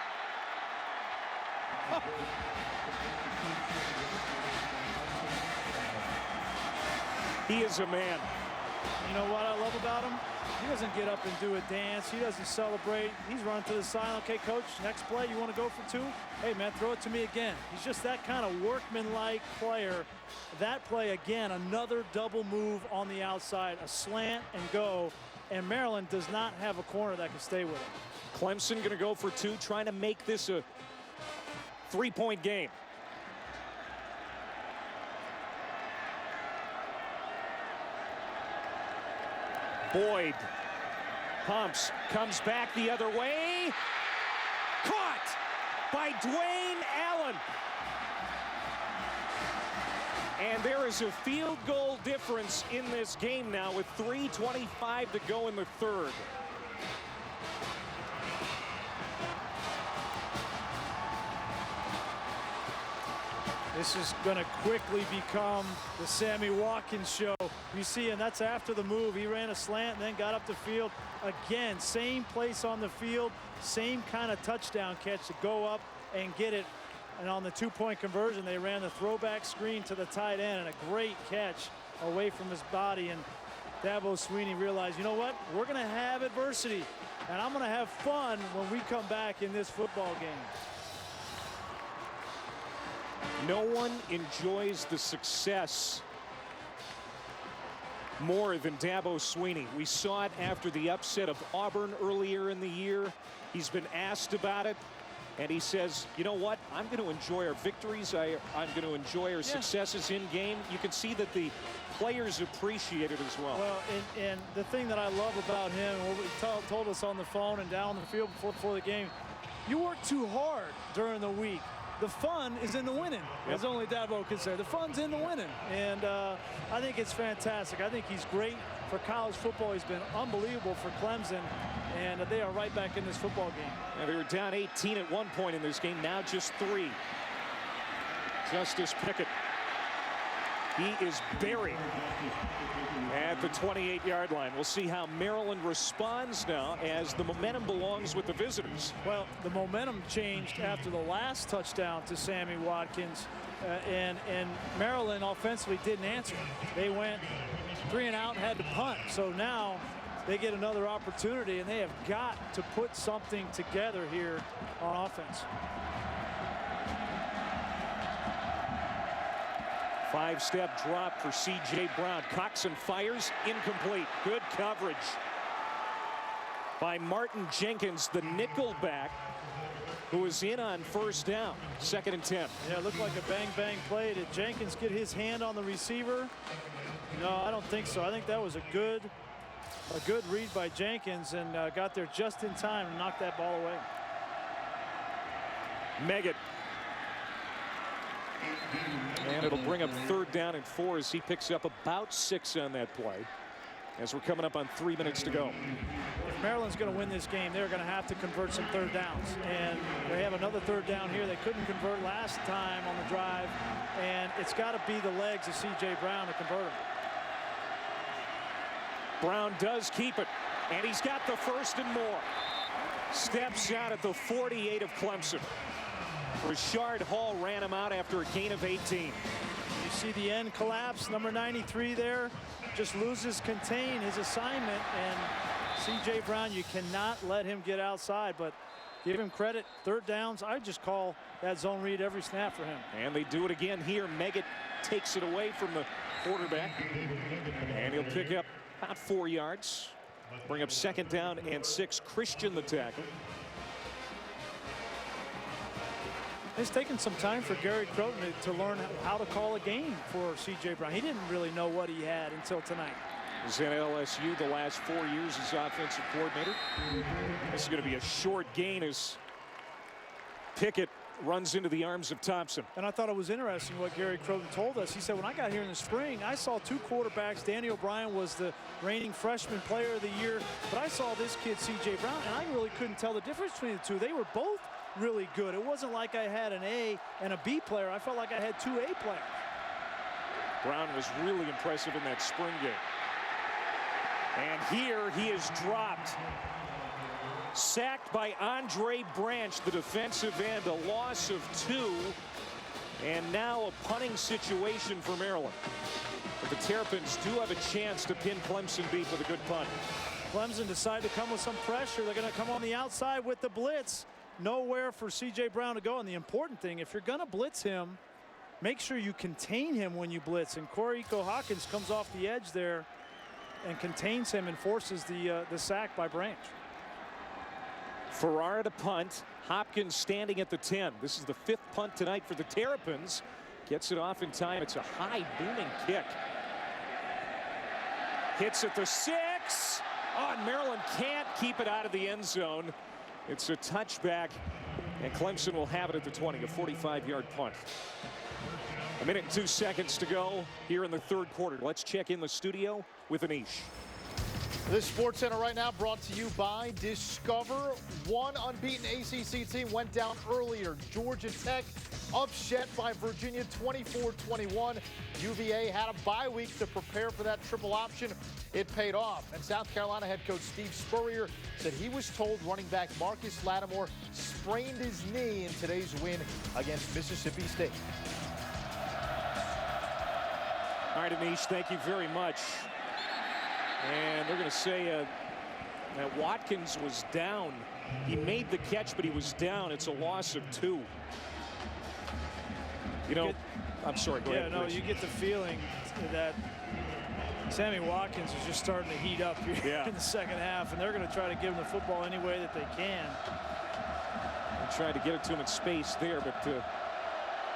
He is a man. You know what I love about him? He doesn't get up and do a dance. He doesn't celebrate. He's running to the side. Okay, coach, next play, you want to go for 2? Hey, man, throw it to me again. He's just that kind of workmanlike player. That play, again, another double move on the outside, a slant and go. And Maryland does not have a corner that can stay with him. Clemson going to go for 2, trying to make this a 3-point game. Boyd pumps, comes back the other way. Caught by Dwayne Allen. And there is a field goal difference in this game now with 3:25 to go in the third. This is going to quickly become the Sammy Watkins show. You see, and that's after the move. He ran a slant and then got up the field. Again, same place on the field, same kind of touchdown catch to go up and get it. And on the 2-point conversion, they ran the throwback screen to the tight end, and a great catch away from his body. And Dabo Swinney realized, you know what? We're going to have adversity, and I'm going to have fun when we come back in this football game. No one enjoys the success more than Dabo Swinney. We saw it after the upset of Auburn earlier in the year. He's been asked about it, and he says, you know what? I'm going to enjoy our victories. I'm going to enjoy our successes in game. You can see that the players appreciate it as well. Well, and the thing that I love about him, what he told us on the phone and down on the field before the game, you work too hard during the week. The fun is in the winning, as only Dabo could say. The fun's in the winning. And I think it's fantastic. I think he's great for college football. He's been unbelievable for Clemson. And they are right back in this football game. Now, they were down 18 at one point in this game. Now just 3. Justice Pickett. He is buried at the 28-yard line. We'll see how Maryland responds now as the momentum belongs with the visitors. Well, the momentum changed after the last touchdown to Sammy Watkins. And Maryland offensively didn't answer. They went 3 and out and had to punt. So now they get another opportunity, and they have got to put something together here on offense. 5-step drop for C.J. Brown. Coxon fires, incomplete. Good coverage by Martin Jenkins, the nickel back, who is in on first down. 2nd and 10. Yeah, it looked like a bang-bang play. Did Jenkins get his hand on the receiver? No, I don't think so. I think that was a good read by Jenkins, and got there just in time and knocked that ball away. Meggett. And And it'll bring up 3rd down and 4 as he picks up about 6 on that play. As we're coming up on 3 minutes to go. If Maryland's going to win this game, they're going to have to convert some 3rd downs. And they have another 3rd down here. They couldn't convert last time on the drive. And it's got to be the legs of C.J. Brown to convert them. Brown does keep it. And he's got the 1st and more. Steps out at the 48 of Clemson. Rashard Hall ran him out after a gain of 18. You see the end collapse. Number 93 there. Just loses contain his assignment, and C.J. Brown, you cannot let him get outside, but give him credit. 3rd downs, I just call that zone read every snap for him. And they do it again here. Meggett takes it away from the quarterback, and he'll pick up about 4 yards. Bring up 2nd down and 6. Christian the tackle. It's taken some time for Gary Croton to learn how to call a game for C.J. Brown. He didn't really know what he had until tonight. He's at LSU the last 4 years as offensive coordinator. This is going to be a short gain as Pickett runs into the arms of Thompson. And I thought it was interesting what Gary Croton told us. He said, when I got here in the spring, I saw 2 quarterbacks. Danny O'Brien was the reigning freshman player of the year. But I saw this kid, C.J. Brown, and I really couldn't tell the difference between the two. They were both really good. It wasn't like I had an A and a B player. I felt like I had 2 A players. Brown was really impressive in that spring game. And here he is dropped. Sacked by Andre Branch, the defensive end, a loss of 2. And now a punting situation for Maryland. But the Terrapins do have a chance to pin Clemson deep with a good punt. Clemson decided to come with some pressure. They're going to come on the outside with the blitz. Nowhere for C.J. Brown to go. And the important thing, if you're going to blitz him, make sure you contain him when you blitz. And Corey Hawkins comes off the edge there and contains him and forces the sack by Branch. Ferrara to punt. Hopkins standing at the 10. This is the 5th punt tonight for the Terrapins. Gets it off in time. It's a high booming kick. Hits at the 6. Oh, and Maryland can't keep it out of the end zone. It's a touchback, and Clemson will have it at the 20, a 45-yard punt. 1 minute and 2 seconds to go here in the 3rd quarter. Let's check in the studio with Anish. This Sports Center right now brought to you by Discover. One unbeaten ACC team went down earlier. Georgia Tech upset by Virginia 24-21. UVA had a bye week to prepare for that triple option. It paid off. And South Carolina head coach Steve Spurrier said he was told running back Marcus Lattimore sprained his knee in today's win against Mississippi State. All right, Anish, thank you very much. And they're going to say that Watkins was down. He made the catch, but he was down. It's a loss of 2. You know, I'm sorry, go ahead. Yeah, no, you get the feeling that Sammy Watkins is just starting to heat up here in the second half, and they're going to try to give him the football any way that they can. And trying to get it to him in space there, but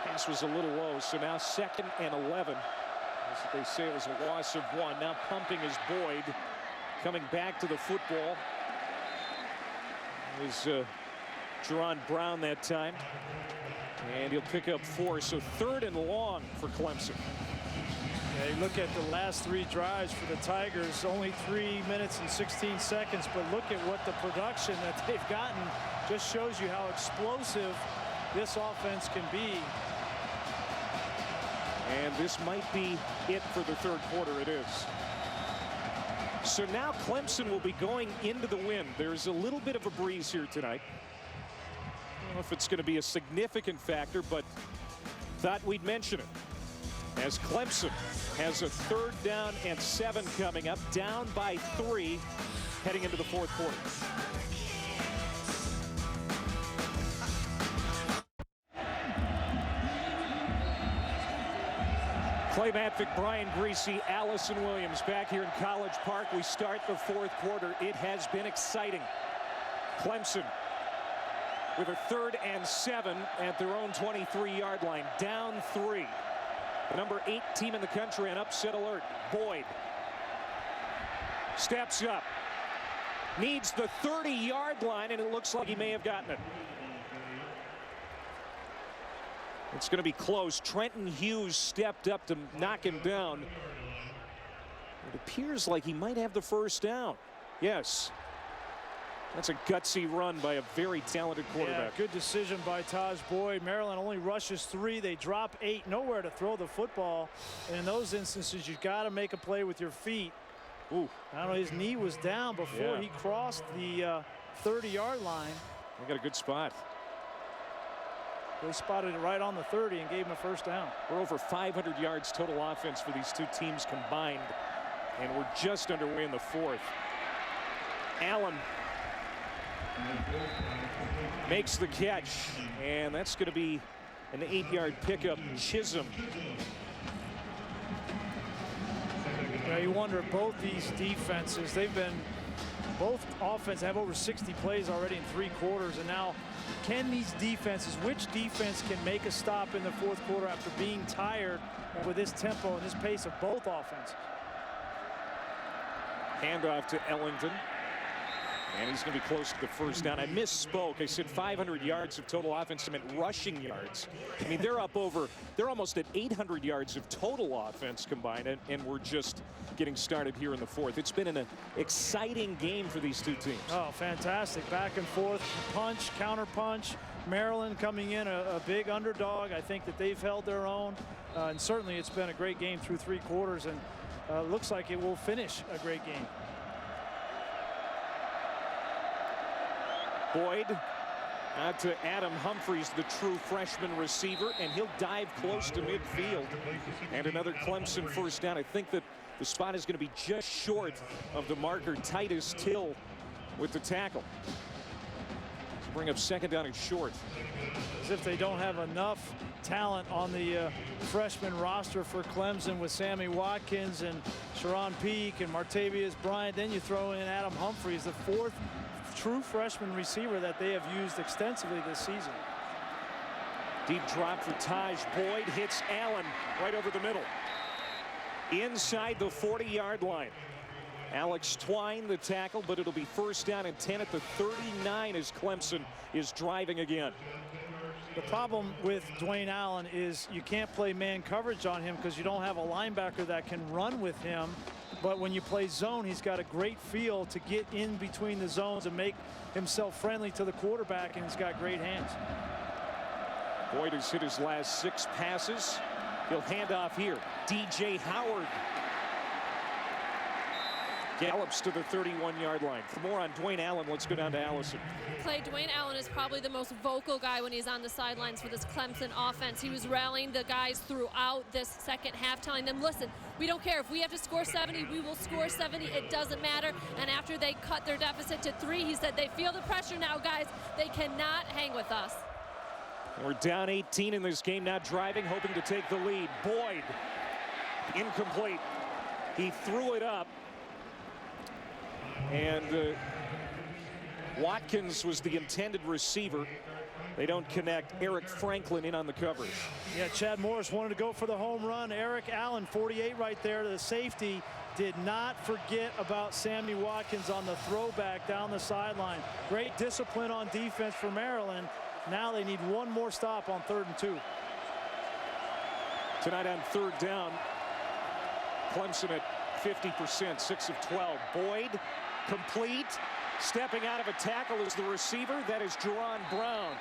pass was a little low. So now 2nd and 11. As they say, it was a loss of 1. Now pumping is Boyd. Coming back to the football. It was Jerron Brown that time. And he'll pick up 4. So 3rd and long for Clemson. Yeah, you look at the last 3 drives for the Tigers, only 3 minutes and 16 seconds, but look at what the production that they've gotten just shows you how explosive this offense can be. And this might be it for the 3rd quarter. It is. So now Clemson will be going into the wind. There's a little bit of a breeze here tonight. I don't know if it's going to be a significant factor, but thought we'd mention it. As Clemson has a 3rd down and 7 coming up, down by 3 heading into the 4th quarter. Clay Matvick, Brian Greasy, Allison Williams back here in College Park. We start the 4th quarter. It has been exciting. Clemson with a 3rd and 7 at their own 23-yard line, down 3. The number 8 team in the country on upset alert. Boyd steps up, needs the 30-yard line, and it looks like he may have gotten it. It's going to be close. Trenton Hughes stepped up to knock him down. It appears like he might have the first down. Yes. That's a gutsy run by a very talented quarterback. Yeah, good decision by Taj Boyd. Maryland only rushes 3. They drop 8. Nowhere to throw the football. And in those instances, you've got to make a play with your feet. Ooh. I don't know, his knee was down before he crossed the 30-yard line. They got a good spot. They spotted it right on the 30 and gave him a first down. We're over 500 yards total offense for these two teams combined. And we're just underway in the 4th. Allen makes the catch, and that's going to be an 8-yard pickup. Chisholm. Yeah, you wonder, both these defenses, both offenses have over 60 plays already in 3 quarters, and now can these defenses, which defense can make a stop in the 4th quarter after being tired with this tempo and this pace of both offenses? Handoff to Ellington. And he's going to be close to the first down. I misspoke. I said 500 yards of total offense. I meant rushing yards. I mean, they're almost at 800 yards of total offense combined, and we're just getting started here in the 4th. It's been an exciting game for these two teams. Oh, fantastic. Back and forth, punch, counter punch. Maryland coming in a big underdog. I think that they've held their own. And certainly it's been a great game through 3 quarters, and looks like it will finish a great game. Boyd out to Adam Humphries, the true freshman receiver, and he'll dive close to midfield. And another Clemson first down. I think that the spot is going to be just short of the marker. Titus Till with the tackle. To bring up second down and short. As if they don't have enough talent on the freshman roster for Clemson with Sammy Watkins and Sharon Peak and Martavius Bryant. Then you throw in Adam Humphries, the 4th true freshman receiver that they have used extensively this season. Deep drop for Taj Boyd, hits Allen right over the middle. Inside the 40-yard line. Alex Twine the tackle, but it'll be first down and 10 at the 39 as Clemson is driving again. The problem with Dwayne Allen is you can't play man coverage on him because you don't have a linebacker that can run with him. But when you play zone, he's got a great feel to get in between the zones and make himself friendly to the quarterback, and he's got great hands. Boyd has hit his last 6 passes. He'll hand off here. DJ Howard gallops to the 31-yard line. For more on Dwayne Allen, let's go down to Allison. Clay, Dwayne Allen is probably the most vocal guy when he's on the sidelines for this Clemson offense. He was rallying the guys throughout this second half, telling them, listen, we don't care. If we have to score 70, we will score 70. It doesn't matter. And after they cut their deficit to 3, he said they feel the pressure now, guys. They cannot hang with us. We're down 18 in this game, now driving, hoping to take the lead. Boyd, incomplete. He threw it up. And Watkins was the intended receiver. They don't connect. Eric Franklin in on the coverage. Yeah, Chad Morris wanted to go for the home run. Eric Allen, 48 right there, the safety, did not forget about Sammy Watkins on the throwback down the sideline. Great discipline on defense for Maryland. Now they need one more stop on 3rd and 2. Tonight on 3rd down, Clemson at 50%, 6 of 12. Boyd, complete. Stepping out of a tackle is the receiver. That is Jerron Brown.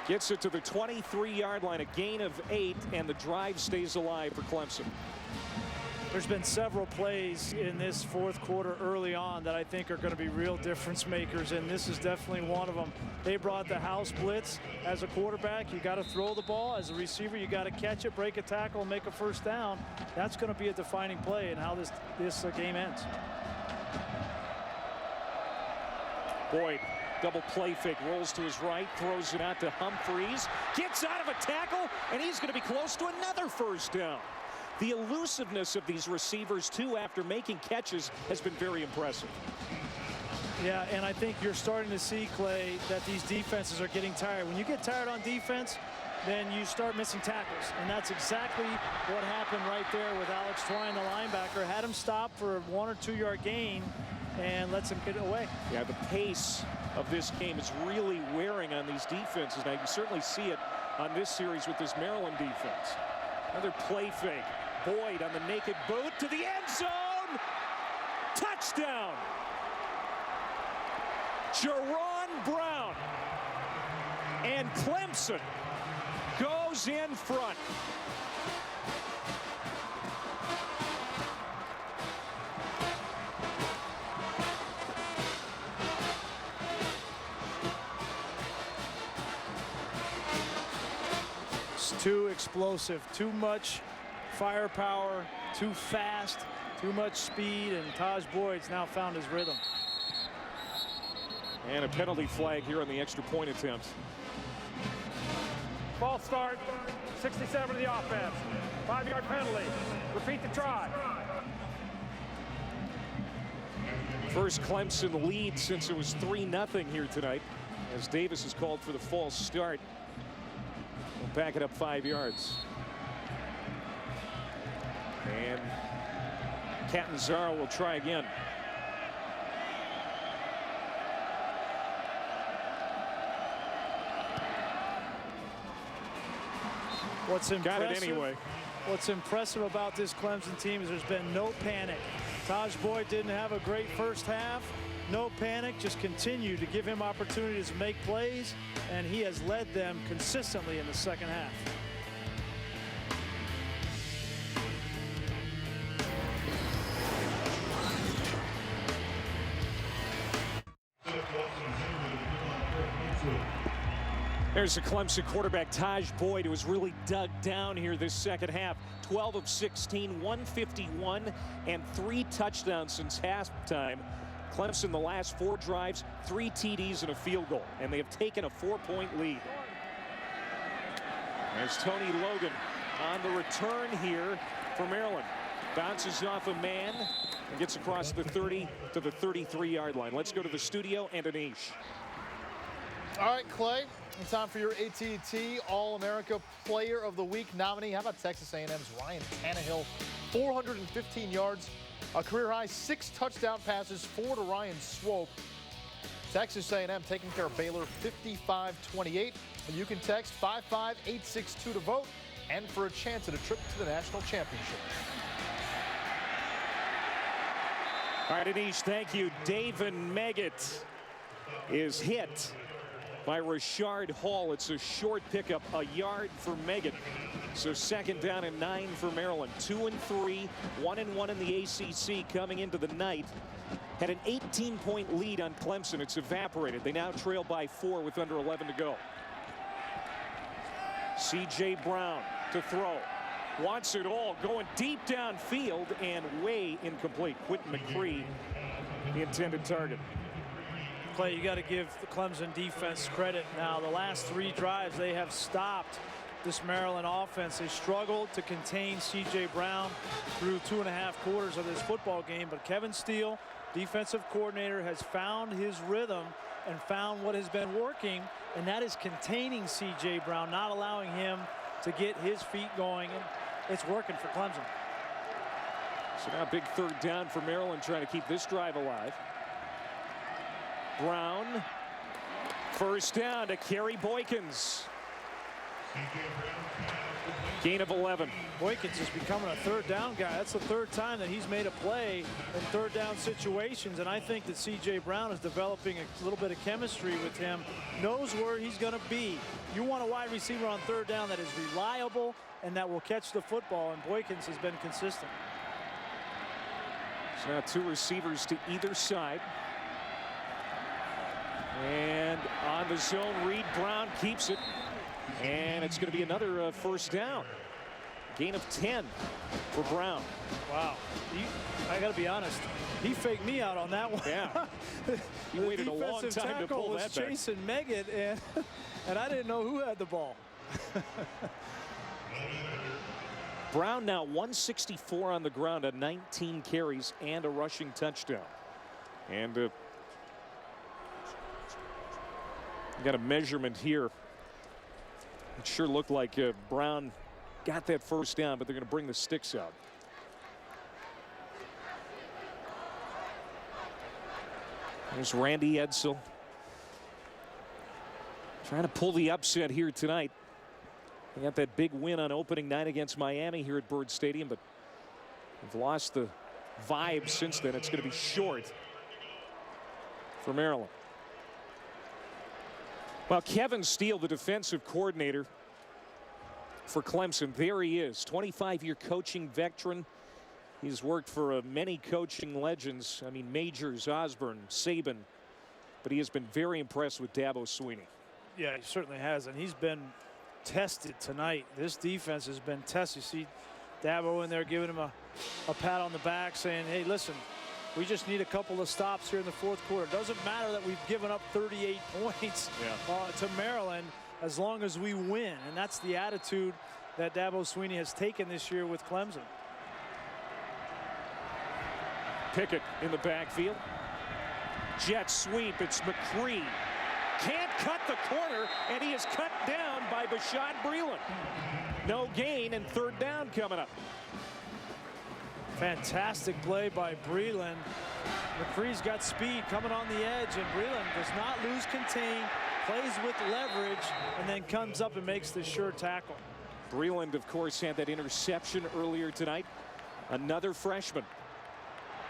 Gets it to the 23-yard line, a gain of 8, and the drive stays alive for Clemson. There's been several plays in this 4th quarter early on that I think are going to be real difference makers, and this is definitely one of them. They brought the house blitz. As a quarterback, you got to throw the ball. As a receiver, you got to catch it, break a tackle, and make a first down. That's going to be a defining play in how this game ends. Boyd, double play fake, rolls to his right, throws it out to Humphries, gets out of a tackle, and he's going to be close to another first down. The elusiveness of these receivers, too, after making catches has been very impressive. Yeah, and I think you're starting to see, Clay, that these defenses are getting tired. When you get tired on defense, then you start missing tackles. And that's exactly what happened right there with Alex Twine, the linebacker. Had him stop for a 1 or 2 yard gain and lets him get it away. Yeah, the pace of this game is really wearing on these defenses. Now, you can certainly see it on this series with this Maryland defense. Another play fake. Boyd on the naked boot to the end zone. Touchdown. Jerron Brown. And Clemson goes in front. It's too explosive, too much firepower, too fast, too much speed, and Taj Boyd's now found his rhythm. And a penalty flag here on the extra point attempt. False start, 67 of the offense. 5-yard penalty. Repeat the try. First Clemson lead since it was 3-0 here tonight, as Davis is called for the false start. We'll back it up 5 yards. And Catanzaro will try again. What's impressive, got it anyway. What's impressive about this Clemson team is there's been no panic. Taj Boyd didn't have a great first half. No panic, just continue to give him opportunities to make plays, and he has led them consistently in the second half. There's the Clemson quarterback, Taj Boyd, who was really dug down here this second half. 12 of 16, 151, and 3 touchdowns since halftime. Clemson, the last 4 drives, 3 TDs and a field goal, and they have taken a 4-point lead. There's Tony Logan on the return here for Maryland. Bounces off a man and gets across the 30 to the 33-yard line. Let's go to the studio and Anish. All right, Clay, time for your AT&T All-America Player of the Week nominee. How about Texas A&M's Ryan Tannehill? 415 yards, a career-high 6 touchdown passes, 4 to Ryan Swope. Texas A&M taking care of Baylor 55-28. You can text 55862 to vote and for a chance at a trip to the national championship. All right, Anish, thank you. David Meggett is hit by Rashard Hall. It's a short pickup, a yard for Meggett. So second down and 9 for Maryland. 2-3, 1-1 in the ACC coming into the night. Had an 18-point lead on Clemson. It's evaporated. They now trail by 4 with under 11 to go. C.J. Brown to throw. Wants it all, going deep downfield and way incomplete. Quentin McCree, the intended target. Clay, you got to give the Clemson defense credit. Now, the last 3 drives, they have stopped this Maryland offense. They struggled to contain C.J. Brown through 2.5 quarters of this football game. But Kevin Steele, defensive coordinator, has found his rhythm and found what has been working, and that is containing C.J. Brown, not allowing him to get his feet going, and it's working for Clemson. So now big third down for Maryland, trying to keep this drive alive. Brown, first down to Kerry Boykins. Gain of 11. Boykins is becoming a third down guy. That's the 3rd time that he's made a play in third down situations, and I think that C.J. Brown is developing a little bit of chemistry with him, knows where he's going to be. You want a wide receiver on third down that is reliable and that will catch the football, and Boykins has been consistent. So now 2 receivers to either side. And on the zone read, Brown keeps it. And it's going to be another first down. Gain of 10 for Brown. Wow. I got to be honest. He faked me out on that one. Yeah. He waited a long time to pull that back. Chasing Meggett, and I didn't know who had the ball. Brown now 164 on the ground on 19 carries and a rushing touchdown. And got a measurement here. It sure looked like Brown got that first down, but they're going to bring the sticks out. There's Randy Edsall Trying to pull the upset here tonight. They got that big win on opening night against Miami here at Bird Stadium, but they've lost the vibe since then. It's going to be short for Maryland. Well, Kevin Steele, the defensive coordinator for Clemson, there he is, 25-year coaching veteran. He's worked for many coaching legends. I mean, Majors, Osborne, Saban, but he has been very impressed with Dabo Swinney. Yeah, he certainly has, and he's been tested tonight. This defense has been tested. You see Dabo in there giving him a pat on the back, saying, hey, listen, we just need a couple of stops here in the fourth quarter. It doesn't matter that we've given up 38 points to Maryland as long as we win. And that's the attitude that Dabo Swinney has taken this year with Clemson. Pickett in the backfield. Jet sweep. It's McCree. Can't cut the corner, and he is cut down by Bashaud Breeland. No gain, and third down coming up. Fantastic play by Breeland. McCree's got speed coming on the edge, and Breeland does not lose contain, plays with leverage, and then comes up and makes the sure tackle. Breeland, of course, had that interception earlier tonight. Another freshman.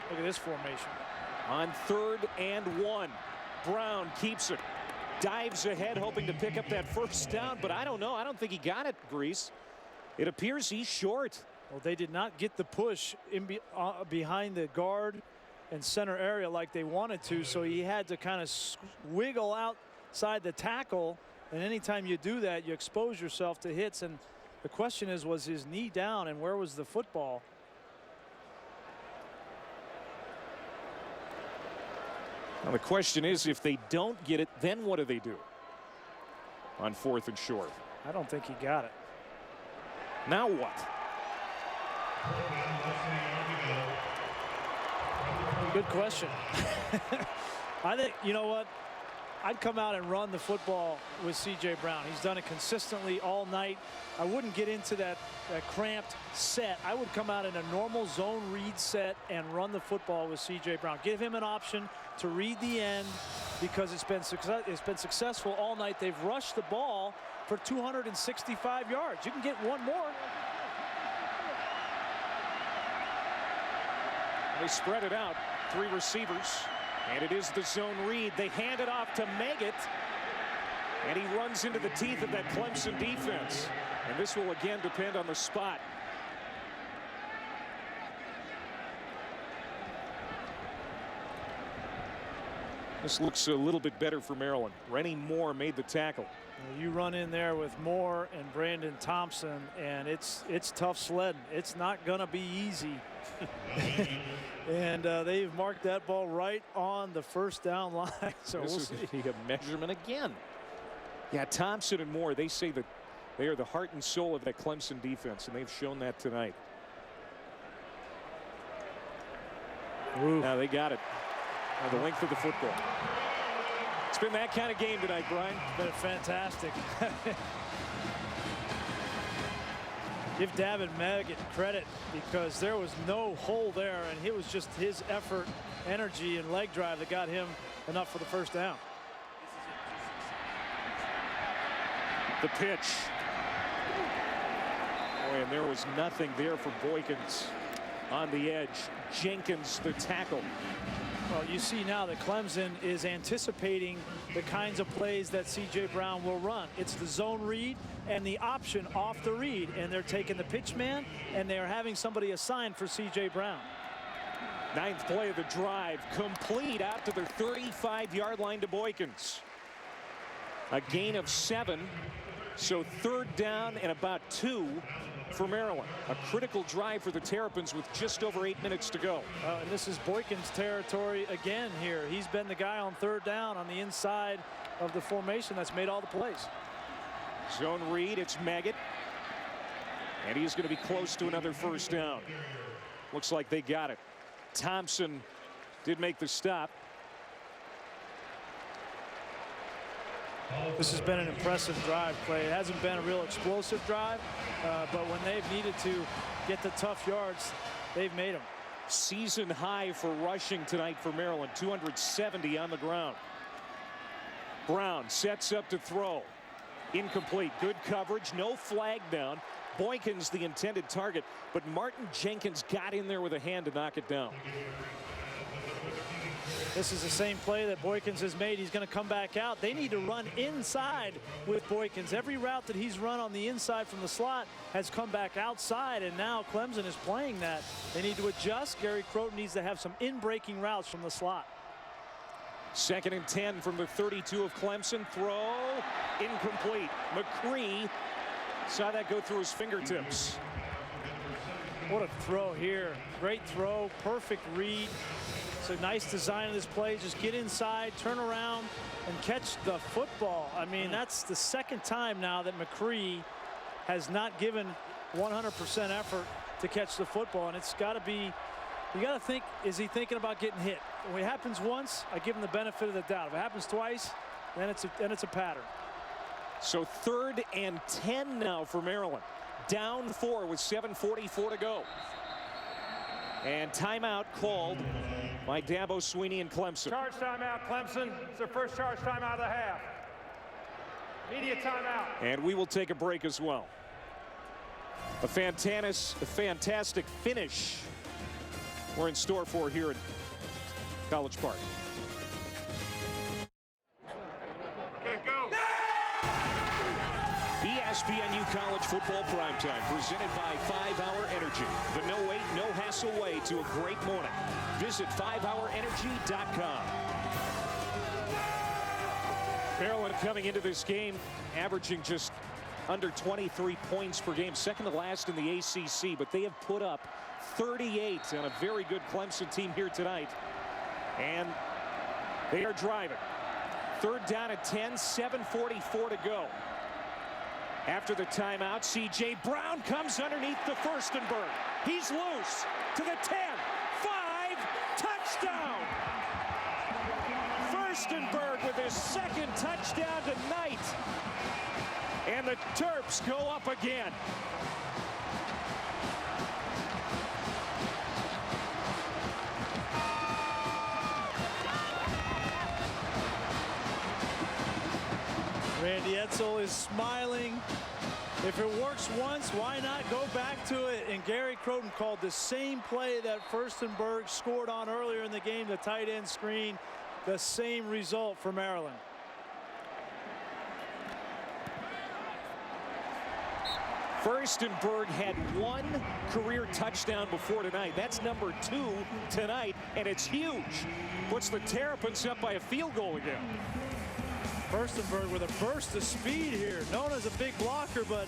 Look at this formation. On 3rd and 1. Brown keeps it. Dives ahead, hoping to pick up that first down, but I don't know. I don't think he got it, Grease. It appears he's short. Well, they did not get the push in behind the guard and center area like they wanted to, so he had to kind of wiggle outside the tackle, and anytime you do that, you expose yourself to hits. And the question is, was his knee down, and where was the football? Now the question is, if they don't get it, then what do they do on 4th and short? I don't think he got it. Now what? Good question. I think, you know what? I'd come out and run the football with C.J. Brown. He's done it consistently all night. I wouldn't get into that cramped set. I would come out in a normal zone read set and run the football with C.J. Brown. Give him an option to read the end because it's been successful all night. They've rushed the ball for 265 yards. You can get one more. They spread it out. 3 receivers. And it is the zone read. They hand it off to Meggett. And he runs into the teeth of that Clemson defense. And this will again depend on the spot. This looks a little bit better for Maryland. Rennie Moore made the tackle. You run in there with Moore and Brandon Thompson, and it's tough sledding. It's not going to be easy. And they've marked that ball right on the first down line. So this we'll is see. a measurement again. Yeah, Thompson and Moore, they say that they are the heart and soul of that Clemson defense, and they've shown that tonight. Ooh. Now they got it. The length of the football. It's been that kind of game tonight, Brian. It's been fantastic. Give Davin Meggett credit because there was no hole there, and it was just his effort, energy, and leg drive that got him enough for the first down. The pitch. Boy, and there was nothing there for Boykins on the edge. Jenkins the tackle. Well, you see now that Clemson is anticipating the kinds of plays that C.J. Brown will run. It's the zone read and the option off the read, and they're taking the pitch man, and they're having somebody assigned for C.J. Brown. 9th play of the drive, complete out to their 35-yard line to Boykins. A gain of 7, so 3rd down and about 2 for Maryland. A critical drive for the Terrapins with just over 8 minutes to go. And this is Boykins' territory again here. He's been the guy on 3rd down on the inside of the formation that's made all the plays. Zone read, it's Meggett. And he's going to be close to another first down. Looks like they got it. Thompson did make the stop. This has been an impressive drive play. It hasn't been a real explosive drive, but when they've needed to get the tough yards, they've made them. Season high for rushing tonight for Maryland, 270 on the ground. Brown sets up to throw. Incomplete. Good coverage. No flag down. Boykins the intended target, but Martin Jenkins got in there with a hand to knock it down. This is the same play that Boykins has made. He's going to come back out. They need to run inside with Boykins. Every route that he's run on the inside from the slot has come back outside, and now Clemson is playing that. They need to adjust. Gary Croton needs to have some in-breaking routes from the slot. 2nd and 10 from the 32 of Clemson. Throw incomplete. McCree saw that go through his fingertips. What a throw here. Great throw. Perfect read. It's a nice design of this play. Just get inside, turn around, and catch the football. I mean, that's the second time now that McCree has not given 100% effort to catch the football. And it's got to be, you got to think, is he thinking about getting hit? When it happens once, I give him the benefit of the doubt. If it happens twice, then it's a pattern. So 3rd and 10 now for Maryland. Down 4 with 7:44 to go. And timeout called by Dabo Swinney and Clemson. Charge timeout, Clemson. It's their first charge timeout of the half. Media timeout. And we will take a break as well. A fantastic finish we're in store for here at College Park. ESPNU College Football Primetime, presented by 5-Hour Energy. The no-wait, no-hassle way to a great morning. Visit 5hourenergy.com. Maryland coming into this game, averaging just under 23 points per game, second to last in the ACC, but they have put up 38 on a very good Clemson team here tonight. And they are driving. 3rd down at 10, 7:44 to go. After the timeout, C.J. Brown comes underneath the Furstenberg. He's loose to the 10, 5, touchdown! Furstenberg with his 2nd touchdown tonight. And the Terps go up again. Randy Edsall is smiling. If it works once, why not go back to it? And Gary Croton called the same play that Furstenberg scored on earlier in the game, the tight end screen. The same result for Maryland. Furstenberg had 1 career touchdown before tonight. That's number 2 tonight, and it's huge. Puts the Terrapins up by a field goal again. Furstenberg with a burst of speed here, known as a big blocker, but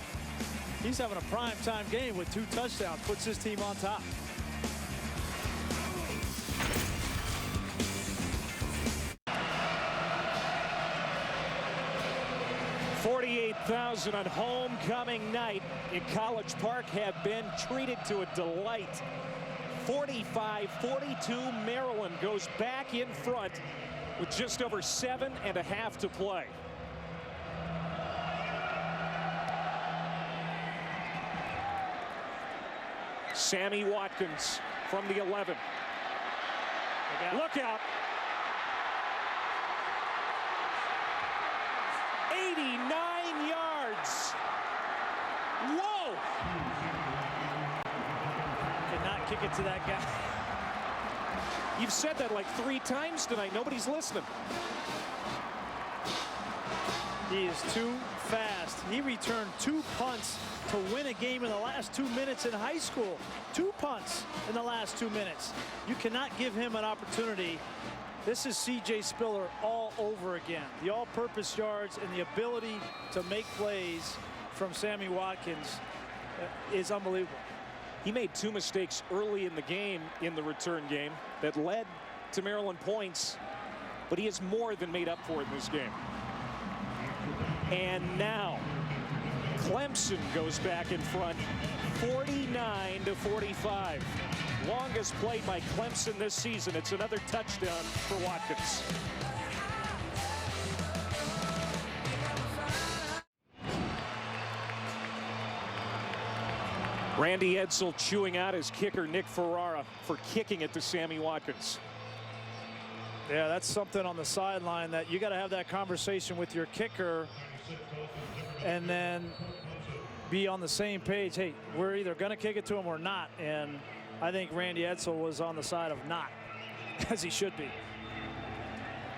he's having a prime-time game with 2 touchdowns, puts his team on top. $48,000 on homecoming night in College Park have been treated to a delight. 45-42, Maryland goes back in front with just over 7.5 to play. Sammy Watkins from the 11. Look out. 89 yards. Whoa. Cannot kick it to that guy. You've said that like 3 times tonight. Nobody's listening. He is too fast. He returned 2 punts to win a game in the last 2 minutes in high school. 2 punts in the last 2 minutes. You cannot give him an opportunity. This is C.J. Spiller all over again. The all-purpose yards and the ability to make plays from Sammy Watkins is unbelievable. He made 2 mistakes early in the game, in the return game, that led to Maryland points, but he has more than made up for it in this game. And now Clemson goes back in front, 49-45. Longest play by Clemson this season. It's another touchdown for Watkins. Randy Edsall chewing out his kicker Nick Ferrara for kicking it to Sammy Watkins. Yeah, that's something on the sideline that you got to have that conversation with your kicker and then be on the same page. Hey, we're either going to kick it to him or not. And I think Randy Edsall was on the side of not, as he should be.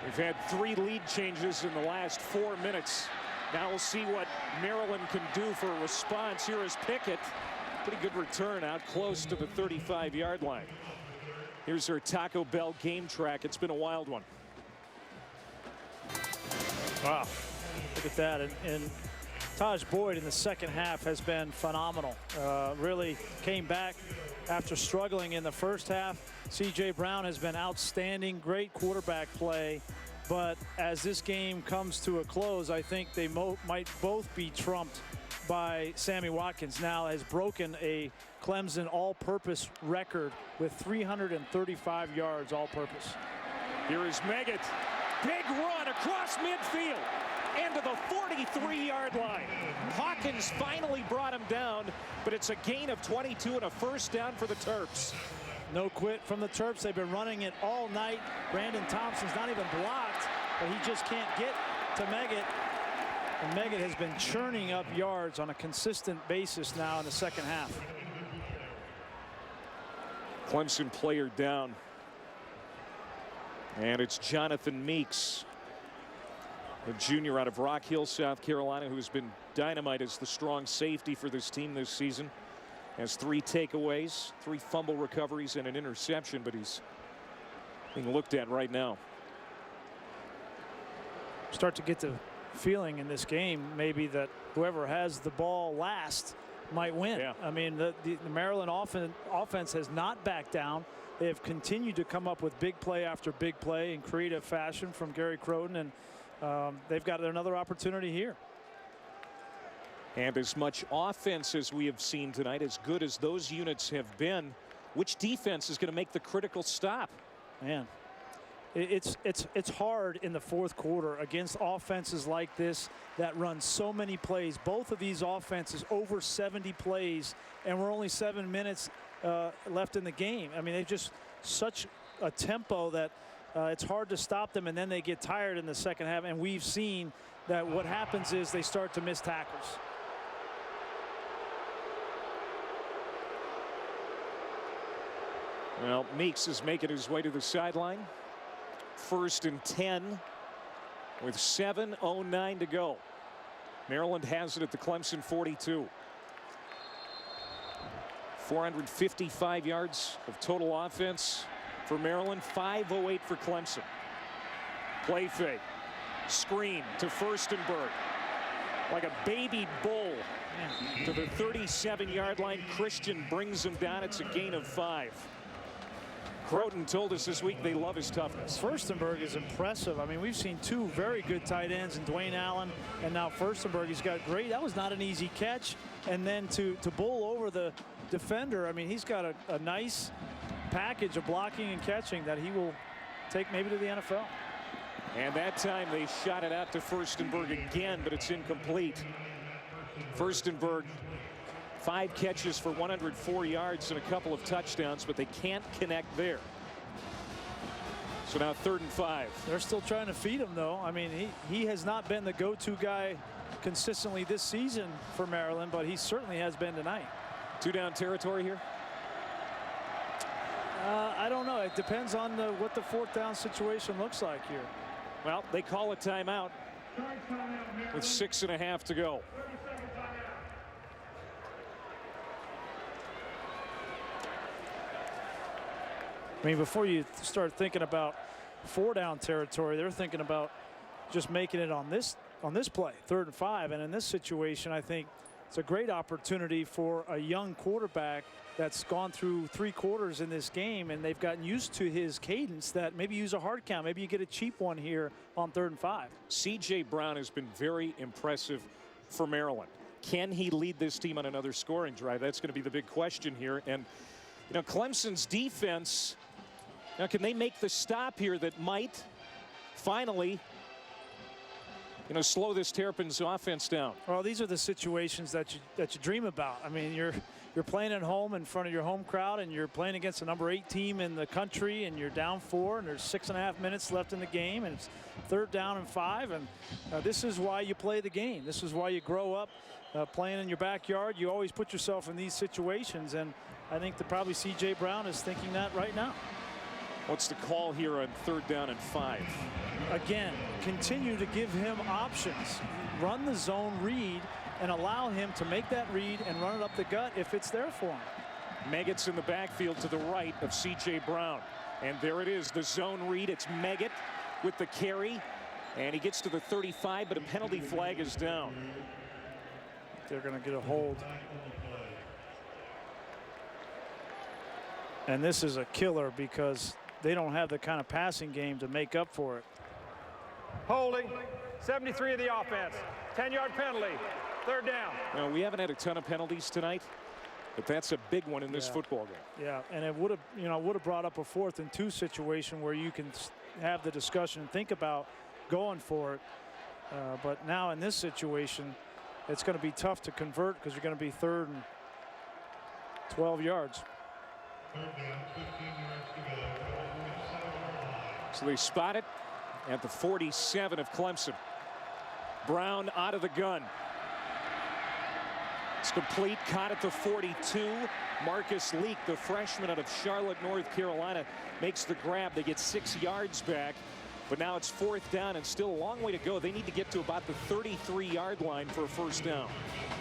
We've had 3 lead changes in the last 4 minutes. Now we'll see what Maryland can do for a response. Here is Pickett. Pretty good return out close to the 35-yard line. Here's their Taco Bell game track. It's been a wild one. Wow, look at that. And Taj Boyd in the second half has been phenomenal. Really came back after struggling in the first half. C.J. Brown has been outstanding, great quarterback play. But as this game comes to a close, I think they might both be trumped by Sammy Watkins. Now has broken a Clemson all-purpose record with 335 yards all-purpose. Here is Meggett. Big run across midfield and to the 43-yard line. Hawkins finally brought him down, but it's a gain of 22 and a first down for the Terps. No quit from the Terps. They've been running it all night. Brandon Thompson's not even blocked, but he just can't get to Meggett. And Meggett has been churning up yards on a consistent basis now in the second half. Clemson player down. And it's Jonathan Meeks, a junior out of Rock Hill, South Carolina, who's been dynamite as the strong safety for this team this season. Has 3 takeaways, 3 fumble recoveries, and an interception, but he's being looked at right now. Start to get the feeling in this game maybe that whoever has the ball last might win. Yeah. I mean, the Maryland offense has not backed down. They have continued to come up with big play after big play in creative fashion from Gary Croton, and they've got another opportunity here. And as much offense as we have seen tonight, as good as those units have been, which defense is going to make the critical stop? Man, it's hard in the fourth quarter against offenses like this that run so many plays. Both of these offenses over 70 plays, and we're only 7 minutes left in the game. I mean, they've just such a tempo that it's hard to stop them, and then they get tired in the second half. And we've seen that what happens is they start to miss tackles. Well, Meeks is making his way to the sideline. 1st and 10 with 7:09 to go. Maryland has it at the Clemson 42. 455 yards of total offense for Maryland, 508 for Clemson. Play fake. Screen to Furstenberg. Like a baby bull to the 37-yard line. Christian brings him down. It's a gain of 5. Croton told us this week they love his toughness. Furstenberg is impressive. I mean, we've seen 2 very good tight ends in Dwayne Allen and now Furstenberg. He's got great. That was not an easy catch. And then to bowl over the defender, I mean, he's got a nice package of blocking and catching that he will take maybe to the NFL. And that time they shot it out to Furstenberg again, but it's incomplete. Furstenberg, 5 catches for 104 yards and a couple of touchdowns, but they can't connect there. So now 3rd and 5. They're still trying to feed him, though. I mean, he has not been the go-to guy consistently this season for Maryland, but he certainly has been tonight. 2-down territory here? I don't know. It depends on what the 4th down situation looks like here. Well, they call a timeout with 6.5 to go. I mean, before you start thinking about 4-down territory, they're thinking about just making it on this play, 3rd and 5. And in this situation, I think it's a great opportunity for a young quarterback that's gone through 3 quarters in this game, and they've gotten used to his cadence that maybe use a hard count. Maybe you get a cheap one here on 3rd and 5. C.J. Brown has been very impressive for Maryland. Can he lead this team on another scoring drive? That's going to be the big question here. And, you know, Clemson's defense, now can they make the stop here that might finally, you know, slow this Terrapins offense down? Well, these are the situations that you dream about. I mean, you're you're playing at home in front of your home crowd, and you're playing against the number 8 team in the country, and you're down 4, and there's 6.5 minutes left in the game, and it's 3rd down and 5, and this is why you play the game. This is why you grow up playing in your backyard. You always put yourself in these situations, and I think that probably C.J. Brown is thinking that right now. What's the call here on 3rd down and 5? Again, continue to give him options. Run the zone read and allow him to make that read and run it up the gut if it's there for him. Meggett's in the backfield to the right of C.J. Brown. And there it is, the zone read. It's Meggett with the carry. And he gets to the 35, but a penalty flag is down. They're going to get a hold. And this is a killer because they don't have the kind of passing game to make up for it. Holding, 73 of the offense. 10-yard penalty, 3rd down. Well, we haven't had a ton of penalties tonight, but that's a big one in this football game. Yeah, and it would have, would have brought up a 4th and 2 situation where you can have the discussion and think about going for it. But now in this situation, it's going to be tough to convert because you're going to be 3rd and 12 yards. So they spot it at the 47 of Clemson. Brown out of the gun. It's complete, caught at the 42. Marcus Leak, the freshman out of Charlotte, North Carolina, makes the grab. They get 6 yards back, but now it's 4th down and still a long way to go. They need to get to about the 33-yard line for a 1st down.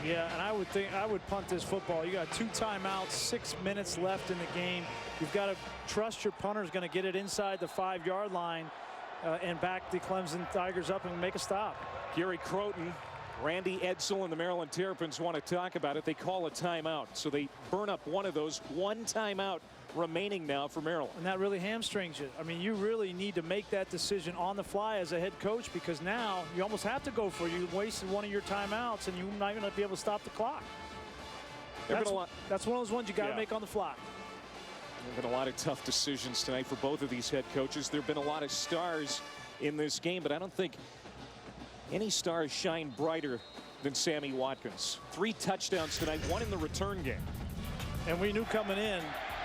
Yeah, and I would punt this football. You got 2 timeouts, 6 minutes left in the game. You've got to trust your punter's going to get it inside the 5-yard line and back the Clemson Tigers up and make a stop. Gary Croton, Randy Edsall, and the Maryland Terrapins want to talk about it. They call a timeout, so they burn up one of those. 1 timeout remaining now for Maryland. And that really hamstrings you. I mean, you really need to make that decision on the fly as a head coach, because now you almost have to go for it. You wasted one of your timeouts, and you're not going to be able to stop the clock. That's one of those ones you got to make on the fly. There have been a lot of tough decisions tonight for both of these head coaches. There have been a lot of stars in this game, but I don't think any stars shine brighter than Sammy Watkins. 3 touchdowns tonight, 1 in the return game. And we knew coming in,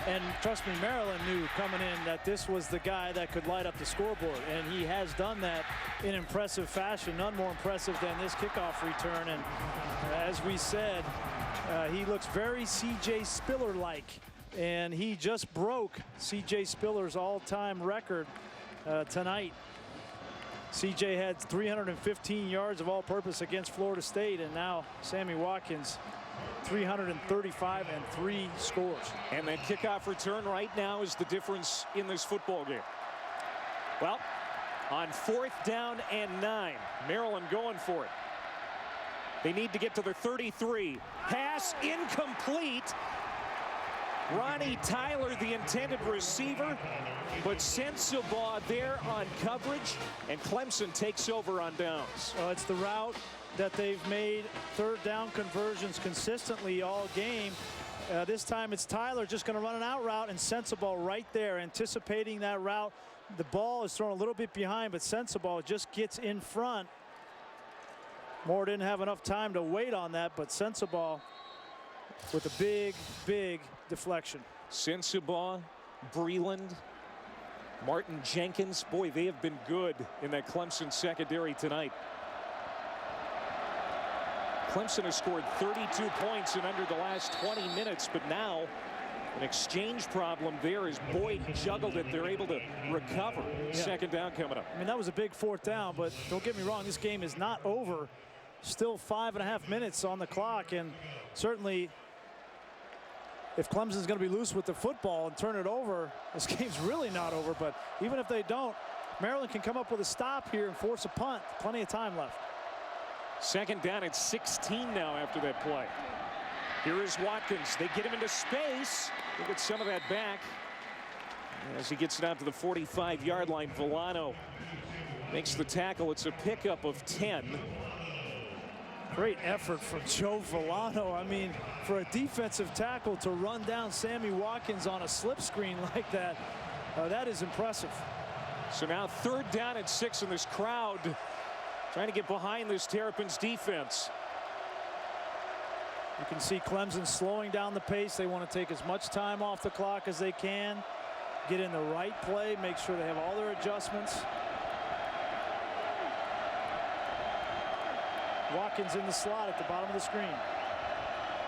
and trust me, Maryland knew coming in that this was the guy that could light up the scoreboard, and he has done that in impressive fashion. None more impressive than this kickoff return. And as we said, he looks very C.J. Spiller-like, and he just broke C.J. Spiller's all-time record tonight. C.J. had 315 yards of all-purpose against Florida State, and now Sammy Watkins 335 and 3 scores. And that kickoff return right now is the difference in this football game. Well, on 4th down and 9, Maryland going for it. They need to get to the 33. Pass incomplete. Ronnie Tyler, the intended receiver, but Sensabaugh there on coverage, and Clemson takes over on downs. It's the route that they've made 3rd down conversions consistently all game. This time it's Tyler just going to run an out route, and Sensabaugh right there anticipating that route. The ball is thrown a little bit behind, but Sensabaugh just gets in front. Moore didn't have enough time to wait on that, but Sensabaugh with a big deflection. Sensabaugh, Breland, Martin Jenkins, boy, they have been good in that Clemson secondary tonight. Clemson has scored 32 points in under the last 20 minutes, but now an exchange problem there as Boyd juggled it. They're able to recover. Yeah. 2nd down coming up. I mean, that was a big 4th down, but don't get me wrong, this game is not over. Still 5.5 minutes on the clock, and certainly if Clemson's going to be loose with the football and turn it over, this game's really not over. But even if they don't, Maryland can come up with a stop here and force a punt. Plenty of time left. 2nd down at 16 now after that play. Here is Watkins. They get him into space. We'll get some of that back as he gets it out to the 45-yard line. Villano makes the tackle. It's a pickup of 10. Great effort from Joe Villano. I mean, for a defensive tackle to run down Sammy Watkins on a slip screen like that, that is impressive. So now 3rd down and 6, and this crowd trying to get behind this Terrapins defense. You can see Clemson slowing down the pace. They want to take as much time off the clock as they can, get in the right play, make sure they have all their adjustments. Watkins in the slot at the bottom of the screen.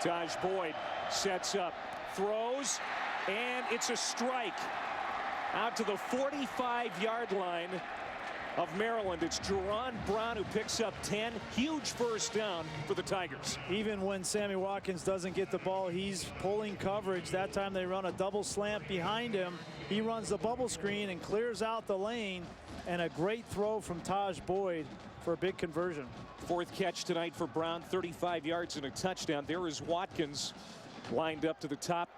Taj Boyd sets up, throws, and it's a strike. Out to the 45-yard line of Maryland. It's Jerron Brown who picks up 10. Huge first down for the Tigers. Even when Sammy Watkins doesn't get the ball, he's pulling coverage. That time they run a double slant behind him. He runs the bubble screen and clears out the lane. And a great throw from Taj Boyd for a big conversion. Fourth catch tonight for Brown, 35 yards and a touchdown. There is Watkins lined up to the top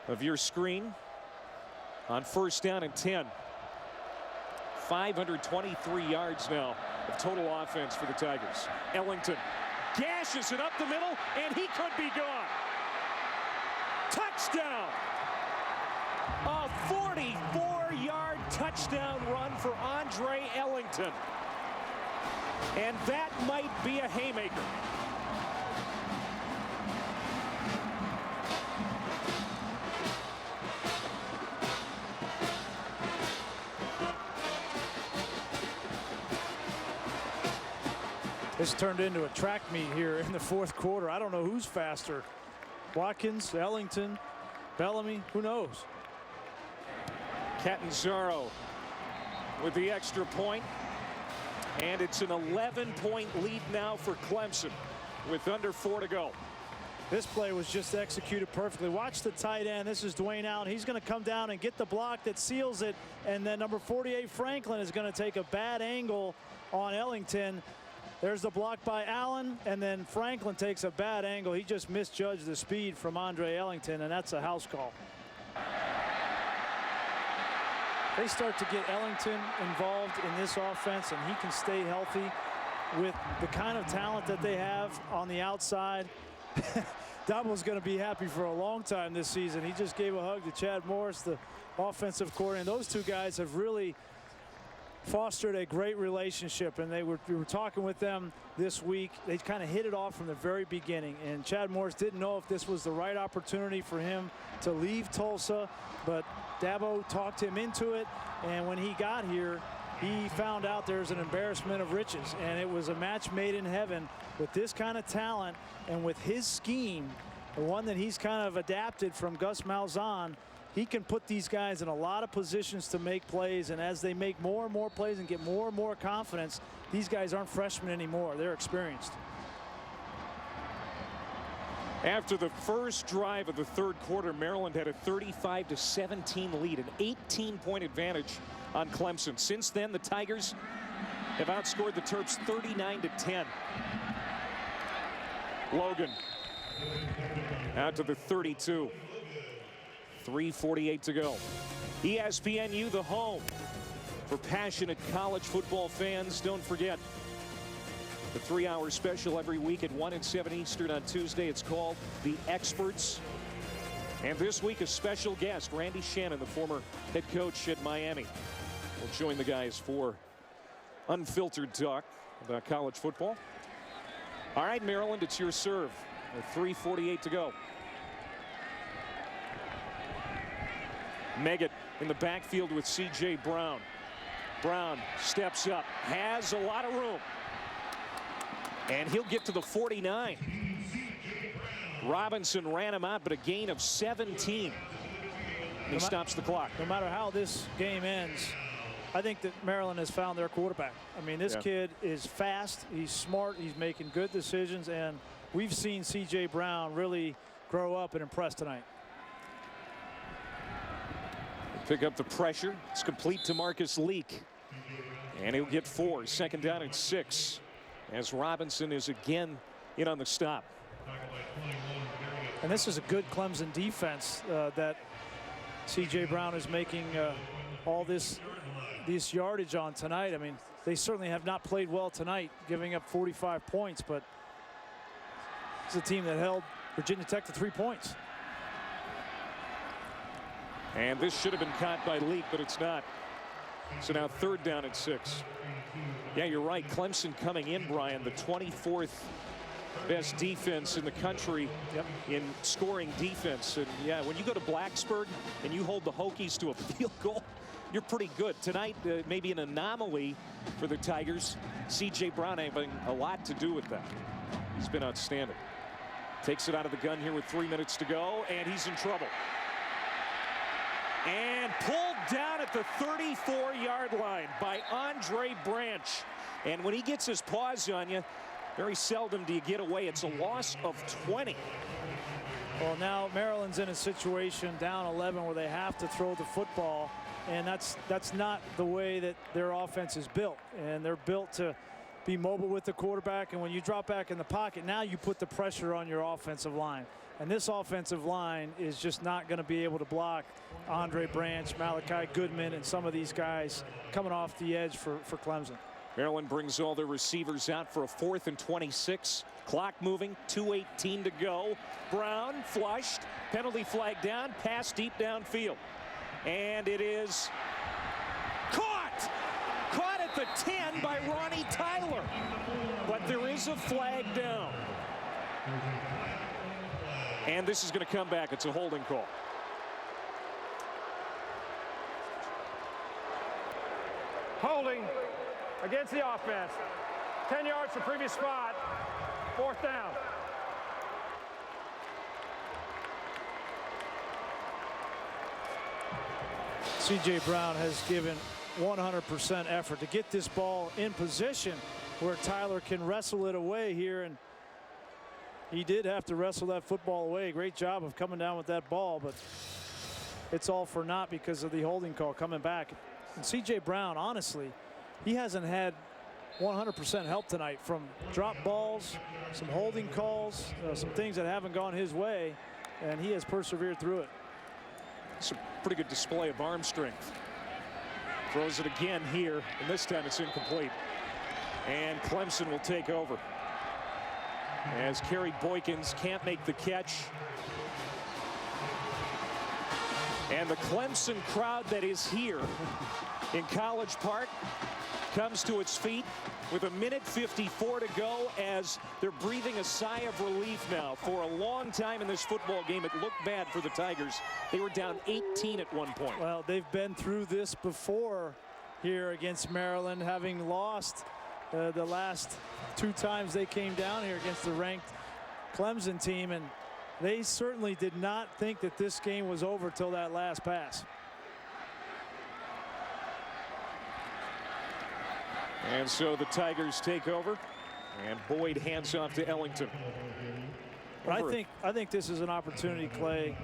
of your screen on first down and 10. 523 yards now of total offense for the Tigers. Ellington gashes it up the middle, and he could be gone. Touchdown! A 44-yard touchdown run for Andre Ellington. And that might be a haymaker. This turned into a track meet here in the fourth quarter. I don't know who's faster. Watkins, Ellington, Bellamy, who knows? Catanzaro with the extra point. And it's an 11-point lead now for Clemson with under 4 to go. This play was just executed perfectly. Watch the tight end. This is Dwayne Allen. He's going to come down and get the block that seals it. And then number 48, Franklin, is going to take a bad angle on Ellington. There's the block by Allen, and then Franklin takes a bad angle. He just misjudged the speed from Andre Ellington, and that's a house call. They start to get Ellington involved in this offense, and he can stay healthy with the kind of talent that they have on the outside. Dabo's going to be happy for a long time this season. He just gave a hug to Chad Morris, the offensive coordinator. Those two guys have really fostered a great relationship, and we were talking with them this week. They kind of hit it off from the very beginning, and Chad Morris didn't know if this was the right opportunity for him to leave Tulsa, but Dabo talked him into it, and when he got here, he found out there's an embarrassment of riches, and it was a match made in heaven with this kind of talent and with his scheme, the one that he's kind of adapted from Gus Malzahn. He can put these guys in a lot of positions to make plays, and as they make more and more plays and get more and more confidence, these guys aren't freshmen anymore. They're experienced. After the first drive of the third quarter, Maryland had a 35-17 lead, an 18-point advantage on Clemson. Since then, the Tigers have outscored the Terps 39-10. Logan out to the 32. 3:48 to go. ESPNU, the home for passionate college football fans. Don't forget the 3-hour special every week at 1 and 7 Eastern on Tuesday. It's called The Experts. And this week, a special guest, Randy Shannon, the former head coach at Miami, will join the guys for unfiltered talk about college football. All right, Maryland, it's your serve. 3:48 to go. Meggett in the backfield with C.J. Brown. Brown steps up, has a lot of room, and he'll get to the 49. Robinson ran him out, but a gain of 17. He stops the clock. No matter how this game ends, I think that Maryland has found their quarterback. I mean, this kid is fast, he's smart, he's making good decisions, and we've seen C.J. Brown really grow up and impress tonight. Pick up the pressure. It's complete to Marcus Leak. And he'll get 4. Second down and 6. As Robinson is again in on the stop. And this is a good Clemson defense that C.J. Brown is making all this yardage on tonight. I mean, they certainly have not played well tonight, giving up 45 points, but it's a team that held Virginia Tech to 3 points. And this should have been caught by Leak, but it's not. So now third down and 6. Yeah, you're right. Clemson coming in, Brian, the 24th best defense in the country in scoring defense. And yeah, when you go to Blacksburg and you hold the Hokies to a field goal, you're pretty good. Tonight, maybe an anomaly for the Tigers. C.J. Brown having a lot to do with that. He's been outstanding. Takes it out of the gun here with 3 minutes to go, and he's in trouble. And pulled down at the 34-yard line by Andre Branch. And when he gets his paws on you, very seldom do you get away. It's a loss of 20. Well, now Maryland's in a situation down 11 where they have to throw the football, and that's not the way that their offense is built. And they're built to be mobile with the quarterback, and when you drop back in the pocket, now you put the pressure on your offensive line. And this offensive line is just not going to be able to block Andre Branch, Malachi Goodman, and some of these guys coming off the edge for Clemson. Maryland brings all their receivers out for a 4th and 26. Clock moving, 2:18 to go. Brown flushed, penalty flag down, pass deep downfield. And it is caught! Caught at the 10 by Ronnie Tyler. But there is a flag down. And this is going to come back. It's a holding call. Holding against the offense. 10 yards from previous spot. 4th down. C.J. Brown has given 100% effort to get this ball in position where Tyler can wrestle it away here, and he did have to wrestle that football away. Great job of coming down with that ball, but it's all for naught because of the holding call coming back. And C.J. Brown, honestly, he hasn't had 100% help tonight from drop balls, some holding calls, some things that haven't gone his way, and he has persevered through it. It's a pretty good display of arm strength. Throws it again here, and this time it's incomplete. And Clemson will take over as Kerry Boykins can't make the catch. And the Clemson crowd that is here in College Park comes to its feet with 1:54 to go as they're breathing a sigh of relief now. For a long time in this football game, it looked bad for the Tigers. They were down 18 at one point. Well, they've been through this before here against Maryland, having lost the last 2 times they came down here against the ranked Clemson team, and they certainly did not think that this game was over till that last pass. And so the Tigers take over, and Boyd hands off to Ellington. But I think this is an opportunity, Clay,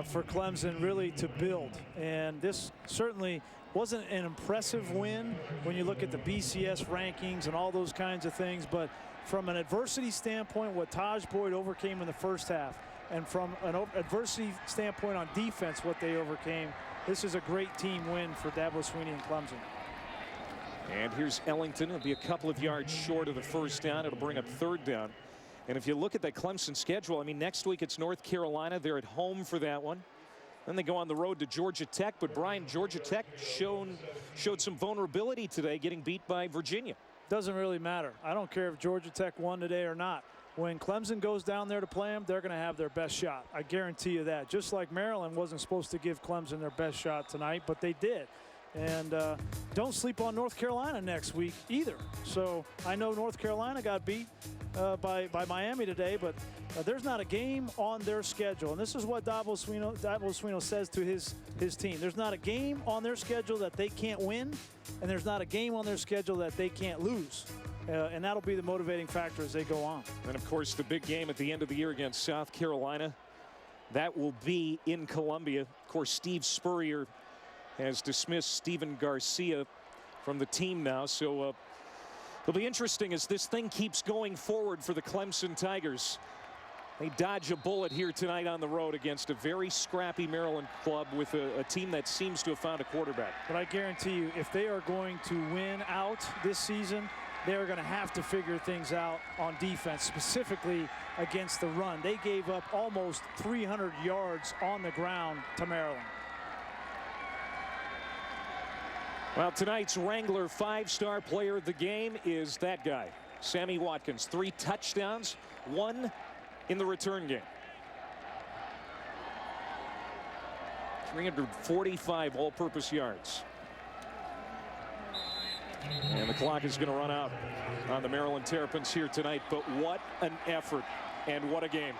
for Clemson really to build. And this certainly wasn't an impressive win when you look at the BCS rankings and all those kinds of things. But from an adversity standpoint, what Taj Boyd overcame in the first half, and from an adversity standpoint on defense, what they overcame, this is a great team win for Dabo Swinney and Clemson. And here's Ellington. It'll be a couple of yards short of the first down. It'll bring up 3rd down. And if you look at that Clemson schedule, I mean, next week it's North Carolina. They're at home for that one. Then they go on the road to Georgia Tech. But, Brian, Georgia Tech showed some vulnerability today, getting beat by Virginia. Doesn't really matter. I don't care if Georgia Tech won today or not. When Clemson goes down there to play them, they're going to have their best shot. I guarantee you that. Just like Maryland wasn't supposed to give Clemson their best shot tonight, but they did. And don't sleep on North Carolina next week either. So I know North Carolina got beat by Miami today, but there's not a game on their schedule. And this is what Dabo Swinney says to his team. There's not a game on their schedule that they can't win, and there's not a game on their schedule that they can't lose. And that'll be the motivating factor as they go on. And, of course, the big game at the end of the year against South Carolina, that will be in Columbia. Of course, Steve Spurrier has dismissed Stephen Garcia from the team now. So it'll be interesting as this thing keeps going forward for the Clemson Tigers. They dodge a bullet here tonight on the road against a very scrappy Maryland club with a team that seems to have found a quarterback. But I guarantee you, if they are going to win out this season, they're going to have to figure things out on defense, specifically against the run. They gave up almost 300 yards on the ground to Maryland. Well, tonight's Wrangler 5-star player of the game is that guy, Sammy Watkins, 3 touchdowns, 1 in the return game. 345 all-purpose yards. And the clock is going to run out on the Maryland Terrapins here tonight. But what an effort and what a game.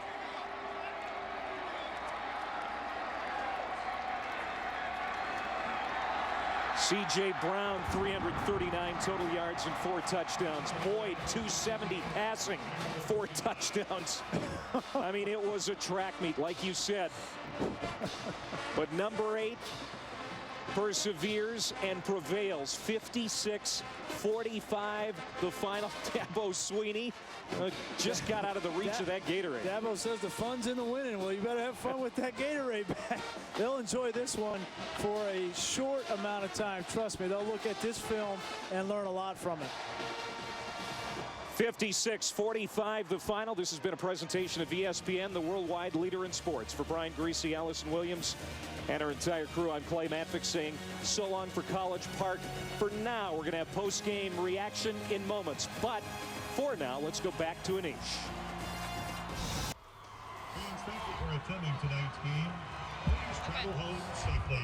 C.J. Brown, 339 total yards and 4 touchdowns. Boyd, 270 passing, 4 touchdowns. I mean, it was a track meet, like you said. But number 8 perseveres and prevails. 56-45 the final. Dabo Swinney just got out of the reach of that Gatorade. Dabo says the fun's in the winning. Well, you better have fun with that Gatorade back. They'll enjoy this one for a short amount of time. Trust me, they'll look at this film and learn a lot from it. 56-45 the final. This has been a presentation of ESPN, the worldwide leader in sports. For Brian Greasy, Allison Williams, and our entire crew, I'm Clay Matvick saying so long for College Park. For now, we're going to have post-game reaction in moments. But for now, let's go back to Anish. Fans, thank you for attending tonight's game. Please travel home safely.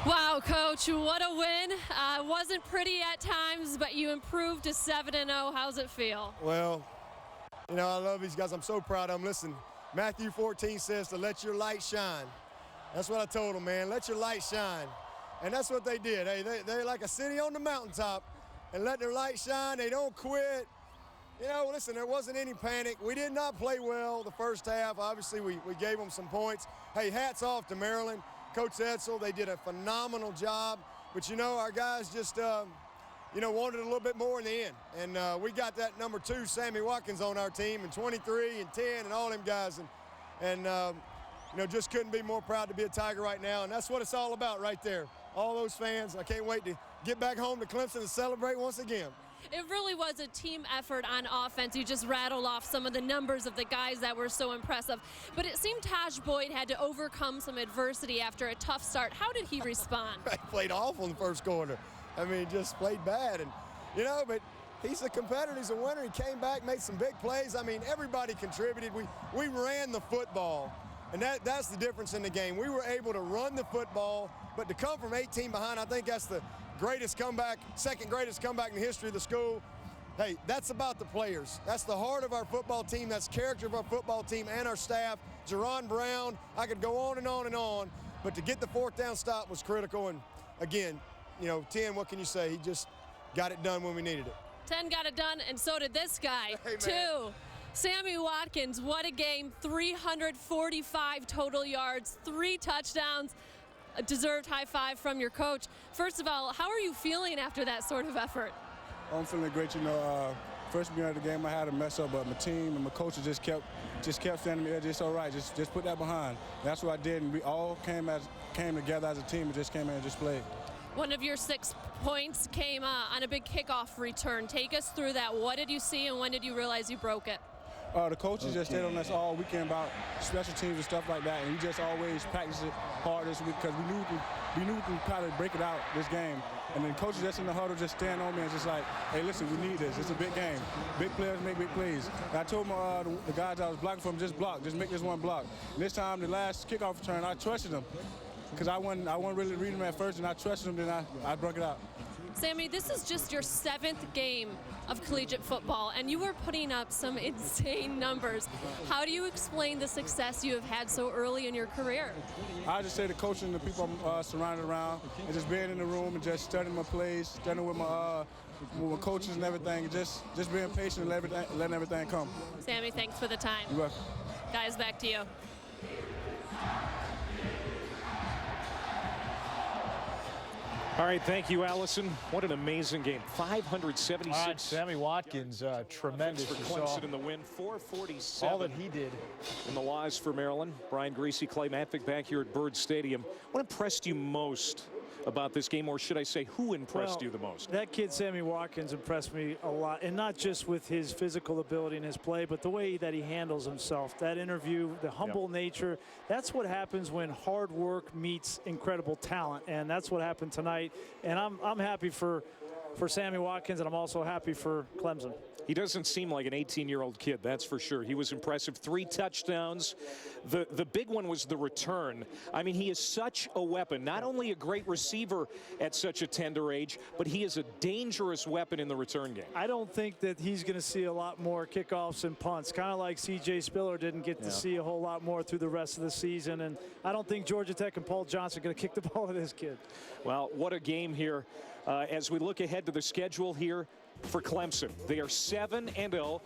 Wow, Coach, what a win. Wasn't pretty at times, but you improved to 7-0. How's it feel? Well, you know, I love these guys. I'm so proud of them. Listen, Matthew 14 says to let your light shine. That's what I told them, man. Let your light shine. And that's what they did. Hey, they're like a city on the mountaintop and let their light shine. They don't quit. You know, listen, there wasn't any panic. We did not play well the first half. Obviously, we gave them some points. Hey, hats off to Maryland. Coach Edsall, they did a phenomenal job. But, you know, our guys just, you know, wanted a little bit more in the end. And we got that number 2, Sammy Watkins, on our team, and 23 and 10 and all them guys. And you know, just couldn't be more proud to be a Tiger right now. And that's what it's all about right there. All those fans, I can't wait to get back home to Clemson and celebrate once again. It really was a team effort on offense. You just rattled off some of the numbers of the guys that were so impressive. But it seemed Taj Boyd had to overcome some adversity after a tough start. How did he respond? He played awful in the first quarter. I mean, just played bad. And, you know, but he's a competitor. He's a winner. He came back, made some big plays. I mean, everybody contributed. We ran the football. And that's the difference in the game. We were able to run the football, but to come from 18 behind, I think that's the greatest comeback, second greatest comeback in the history of the school. Hey, that's about the players. That's the heart of our football team. That's character of our football team and our staff. Jerron Brown, I could go on and on and on, but to get the 4th down stop was critical. And again, you know, 10, what can you say? He just got it done when we needed it. 10 got it done, and so did this guy. Hey, 2. Sammy Watkins, what a game. 345 total yards, 3 touchdowns. A deserved high five from your coach. First of all, how are you feeling after that sort of effort? I'm feeling great. You know, first beginning of the game, I had a mess up, but my team and my coaches just kept standing me there. Just all right, just put that behind. That's what I did, and we all came together as a team and just came in and just played. One of your 6 points came on a big kickoff return. Take us through that. What did you see, and when did you realize you broke it? The coaches just stayed on us all weekend about special teams and stuff like that, and we just always practiced it hard this week because we knew we can kind of break it out this game. And then coaches just in the huddle just stand on me and just like, hey, listen, we need this. It's a big game. Big players make big plays. And I told the guys I was blocking for them, just block, just make this one block. And this time, the last kickoff return, I trusted them because I wasn't really reading them at first, and I trusted them, then I broke it out. Sammy, this is just your 7th game of collegiate football, and you are putting up some insane numbers. How do you explain the success you have had so early in your career? I just say the coach and the people I'm surrounded around, and just being in the room and just studying my plays, studying with my coaches and everything, and just being patient and letting everything come. Sammy, thanks for the time. You're welcome. Guys, back to you. All right, thank you, Allison. What an amazing game. 576. All right, Sammy Watkins, tremendous. For Clemson in the win, 447. All that he did. In the loss for Maryland. Brian Greasy, Clay Matvick back here at Byrd Stadium. What impressed you most about this game, or should I say, who impressed you the most? That kid, Sammy Watkins, impressed me a lot, and not just with his physical ability and his play, but the way that he handles himself. That interview, the humble nature, that's what happens when hard work meets incredible talent, and that's what happened tonight. And I'm happy for Sammy Watkins, and I'm also happy for Clemson. He doesn't seem like an 18-year-old kid, that's for sure. He was impressive. 3 touchdowns. The big one was the return. I mean, he is such a weapon. Not only a great receiver at such a tender age, but he is a dangerous weapon in the return game. I don't think that he's going to see a lot more kickoffs and punts, kind of like C.J. Spiller didn't get to see a whole lot more through the rest of the season. And I don't think Georgia Tech and Paul Johnson are going to kick the ball to this kid. Well, what a game here. As we look ahead to the schedule here for Clemson, they are 7-0,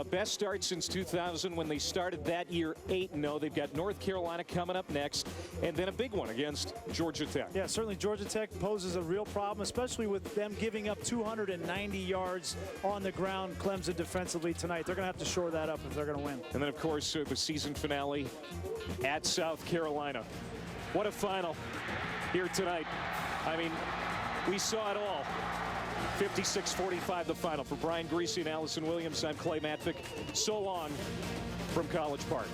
best start since 2000 when they started that year 8-0. They've got North Carolina coming up next, and then a big one against Georgia Tech. Yeah, certainly Georgia Tech poses a real problem, especially with them giving up 290 yards on the ground. Clemson defensively tonight, they're going to have to shore that up if they're going to win. And then, of course, the season finale at South Carolina. What a final here tonight. I mean, we saw it all. 56-45 the final. For Brian Greasy and Allison Williams, I'm Clay Matvick. So long from College Park.